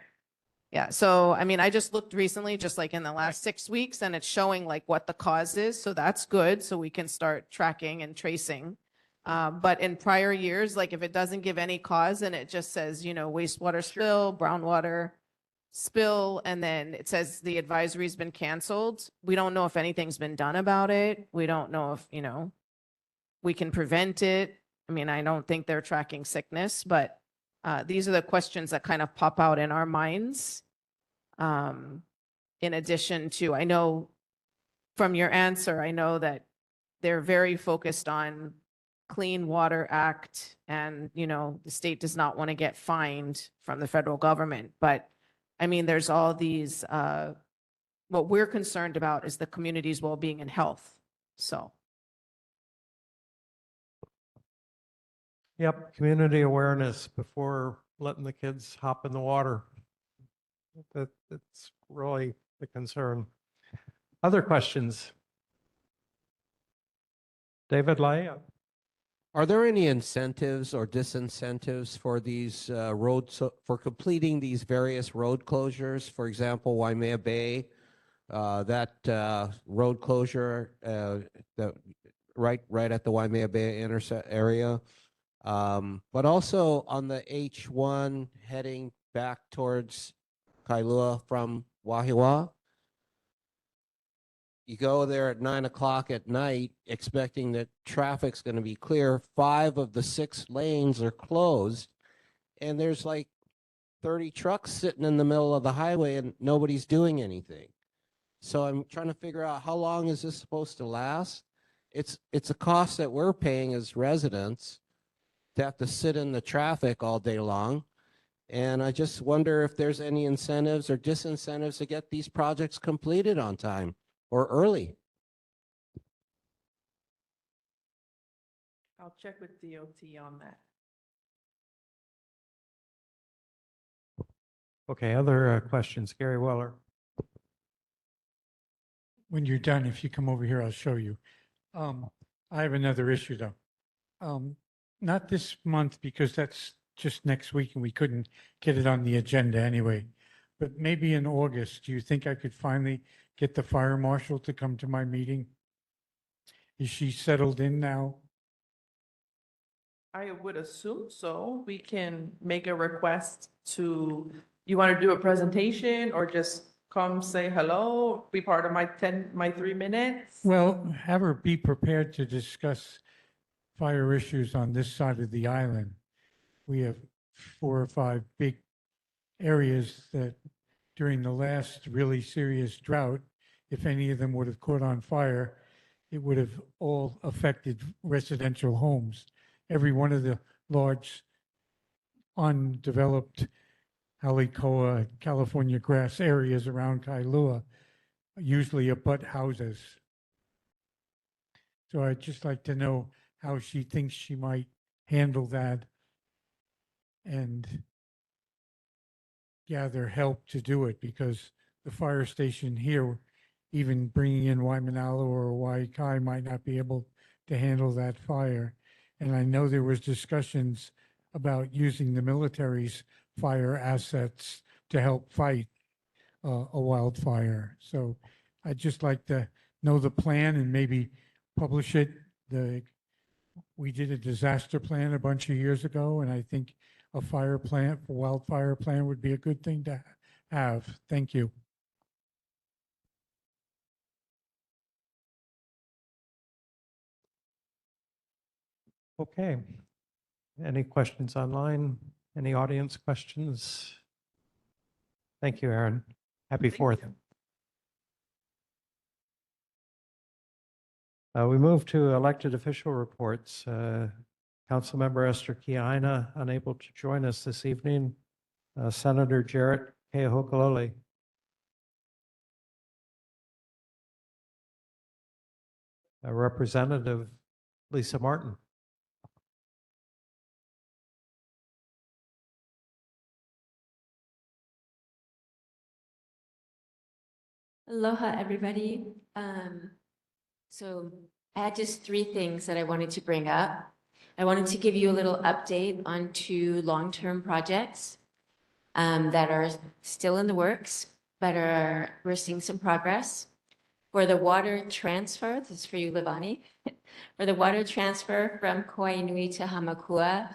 Yeah, so I mean, I just looked recently, just like in the last 6 weeks, and it's showing like what the cause is. So that's good. So we can start tracking and tracing. But in prior years, like if it doesn't give any cause and it just says, you know, wastewater spill, brown water spill, and then it says the advisory's been canceled, we don't know if anything's been done about it. We don't know if, you know, we can prevent it. I mean, I don't think they're tracking sickness, but these are the questions that kind of pop out in our minds. In addition to, I know from your answer, I know that they're very focused on Clean Water Act and, you know, the state does not want to get fined from the federal government. But I mean, there's all these, what we're concerned about is the community's well-being and health. So. Yep, community awareness before letting the kids hop in the water. That's really the concern. Other questions? David Lai? Are there any incentives or disincentives for these roads, for completing these various road closures? For example, Waimea Bay, that road closure, that right at the Waimea Bay intersect area. But also on the H1 heading back towards Kailua from Wahiwa. You go there at 9 o'clock at night expecting that traffic's going to be clear. 5 of the 6 lanes are closed and there's like 30 trucks sitting in the middle of the highway and nobody's doing anything. So I'm trying to figure out, how long is this supposed to last? It's a cost that we're paying as residents to have to sit in the traffic all day long. And I just wonder if there's any incentives or disincentives to get these projects completed on time or early. I'll check with DOT on that. Okay, other questions? Gary Weller. When you're done, if you come over here, I'll show you. I have another issue though. Not this month because that's just next week and we couldn't get it on the agenda anyway. But maybe in August, do you think I could finally get the fire marshal to come to my meeting? Is she settled in now? I would assume so. We can make a request to, you want to do a presentation or just come say hello, be part of my 3 minutes? Well, have her be prepared to discuss fire issues on this side of the island. We have 4 or 5 big areas that during the last really serious drought, if any of them would have caught on fire, it would have all affected residential homes. Every one of the large undeveloped Alikoa, California grass areas around Kailua usually abut houses. So I'd just like to know how she thinks she might handle that and gather help to do it, because the fire station here, even bringing in Waimanalo or Waikai, might not be able to handle that fire. And I know there was discussions about using the military's fire assets to help fight a wildfire. So I'd just like to know the plan and maybe publish it. We did a disaster plan a bunch of years ago, and I think a fire plan, a wildfire plan would be a good thing to have. Thank you. Okay. Any questions online? Any audience questions? Thank you, Aaron. Happy 4th. We move to elected official reports. Councilmember Esther Kiaina, unable to join us this evening. Senator Jarrett Keohokalole. Representative Lisa Martin. Aloha, everybody. So I had just 3 things that I wanted to bring up. I wanted to give you a little update on 2 long-term projects that are still in the works, but we're seeing some progress. For the water transfer, this is for you, Livani. For the water transfer from Kauai to Hamakua,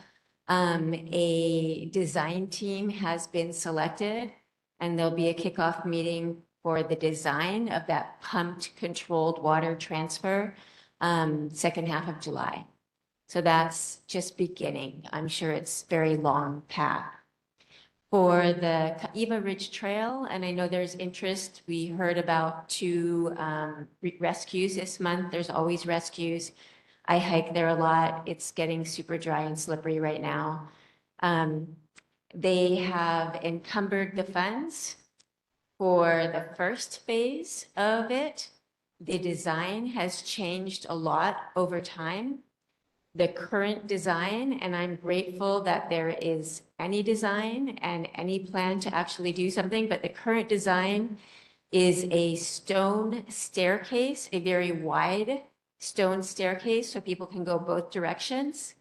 a design team has been selected, and there'll be a kickoff meeting for the design of that pumped controlled water transfer, second half of July. So that's just beginning. I'm sure it's very long path. for the Kaiwa Ridge Trail, and I know there's interest. We heard about 2 rescues this month. There's always rescues. I hike there a lot. It's getting super dry and slippery right now. They have encumbered the funds for the first phase of it. The design has changed a lot over time. The current design, and I'm grateful that there is any design and any plan to actually do something, but the current design is a stone staircase, a very wide stone staircase, so people can go both directions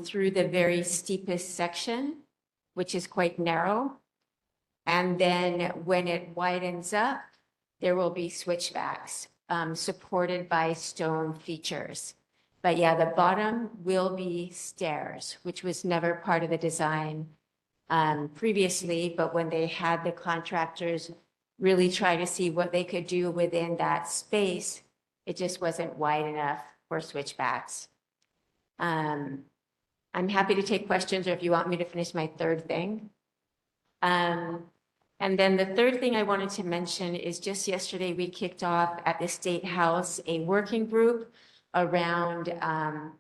through the very steepest section, which is quite narrow. And then when it widens up, there will be switchbacks supported by stone features. But yeah, the bottom will be stairs, which was never part of the design previously, but when they had the contractors really try to see what they could do within that space, it just wasn't wide enough for switchbacks. I'm happy to take questions, or if you want me to finish my third thing. And then the third thing I wanted to mention is just yesterday we kicked off at the State House a working group around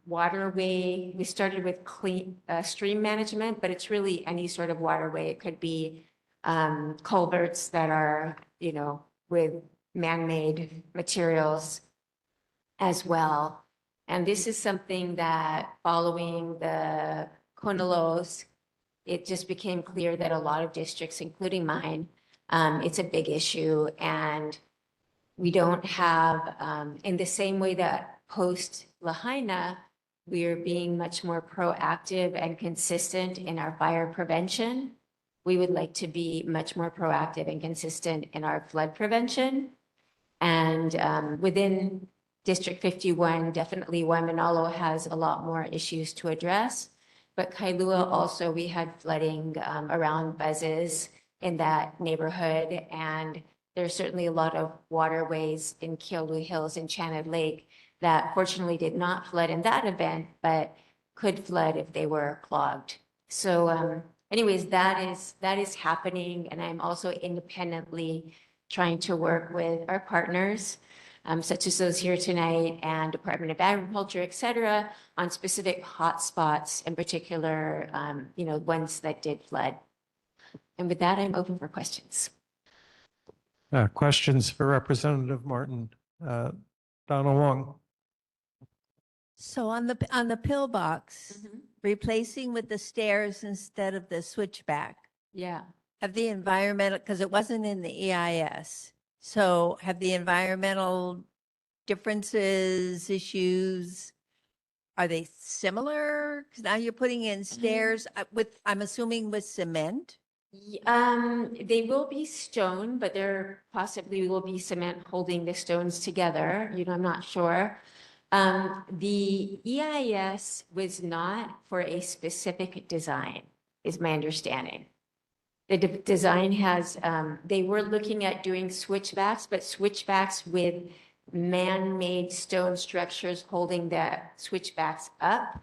waterway. We started with clean stream management, but it's really any sort of waterway. It could be culverts that are, you know, with man-made materials as well. And this is something that following the Konalos, it just became clear that a lot of districts, including mine, it's a big issue. And we don't have, in the same way that post Lahaina, we are being much more proactive and consistent in our fire prevention. We would like to be much more proactive and consistent in our flood prevention. And within District 51, definitely Waimanalo has a lot more issues to address. But Kailua also, we had flooding around buzzes in that neighborhood. And there's certainly a lot of waterways in Keolu Hills and Chanted Lake that fortunately did not flood in that event, but could flood if they were clogged. So anyways, that is happening. And I'm also independently trying to work with our partners, such as those here tonight and Department of Agriculture, et cetera, on specific hotspots, in particular, you know, ones that did flood. And with that, I'm open for questions. Questions for Representative Martin. Donald Wong. So on the pillbox, replacing with the stairs instead of the switchback, Yeah. have the environmental, because it wasn't in the EIS. So have the environmental differences, issues, are they similar? Because now you're putting in stairs with, I'm assuming with cement? They will be stone, but there possibly will be cement holding the stones together. You know, I'm not sure. The EIS was not for a specific design, is my understanding. The design has, they were looking at doing switchbacks, but switchbacks with man-made stone structures holding the switchbacks up,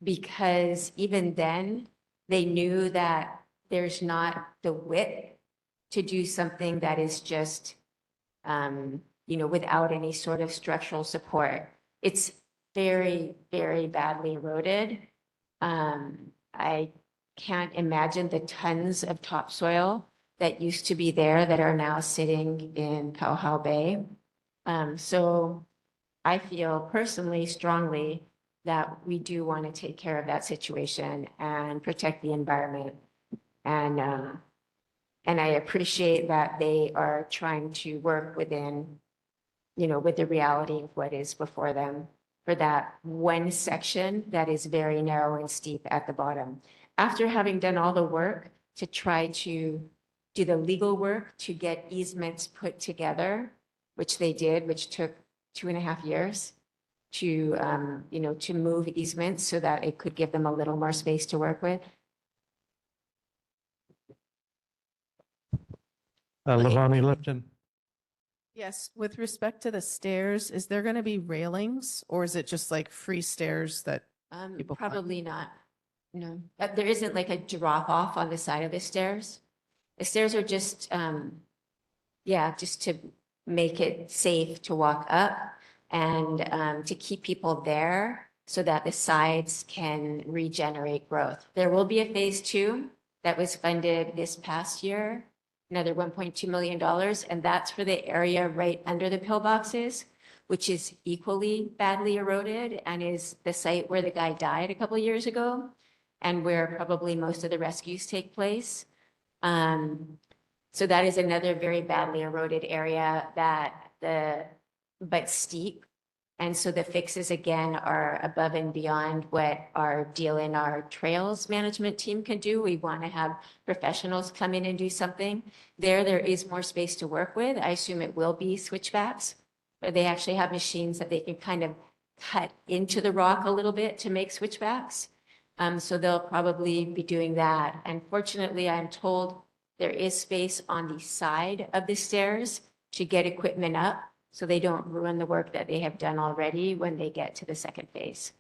because even then they knew that there's not the width to do something that is just, you know, without any sort of structural support. It's very, very badly eroded. I can't imagine the tons of topsoil that used to be there that are now sitting in Kauhau Bay. So I feel personally strongly that we do want to take care of that situation and protect the environment. And I appreciate that they are trying to work within, you know, with the reality of what is before them for that one section that is very narrow and steep at the bottom. After having done all the work to try to do the legal work to get easements put together, which they did, which took 2.5 years to, you know, to move easements so that it could give them a little more space to work with. Lavani Lipton. Yes, with respect to the stairs, is there going to be railings or is it just like free stairs that people climb? Probably not. No, there isn't like a drop off on the side of the stairs. The stairs are just, yeah, just to make it safe to walk up and to keep people there so that the sides can regenerate growth. There will be a phase 2 that was funded this past year, another $1.2 million, and that's for the area right under the pillboxes, which is equally badly eroded and is the site where the guy died a couple of years ago and where probably most of the rescues take place. So that is another very badly eroded area but steep. And so the fixes again are above and beyond what our DLNR trails management team can do. We want to have professionals come in and do something. There is more space to work with. I assume it will be switchbacks, but they actually have machines that they can kind of cut into the rock a little bit to make switchbacks. So they'll probably be doing that. And fortunately, I'm told there is space on the side of the stairs to get equipment up so they don't ruin the work that they have done already when they get to the second phase.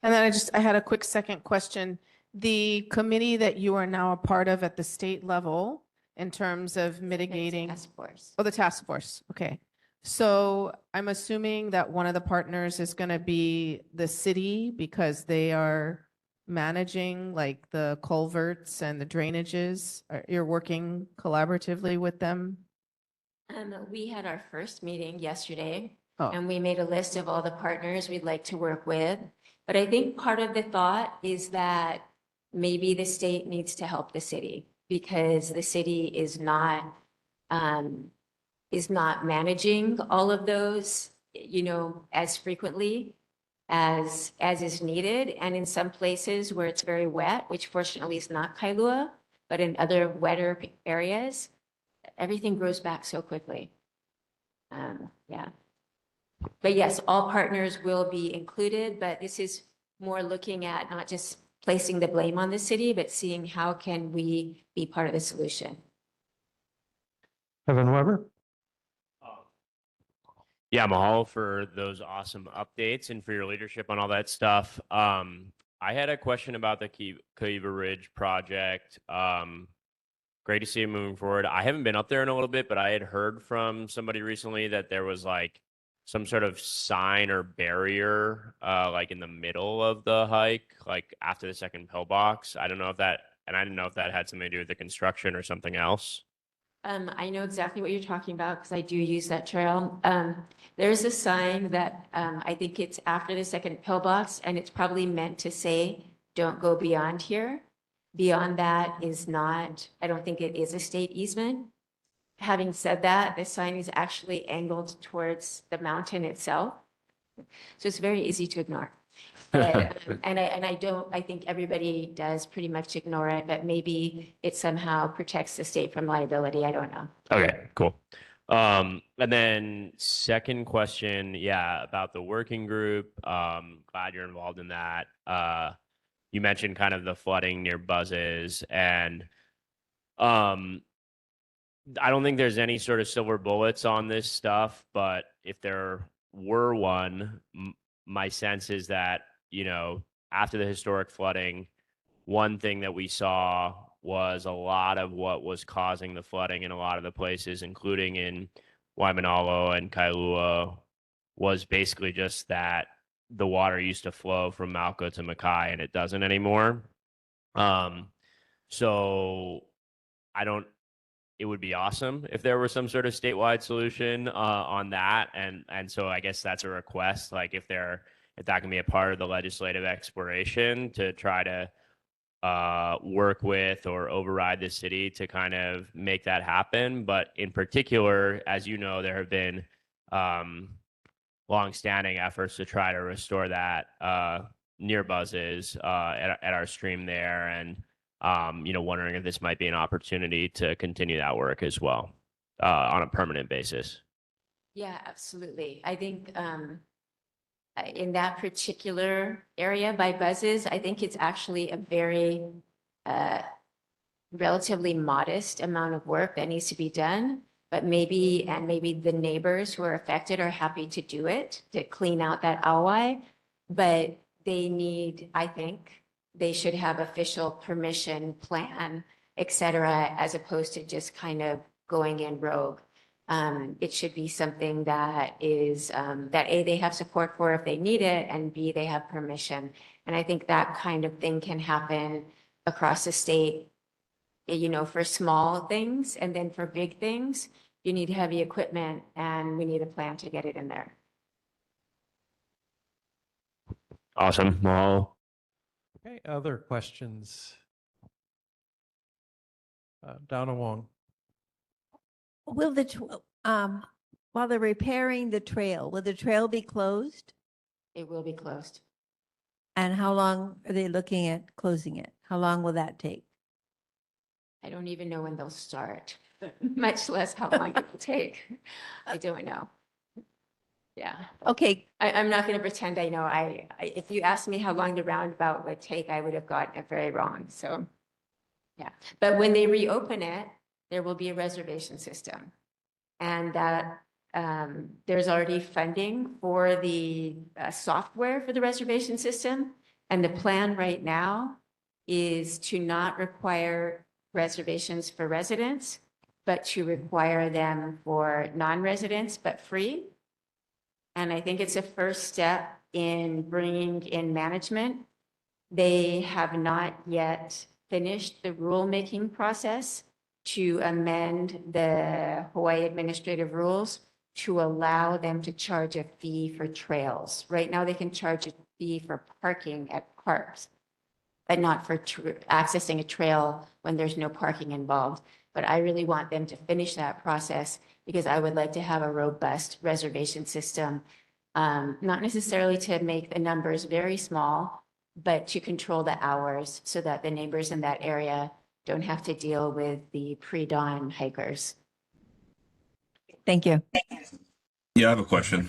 And then I had a quick second question. The committee that you are now a part of at the state level in terms of mitigating. Task force. Oh, the task force. Okay. So I'm assuming that one of the partners is going to be the city because they are managing like the culverts and the drainages. You're working collaboratively with them? We had our first meeting yesterday Oh. and we made a list of all the partners we'd like to work with. But I think part of the thought is that maybe the state needs to help the city because the city is not managing all of those, as frequently as is needed. And in some places where it's very wet, which fortunately is not Kailua, but in other wetter areas, everything grows back so quickly. Yeah. But yes, all partners will be included, but this is more looking at not just placing the blame on the city, but seeing how can we be part of the solution. Evan Weber? Yeah, mahalo for those awesome updates and for your leadership on all that stuff. I had a question about the Kailua Ridge project. Great to see it moving forward. I haven't been up there in a little bit, but I had heard from somebody recently that there was like some sort of sign or barrier, like in the middle of the hike, like after the second pillbox. I didn't know if that had something to do with the construction or something else. I know exactly what you're talking about because I do use that trail. There's a sign that I think it's after the second pillbox, and it's probably meant to say, don't go beyond here. Beyond that is not, I don't think it is a state easement. Having said that, the sign is actually angled towards the mountain itself. So it's very easy to ignore. But, I think everybody does pretty much ignore it, but maybe it somehow protects the state from liability. I don't know. Okay, cool. And then second question, yeah, about the working group. Glad you're involved in that. You mentioned kind of the flooding near buzzes, and I don't think there's any sort of silver bullets on this stuff, but if there were one, my sense is that, after the historic flooding, one thing that we saw was a lot of what was causing the flooding in a lot of the places, including in Waimanalo and Kailua, was basically just that the water used to flow from Malco to Makai and it doesn't anymore. So it would be awesome if there was some sort of statewide solution on that. And so I guess that's a request, like if that can be a part of the legislative exploration to try to work with or override the city to kind of make that happen. But in particular, as you know, there have been longstanding efforts to try to restore that near buzzes at our stream there, and wondering if this might be an opportunity to continue that work as well on a permanent basis. Yeah, absolutely. I think in that particular area by buzzes, I think it's actually a very relatively modest amount of work that needs to be done. But maybe the neighbors who are affected are happy to do it, to clean out that awai. But they need, I think, they should have official permission, plan, et cetera, as opposed to just kind of going in rogue. It should be something that is, that A, they have support for if they need it, and B, they have permission. And I think that kind of thing can happen across the state, you know, for small things, and then for big things, you need heavy equipment, and we need a plan to get it in there. Awesome. Well, Okay, other questions? Donna Wong. Will while they're repairing the trail, will the trail be closed? It will be closed. And how long are they looking at closing it? How long will that take? I don't even know when they'll start, much less how long it will take. I don't know. Yeah. Okay. I'm not going to pretend I know. If you asked me how long the roundabout would take, I would have gotten it very wrong. So, yeah. But when they reopen it, there will be a reservation system. And that there's already funding for the software for the reservation system. And the plan right now is to not require reservations for residents, but to require them for non-residents, but free. And I think it's a first step in bringing in management. They have not yet finished the rulemaking process to amend the Hawaii administrative rules to allow them to charge a fee for trails. Right now, they can charge a fee for parking at parks, but not for accessing a trail when there's no parking involved. But I really want them to finish that process because I would like to have a robust reservation system, not necessarily to make the numbers very small, but to control the hours so that the neighbors in that area don't have to deal with the pre-dawn hikers. Thank you. Yeah, I have a question.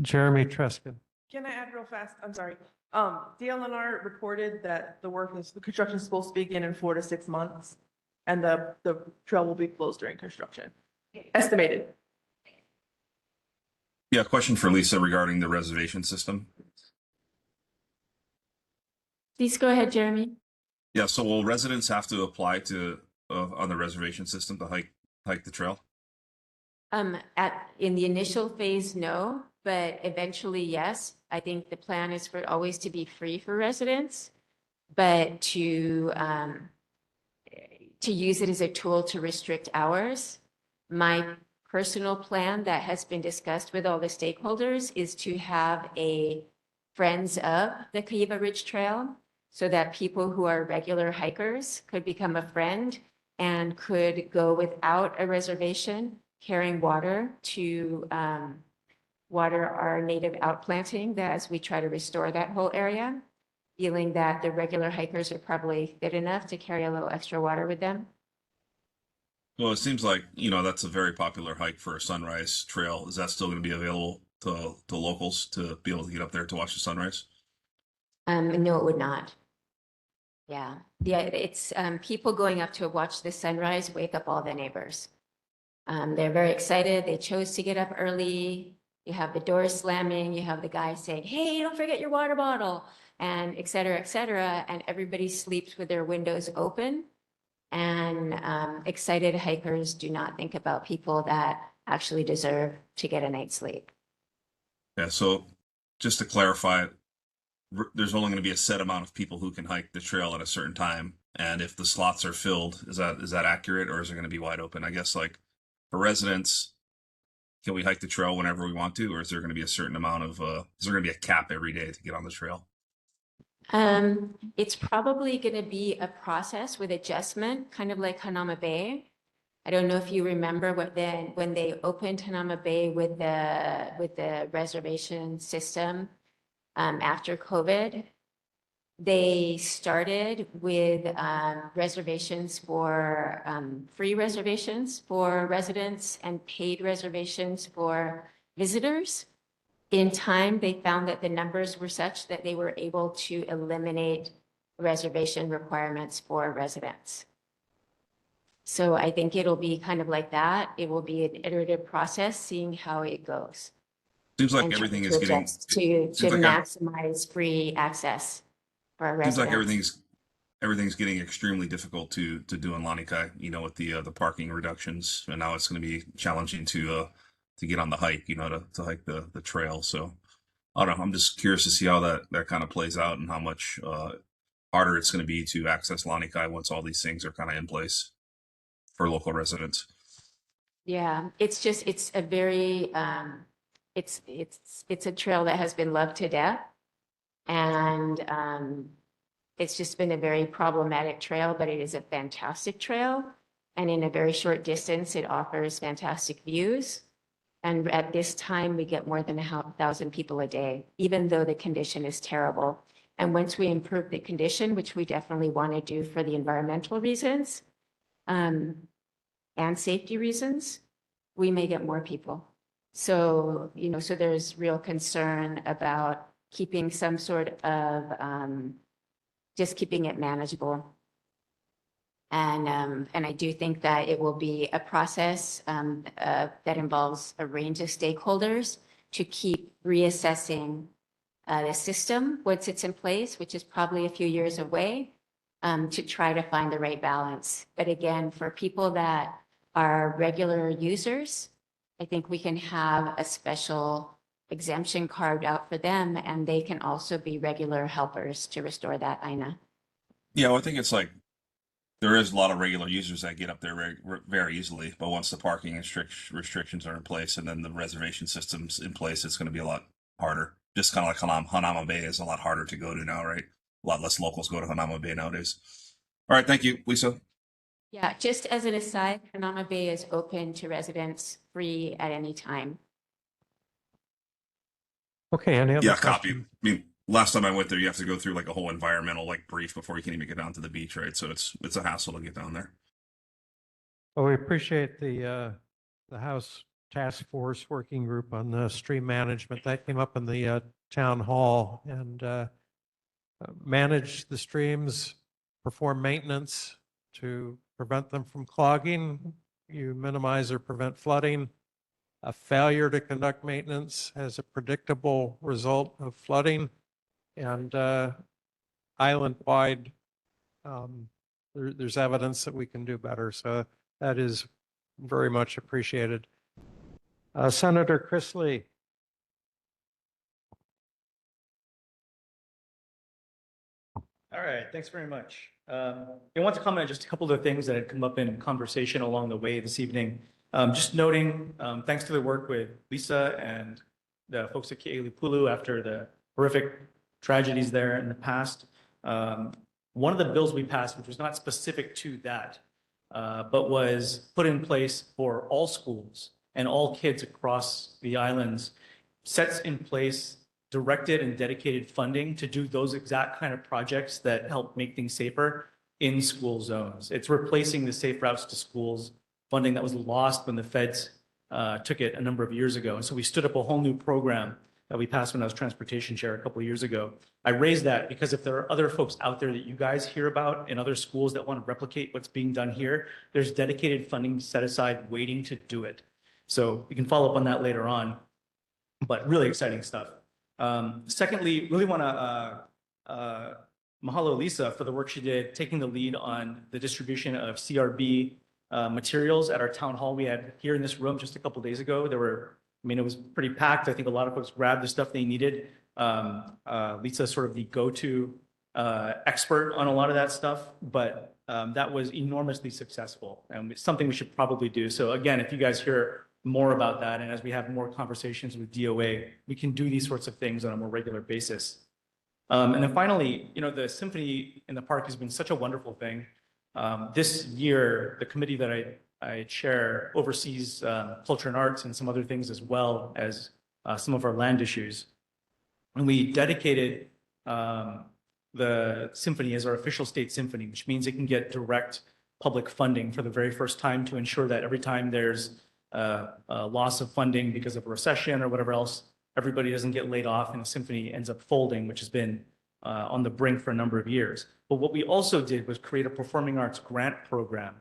Jeremy Treskin. Can I add real fast? I'm sorry. DLNR reported that the construction is supposed to begin in 4 to 6 months, and the trail will be closed during construction. Estimated. Yeah, question for Lisa regarding the reservation system. Please go ahead, Jeremy. Yeah, so will residents have to apply to on the reservation system to hike the trail? In the initial phase, no, but eventually, yes. I think the plan is for it always to be free for residents, but to use it as a tool to restrict hours. My personal plan that has been discussed with all the stakeholders is to have a Friends of the Kaiwa Ridge Trail so that people who are regular hikers could become a friend and could go without a reservation carrying water to water our native outplanting as we try to restore that whole area, feeling that the regular hikers are probably fit enough to carry a little extra water with them. Well, it seems like, you know, that's a very popular hike for a sunrise trail. Is that still going to be available to locals to be able to get up there to watch the sunrise? No, it would not. Yeah, it's people going up to watch the sunrise, wake up all the neighbors. They're very excited. They chose to get up early. You have the doors slamming. You have the guy saying, "Hey, don't forget your water bottle," and et cetera, and everybody sleeps with their windows open. And excited hikers do not think about people that actually deserve to get a night's sleep. Yeah, so just to clarify, there's only going to be a set amount of people who can hike the trail at a certain time. And if the slots are filled, is that accurate, or is it going to be wide open? I guess, like, for residents, can we hike the trail whenever we want to, or is there going to be a certain amount of is there going to be a cap every day to get on the trail? It's probably going to be a process with adjustment, kind of like Hanauma Bay. I don't know if you remember when they opened Hanauma Bay with the reservation system after COVID. They started with reservations for free reservations for residents and paid reservations for visitors. In time, they found that the numbers were such that they were able to eliminate reservation requirements for residents. So I think it'll be kind of like that. It will be an iterative process, seeing how it goes. Seems like and trying everything to is getting, adjust to seems like, maximize free access for our seems like residents. everything's getting extremely difficult to do in Lanikai, with the parking reductions. And now it's going to be challenging to get on the hike, to hike the trail. So I don't know. I'm just curious to see how that kind of plays out and how much harder it's going to be to access Lanikai once all these things are kind of in place for local residents. Yeah, it's a very, it's a trail that has been loved to death. And it's just been a very problematic trail, but it is a fantastic trail. And in a very short distance, it offers fantastic views. And at this time, we get more than 1,000 people a day, even though the condition is terrible. And once we improve the condition, which we definitely want to do for the environmental reasons and safety reasons, we may get more people. So, so there's real concern about keeping some sort of, just keeping it manageable. And I do think that it will be a process that involves a range of stakeholders to keep reassessing the system once it's in place, which is probably a few years away, to try to find the right balance. But again, for people that are regular users, I think we can have a special exemption carved out for them, and they can also be regular helpers to restore that INA. Yeah, well, I think it's like there is a lot of regular users that get up there very easily, but once the parking restrictions are in place and then the reservation system's in place, it's going to be a lot harder. Just kind of like Hanama Bay is a lot harder to go to now, right? A lot less locals go to Hanama Bay nowadays. All right, thank you, Lisa. Yeah, just as an aside, Hanama Bay is open to residents free at any time. Okay, any other Yeah, copy. questions? I mean, last time I went there, you have to go through like a whole environmental brief before you can even get down to the beach, right? So it's a hassle to get down there. Well, we appreciate the House Task Force Working Group on the stream management. That came up in the town hall, and manage the streams, perform maintenance to prevent them from clogging. You minimize or prevent flooding. A failure to conduct maintenance has a predictable result of flooding. And island-wide, there's evidence that we can do better. So that is very much appreciated. Senator Chris Lee. All right, thanks very much. I want to comment on just a couple of things that had come up in conversation along the way this evening. Just noting, thanks to the work with Lisa and the folks at Kailua after the horrific tragedies there in the past. One of the bills we passed, which was not specific to that, but was put in place for all schools and all kids across the islands, sets in place directed and dedicated funding to do those exact kind of projects that help make things safer in school zones. It's replacing the Safe Routes to Schools funding that was lost when the feds took it a number of years ago. And so we stood up a whole new program that we passed when I was transportation chair a couple of years ago. I raised that because if there are other folks out there that you guys hear about in other schools that want to replicate what's being done here, there's dedicated funding set aside waiting to do it. So we can follow up on that later on, but really exciting stuff. Secondly, really want to mahalo Lisa for the work she did, taking the lead on the distribution of CRB materials at our town hall we had here in this room just a couple days ago. It was pretty packed. I think a lot of folks grabbed the stuff they needed. Lisa is sort of the go-to expert on a lot of that stuff, but that was enormously successful and it's something we should probably do. So again, if you guys hear more about that, and as we have more conversations with DOA, we can do these sorts of things on a more regular basis. And then finally, the symphony in the park has been such a wonderful thing. This year, the committee that I chair oversees culture and arts and some other things as well as some of our land issues. And we dedicated the symphony as our official state symphony, which means it can get direct public funding for the very first time to ensure that every time there's a loss of funding because of a recession or whatever else, everybody doesn't get laid off and the symphony ends up folding, which has been on the brink for a number of years. But what we also did was create a performing arts grant program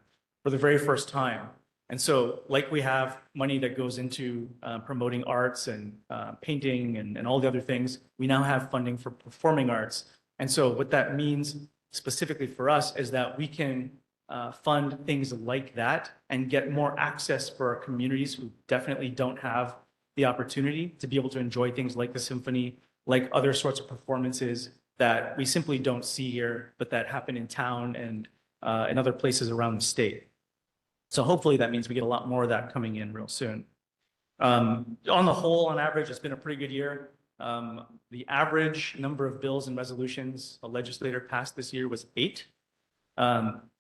for the very first time. And so like we have money that goes into promoting arts and painting and all the other things, we now have funding for performing arts. And so what that means specifically for us is that we can fund things like that and get more access for our communities who definitely don't have the opportunity to be able to enjoy things like the symphony, like other sorts of performances that we simply don't see here, but that happen in town and in other places around the state. So hopefully that means we get a lot more of that coming in real soon. On the whole, on average, it's been a pretty good year. The average number of bills and resolutions a legislator passed this year was 8.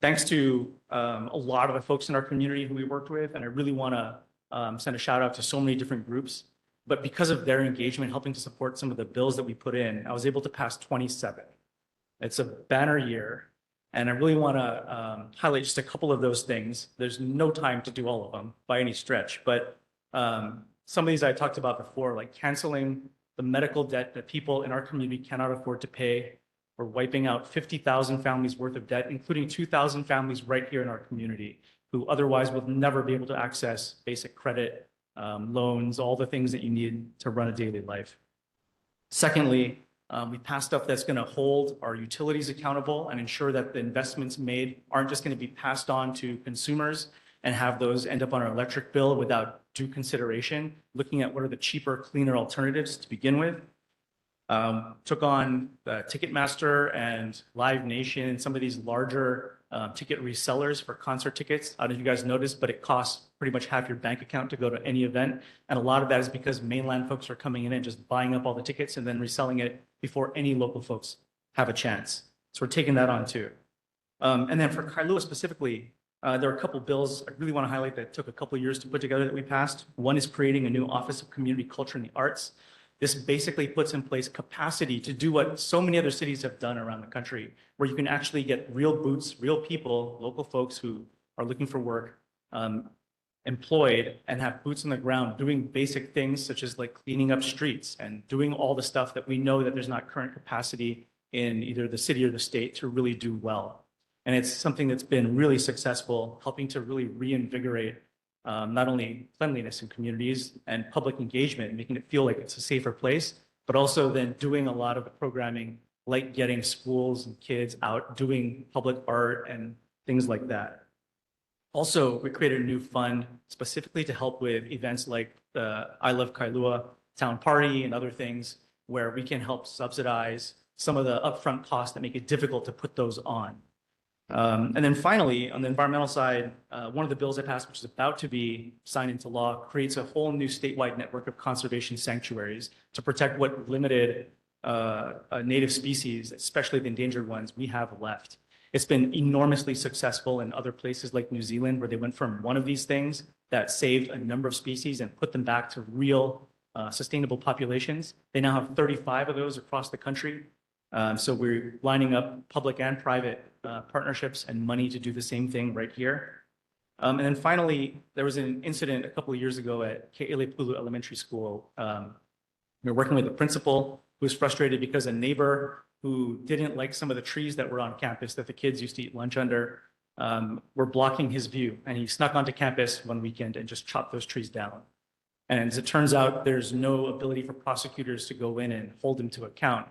Thanks to a lot of the folks in our community who we worked with, and I really want to send a shout out to so many different groups. But because of their engagement, helping to support some of the bills that we put in, I was able to pass 27. It's a banner year. And I really want to highlight just a couple of those things. There's no time to do all of them by any stretch, but some of these I talked about before, like canceling the medical debt that people in our community cannot afford to pay. We're wiping out 50,000 families worth of debt, including 2,000 families right here in our community who otherwise will never be able to access basic credit, loans, all the things that you need to run a daily life. Secondly, we passed stuff that's going to hold our utilities accountable and ensure that the investments made aren't just going to be passed on to consumers and have those end up on our electric bill without due consideration, looking at what are the cheaper, cleaner alternatives to begin with. Took on Ticketmaster and Live Nation and some of these larger ticket resellers for concert tickets. I don't know if you guys noticed, but it costs pretty much half your bank account to go to any event. And a lot of that is because mainland folks are coming in and just buying up all the tickets and then reselling it before any local folks have a chance. So we're taking that on too. And then for Kailua specifically, there are a couple bills I really want to highlight that took a couple years to put together that we passed. One is creating a new Office of Community Culture and the Arts. This basically puts in place capacity to do what so many other cities have done around the country, where you can actually get real boots, real people, local folks who are looking for work, employed and have boots on the ground doing basic things such as like cleaning up streets and doing all the stuff that we know that there's not current capacity in either the city or the state to really do well. And it's something that's been really successful, helping to really reinvigorate not only cleanliness in communities and public engagement, making it feel like it's a safer place, but also then doing a lot of the programming, like getting schools and kids out doing public art and things like that. Also, we created a new fund specifically to help with events like the I Love Kailua Town Party and other things where we can help subsidize some of the upfront costs that make it difficult to put those on. And then finally, on the environmental side, one of the bills I passed, which is about to be signed into law, creates a whole new statewide network of conservation sanctuaries to protect what limited native species, especially the endangered ones, we have left. It's been enormously successful in other places like New Zealand, where they went from one of these things that saved a number of species and put them back to real sustainable populations. They now have 35 of those across the country. So we're lining up public and private partnerships and money to do the same thing right here. And then finally, there was an incident a couple of years ago at Ke'elepulu Elementary School. We were working with the principal who was frustrated because a neighbor who didn't like some of the trees that were on campus that the kids used to eat lunch under were blocking his view. And he snuck onto campus one weekend and just chopped those trees down. And as it turns out, there's no ability for prosecutors to go in and hold him to account.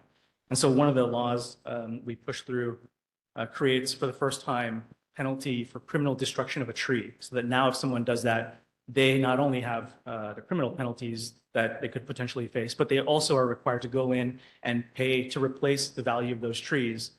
And so one of the laws we pushed through creates for the first time penalty for criminal destruction of a tree. So that now if someone does that, they not only have the criminal penalties that they could potentially face, but they also are required to go in and pay to replace the value of those trees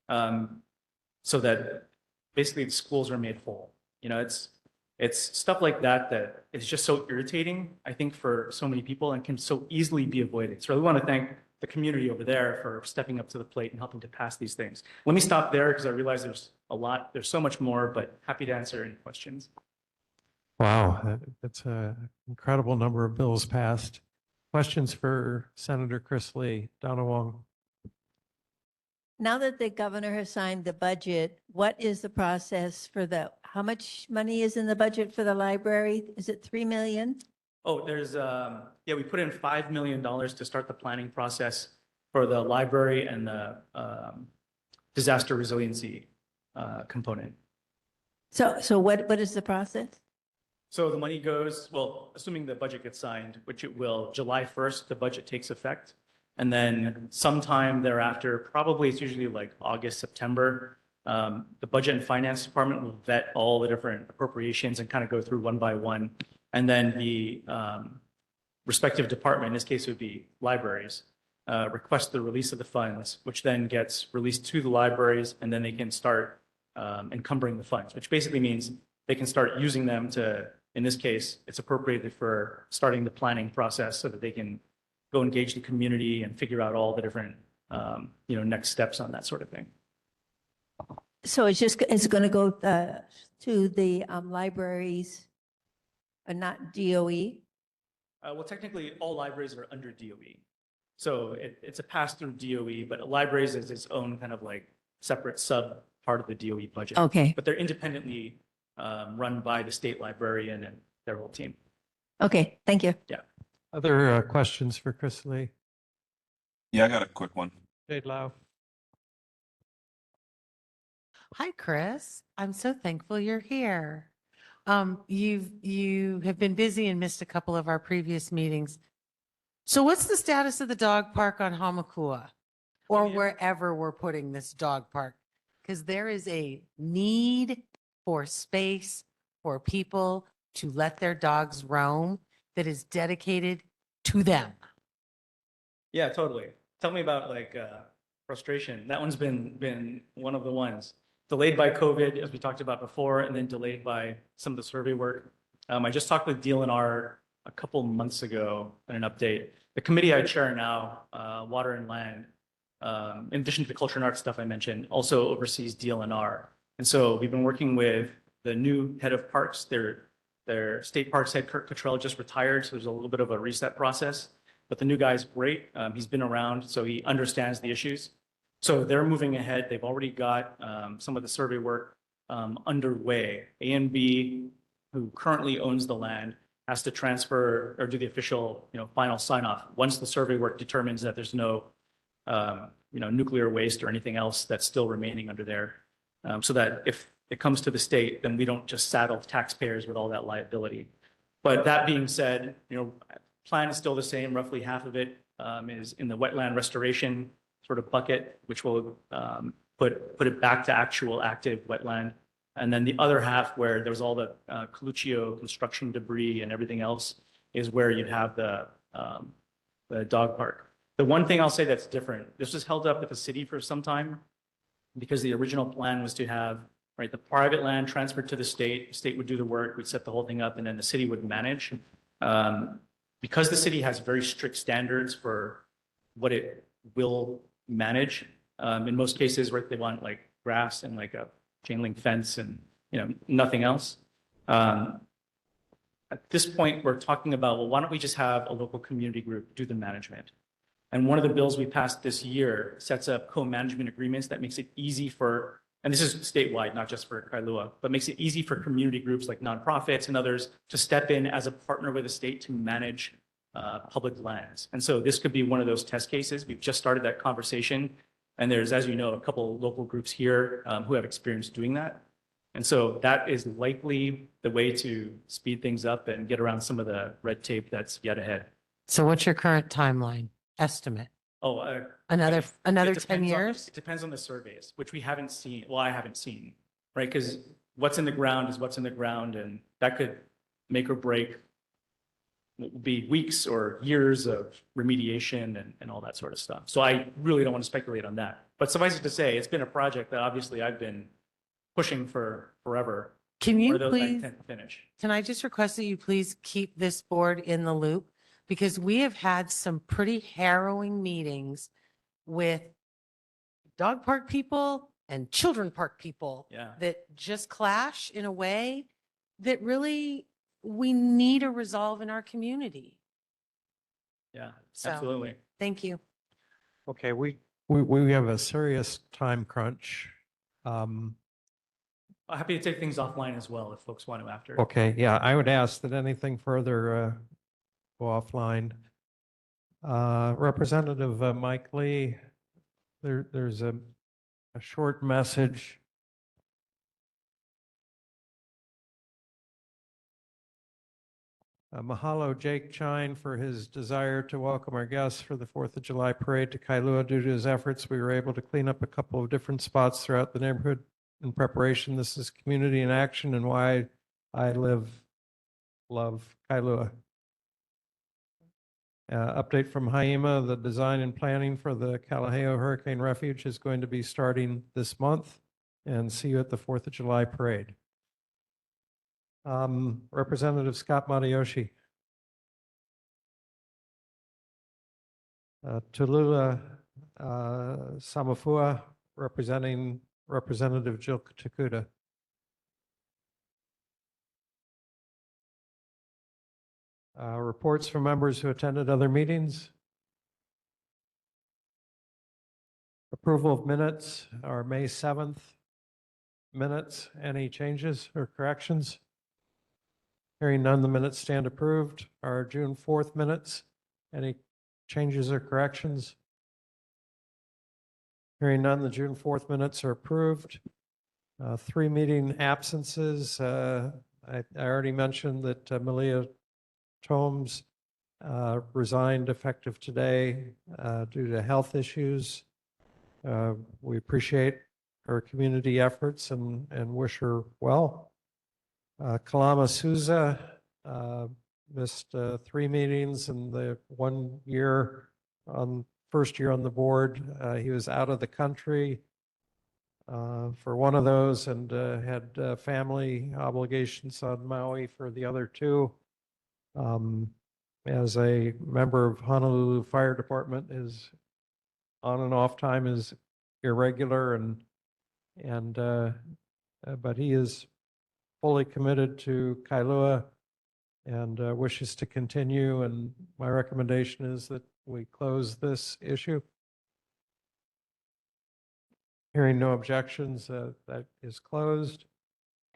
so that basically the schools are made whole. You know, it's stuff like that that is just so irritating, I think, for so many people and can so easily be avoided. So I really want to thank the community over there for stepping up to the plate and helping to pass these things. Let me stop there because I realize there's a lot, there's so much more, but happy to answer any questions. Wow, that's an incredible number of bills passed. Questions for Senator Chris Lee? Donna Wong. Now that the governor has signed the budget, what is the process for how much money is in the budget for the library? Is it 3 million? Oh, there's, yeah, we put in $5 million to start the planning process for the library and the disaster resiliency component. So what is the process? So the money goes, well, assuming the budget gets signed, which it will, July 1st, the budget takes effect. And then sometime thereafter, probably it's usually like August, September, the Budget and Finance Department will vet all the different appropriations and kind of go through one by one. And then the respective department, in this case it would be libraries, request the release of the funds, which then gets released to the libraries, and then they can start encumbering the funds, which basically means they can start using them to, in this case, it's appropriated for starting the planning process so that they can go engage the community and figure out all the different, next steps on that sort of thing. So it's going to go to the libraries, not DOE? Well, technically, all libraries are under DOE. So it's a pass-through DOE, but libraries is its own kind of like separate sub part of the DOE budget. Okay. But they're independently run by the state librarian and their whole team. Okay, thank you. Yeah. Other questions for Chris Lee? Yeah, I got a quick one. Jade Lau. Hi, Chris. I'm so thankful you're here. You have been busy and missed a couple of our previous meetings. So what's the status of the dog park on Hamakua or wherever we're putting this dog park? Because there is a need for space for people to let their dogs roam that is dedicated to them. Yeah, totally. Tell me about like frustration. That one's been one of the ones. Delayed by COVID, as we talked about before, and then delayed by some of the survey work. I just talked with DLNR a couple months ago in an update. The committee I chair now, Water and Land, in addition to the culture and arts stuff I mentioned, also oversees DLNR. And so we've been working with the new head of parks. Their state parks head, Kirk Cottrell, just retired, so there's a little bit of a reset process. But the new guy's great. He's been around, so he understands the issues. So they're moving ahead. They've already got some of the survey work underway. A&B, who currently owns the land, has to transfer or do the official, final sign off. Once the survey work determines that there's no, nuclear waste or anything else that's still remaining under there, so that if it comes to the state, then we don't just saddle taxpayers with all that liability. But that being said, plan is still the same. Roughly half of it is in the wetland restoration sort of bucket, which will put it back to actual active wetland. And then the other half where there's all the Coluccio construction debris and everything else is where you'd have the dog park. The one thing I'll say that's different, this was held up with the city for some time because the original plan was to have the private land transferred to the state would do the work, we'd set the whole thing up, and then the city would manage. Because the city has very strict standards for what it will manage, in most cases, they want like grass and like a chain link fence and nothing else. At this point, we're talking about, well, why don't we just have a local community group do the management? And one of the bills we passed this year sets up co-management agreements that makes it easy for, and this is statewide, not just for Kailua, but makes it easy for community groups like nonprofits and others to step in as a partner with the state to manage public lands. And so this could be one of those test cases. We've just started that conversation. And there's, as you know, a couple local groups here who have experience doing that. And so that is likely the way to speed things up and get around some of the red tape that's yet ahead. So what's your current timeline estimate? Another It 10 depends years? It depends on the surveys, which we haven't seen. Well, I haven't seen, right? Because what's in the ground is what's in the ground, and that could make or break, be weeks or years of remediation and all that sort of stuff. So I really don't want to speculate on that. But suffice it to say, it's been a project that obviously I've been pushing for forever. Can you One of those I please, intend to finish. can I just request that you please keep this board in the loop? Because we have had some pretty harrowing meetings with dog park people and children park people that just clash in a way that really we need a resolve in our community. Yeah, So, absolutely. Thank you. Okay, we have a serious time crunch. I'm happy to take things offline as well if folks want to after. Okay, yeah, I would ask that anything further go offline. Representative Mike Lee, there's a short message Mahalo Jake Chine for his desire to welcome our guests for the 4th of July parade to Kailua. Due to his efforts, we were able to clean up a couple of different spots throughout the neighborhood in preparation. This is community in action and why I love Kailua. Update from Haima, the design and planning for the Kalaheo Hurricane Refuge is going to be starting this month, and see you at the 4th of July parade. Representative Scott Matayoshi. Tallulah Samafua, representing Representative Jill Takuda. Reports from members who attended other meetings. Approval of minutes, our May 7th minutes. Any changes or corrections? Hearing none, the minutes stand approved. Our June 4th minutes, any changes or corrections? Hearing none, the June 4th minutes are approved. 3 meeting absences. I already mentioned that Malia Tomes resigned effective today due to health issues. We appreciate her community efforts and wish her well. Kalama Souza missed 3 meetings in the 1 year first year on the board. He was out of the country for one of those and had family obligations on Maui for the other 2. As a member of Honolulu Fire Department, his on and off time is irregular, but he is fully committed to Kailua and wishes to continue. And my recommendation is that we close this issue. Hearing no objections, that is closed.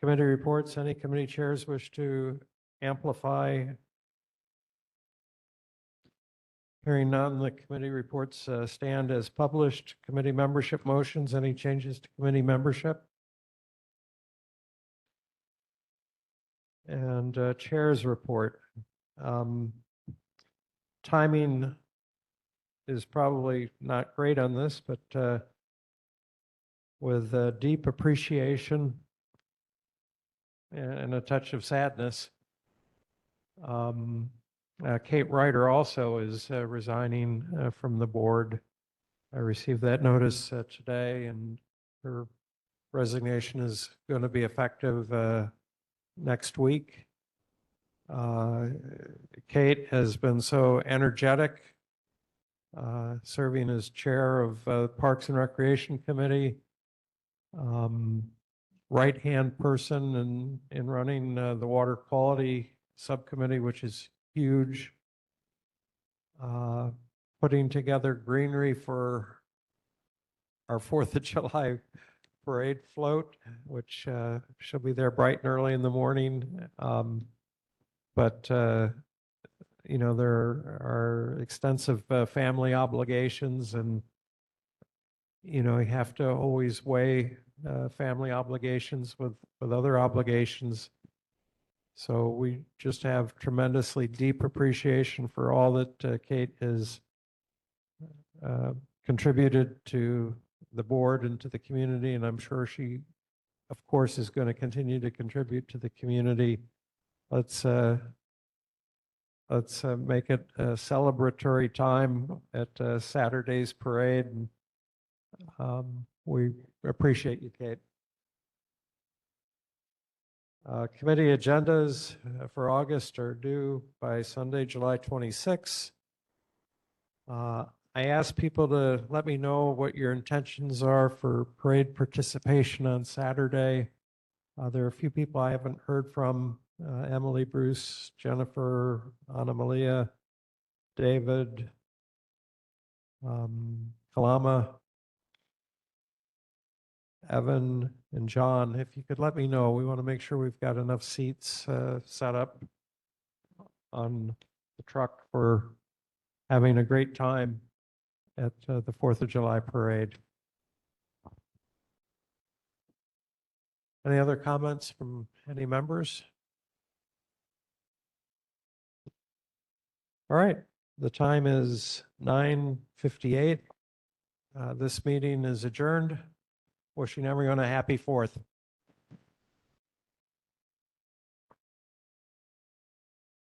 Committee reports. Any committee chairs wish to amplify? Hearing none, the committee reports stand as published. Committee membership motions. Any changes to committee membership? And chair's report. Timing is probably not great on this, but with deep appreciation and a touch of sadness, Kate Ryder also is resigning from the board. I received that notice today, and her resignation is going to be effective next week. Kate has been so energetic, serving as chair of Parks and Recreation Committee, right-hand person in running the Water Quality Subcommittee, which is huge. Putting together greenery for our 4th of July parade float, which she'll be there bright and early in the morning. But you know, there are extensive family obligations, and you know, you have to always weigh family obligations with other obligations. So we just have tremendously deep appreciation for all that Kate has contributed to the board and to the community, and I'm sure she, of course, is going to continue to contribute to the community. Let's make it a celebratory time at Saturday's parade. And, we appreciate you, Kate. Committee agendas for August are due by Sunday, July 26th. I asked people to let me know what your intentions are for parade participation on Saturday. There are a few people I haven't heard from. Emily, Bruce, Jennifer, Anna Malia, David, Kalama, Evan, and John. If you could let me know, we want to make sure we've got enough seats set up on the truck for having a great time at the 4th of July parade. Any other comments from any members? All right, the time is 9:58. This meeting is adjourned. Wishing everyone a happy 4th.